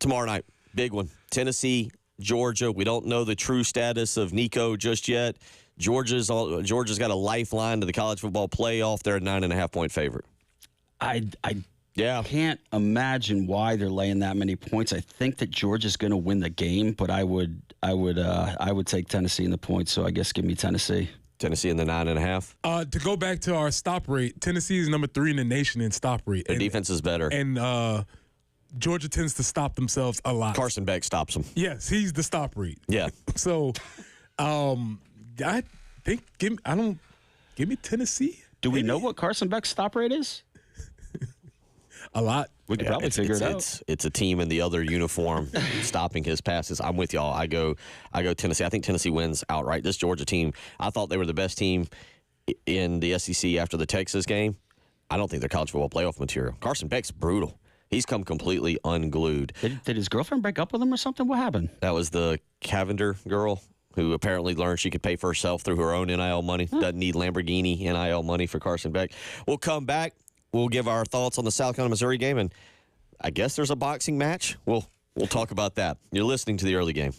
Tomorrow night, big one. Tennessee, Georgia. We don't know the true status of Nico just yet. Georgia's got a lifeline to the college football playoff. They're a 9.5-point favorite. I Yeah. Can't imagine why they're laying that many points. I think that Georgia's going to win the game, but I would take Tennessee in the points. So I guess give me Tennessee. Tennessee in the 9.5. To go back to our stop rate, Tennessee is number 3 in the nation in stop rate. Their defense is better. And Georgia tends to stop themselves a lot. Carson Beck stops them. Yes, he's the stop rate. Yeah. So, I think give me Tennessee. Do we know what Carson Beck's stop rate is? A lot. We could probably figure it out. It's a team in the other uniform stopping his passes. I'm with y'all. I go Tennessee. I think Tennessee wins outright. This Georgia team, I thought they were the best team in the SEC after the Texas game. I don't think they're college football playoff material. Carson Beck's brutal. He's come completely unglued. Did his girlfriend break up with him or something? What happened? That was the Cavender girl who apparently learned she could pay for herself through her own NIL money. Doesn't need Lamborghini NIL money for Carson Beck. We'll come back. We'll give our thoughts on the South Carolina Missouri game, and I guess there's a boxing match. We'll talk about that. You're listening to the early game.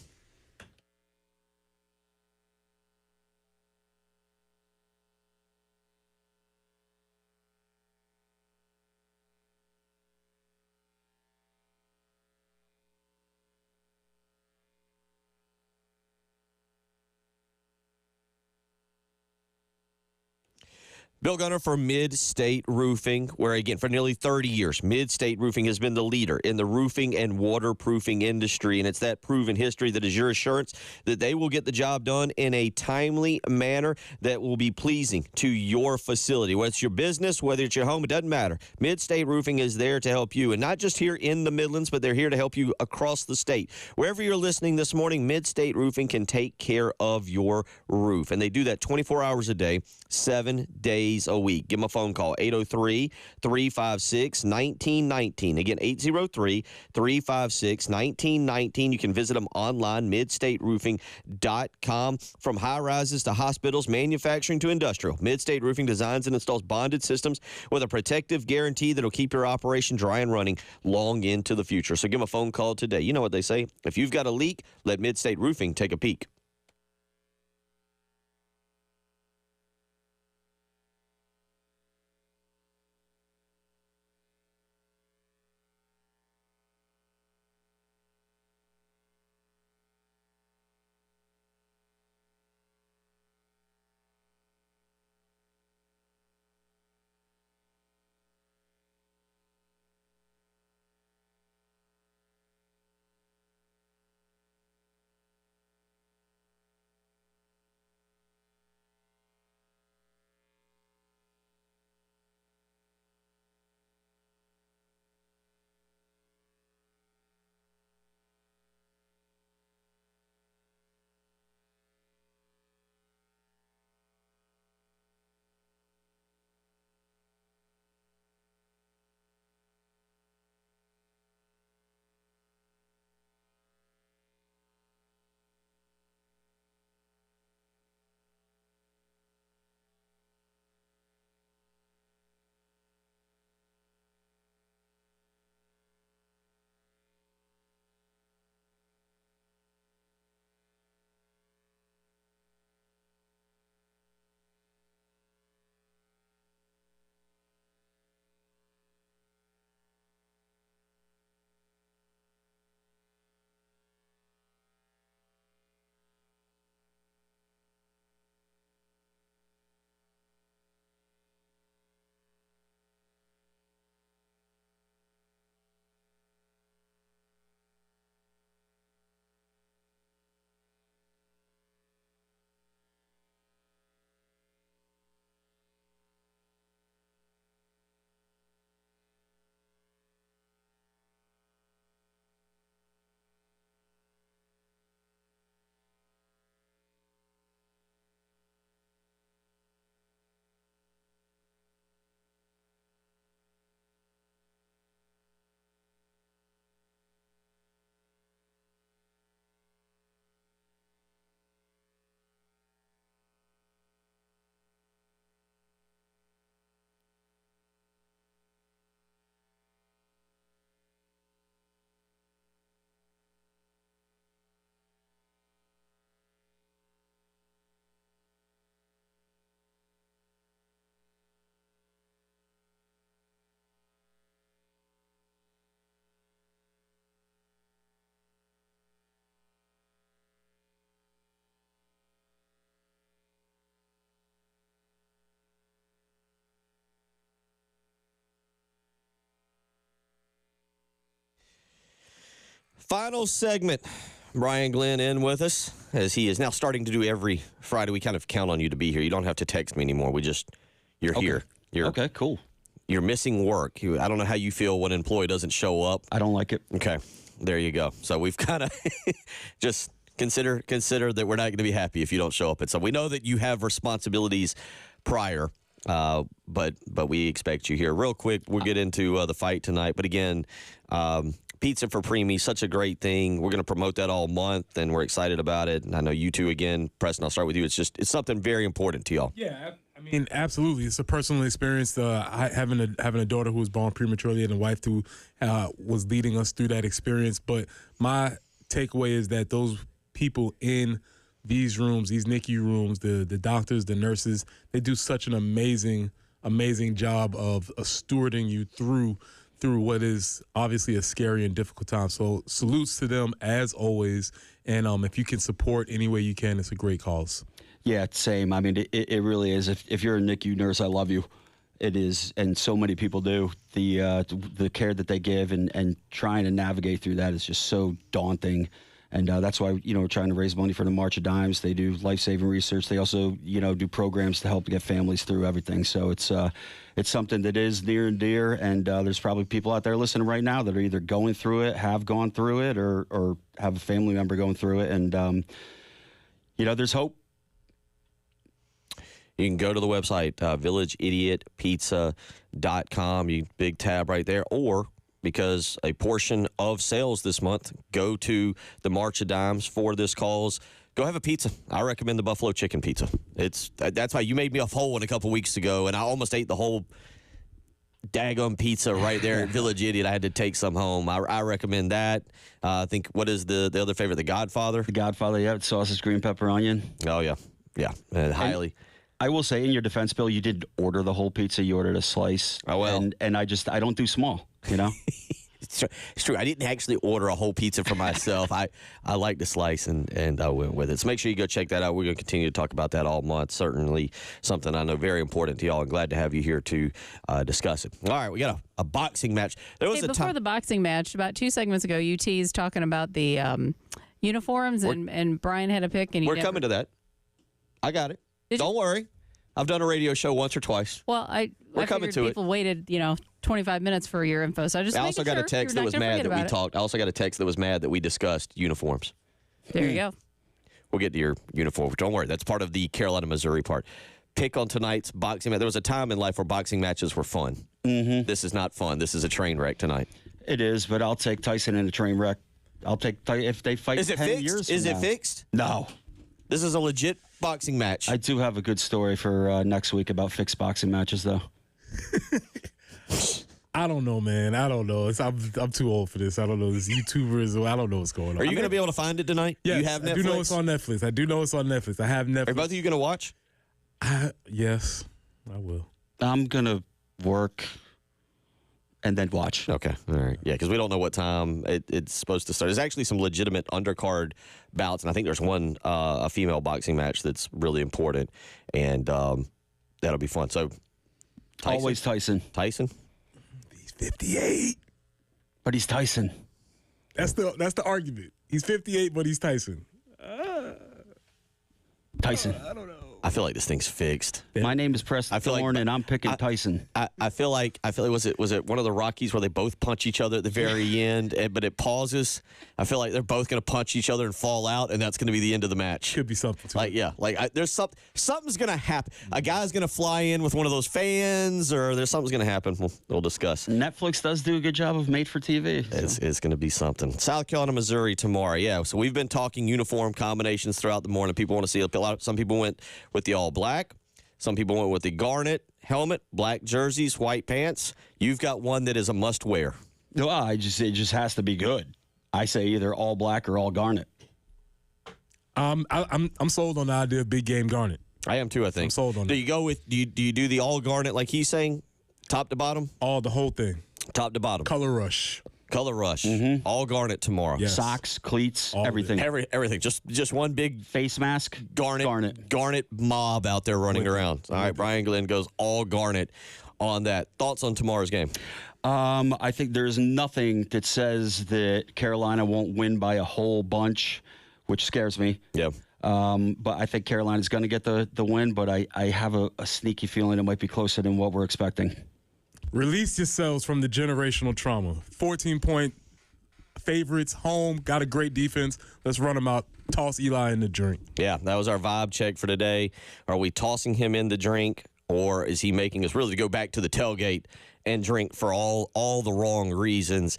Bill Gunner for Mid-State Roofing, where, again, for nearly 30 years, Mid-State Roofing has been the leader in the roofing and waterproofing industry, and it's that proven history that is your assurance that they will get the job done in a timely manner that will be pleasing to your facility. Whether it's your business, whether it's your home, it doesn't matter. Mid-State Roofing is there to help you, and not just here in the Midlands, but they're here to help you across the state. Wherever you're listening this morning, Mid-State Roofing can take care of your roof, and they do that 24 hours a day, 7 days a week. Give them a phone call, 803-356-1919. Again, 803-356-1919. You can visit them online, midstateroofing.com. From high rises to hospitals, manufacturing to industrial, Mid-State Roofing designs and installs bonded systems with a protective guarantee that will keep your operation dry and running long into the future. So give them a phone call today. You know what they say. If you've got a leak, let Mid-State Roofing take a peek. Final segment. Brian Glenn in with us, as he is now starting to do every Friday. We kind of count on you to be here. You don't have to text me anymore. You're here. Okay, cool. You're missing work. I don't know how you feel when an employee doesn't show up. I don't like it. Okay, there you go. So we've kind of just consider that we're not going to be happy if you don't show up. And so we know that you have responsibilities prior, but we expect you here. Real quick, we'll get into the fight tonight. But again, Pizza for Preemie, such a great thing. We're going to promote that all month, and we're excited about it. And I know you two, again, Preston, I'll start with you. It's something very important to y'all. Yeah, I mean, absolutely. It's a personal experience. Having a daughter who was born prematurely and a wife who was leading us through that experience. But my takeaway is that those people in these rooms, these NICU rooms, the doctors, the nurses, they do such an amazing job of stewarding you through what is obviously a scary and difficult time. So salutes to them as always. And if you can support any way you can, it's a great cause. Yeah, same. I mean, it really is. If you're a NICU nurse, I love you. It is, and so many people do. The care that they give and trying to navigate through that is just so daunting. And that's why, we're trying to raise money for the March of Dimes. They do life-saving research. They also, do programs to help get families through everything. So it's something that is near and dear. And there's probably people out there listening right now that are either going through it, have gone through it, or have a family member going through it. And, there's hope. You can go to the website, villageidiotpizza.com. Big tab right there. Or, because a portion of sales this month go to the March of Dimes for this cause, go have a pizza. I recommend the Buffalo Chicken Pizza. That's why you made me a whole one a couple weeks ago, and I almost ate the whole daggum pizza right there at Village Idiot. I had to take some home. I recommend that. I think, what is the other favorite? The Godfather? The Godfather, yeah. Sausage, green pepper, onion. Oh, yeah. Yeah. Highly. I will say, in your defense, Bill, you did order the whole pizza. You ordered a slice. Oh, well. And I don't do small, It's true. I didn't actually order a whole pizza for myself. I like to slice, and I went with it. So make sure you go check that out. We're going to continue to talk about that all month. Certainly something I know very important to y'all. I'm glad to have you here to discuss it. All right, we got a boxing match. Before the boxing match, about 2 segments ago, you teased talking about the uniforms, and Brian had a pick. And we're coming to that. I got it. Don't worry. I've done a radio show once or twice. Well, we're coming to people waited, 25 minutes for your info. So I also got a text that was mad that we talked. I also got a text that was mad that we discussed uniforms. There you go. We'll get to your uniform. Don't worry. That's part of the Carolina, Missouri part. Pick on tonight's boxing match. There was a time in life where boxing matches were fun. Mm-hmm. This is not fun. This is a train wreck tonight. It is, but I'll take Tyson in a train wreck. I'll take if they fight 10 years from Is it now. fixed? No. This is a legit boxing match. I do have a good story for next week about fixed boxing matches, though. I don't know, man. I don't know. I'm too old for this. I don't know. This YouTubers. I don't know what's going on. Are you going to be able to find it tonight? Yes, you have Netflix? I do know it's on Netflix. I have Netflix. Are both of you going to watch? Yes, I will. I'm going to work and then watch. Okay. All right. Yeah, because we don't know what time it's supposed to start. There's actually some legitimate undercard bouts, and I think there's one, a female boxing match that's really important, and that'll be fun. So, Tyson? Always Tyson. Tyson? He's 58. But he's Tyson. That's the argument. He's 58, but he's Tyson. Tyson. I don't know. I feel like this thing's fixed. My name is Preston Thorne, and I'm picking Tyson. I feel like was it one of the Rockies where they both punch each other at the very end, but it pauses. I feel like they're both going to punch each other and fall out, and that's going to be the end of the match. Could be something. There's something's going to happen. A guy's going to fly in with one of those fans, or there's something's going to happen. We'll discuss. Netflix does do a good job of made for TV. So. It's going to be something. South Carolina, Missouri tomorrow. Yeah. So we've been talking uniform combinations throughout the morning. People want to see some people went with the all black. Some people went with the garnet helmet, black jerseys, white pants. You've got one that is a must-wear. No, it just has to be good. I say either all black or all garnet. I'm sold on the idea of big game garnet. I am too, I think. I'm sold on that. Do you do the all garnet like he's saying, top to bottom? The whole thing. Top to bottom. Color rush. Mm-hmm. All garnet tomorrow. Yes. Socks, cleats, everything. Everything. Just one big face mask. Garnet mob out there running around. All right, Brian Glenn goes all garnet on that. Thoughts on tomorrow's game? I think there's nothing that says that Carolina won't win by a whole bunch, which scares me. Yeah. But I think Carolina's going to get the win, but I have a sneaky feeling it might be closer than what we're expecting. Release yourselves from the generational trauma. 14-point favorites, home, got a great defense. Let's run them out. Toss Eli in the drink. Yeah, that was our vibe check for today. Are we tossing him in the drink, or is he making us really go back to the tailgate and drink for all the wrong reasons?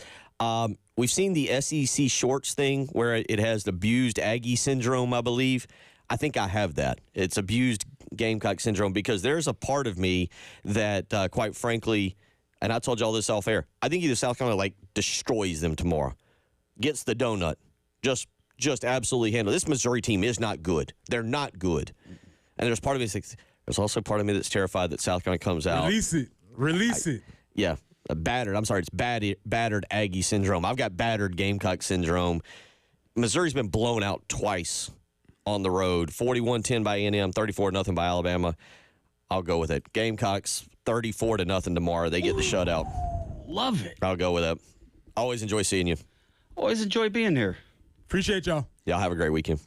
We've seen the SEC shorts thing where it has the abused Aggie syndrome, I believe. I think I have that. It's abused Gamecock syndrome because there's a part of me that, quite frankly, and I told you all this off air, I think either South Carolina, destroys them tomorrow. Gets the donut. Just absolutely handle. This Missouri team is not good. They're not good. And there's part of me there's also part of me that's terrified that South Carolina comes out. Release it. Yeah. It's battered Aggie syndrome. I've got battered Gamecock syndrome. Missouri's been blown out twice on the road. 41-10 by A&M, 34-0 by Alabama. I'll go with it. Gamecocks 34-0 tomorrow. They get the shutout. Love it. I'll go with it. Always enjoy seeing you. Always enjoy being here. Appreciate y'all. Y'all have a great weekend.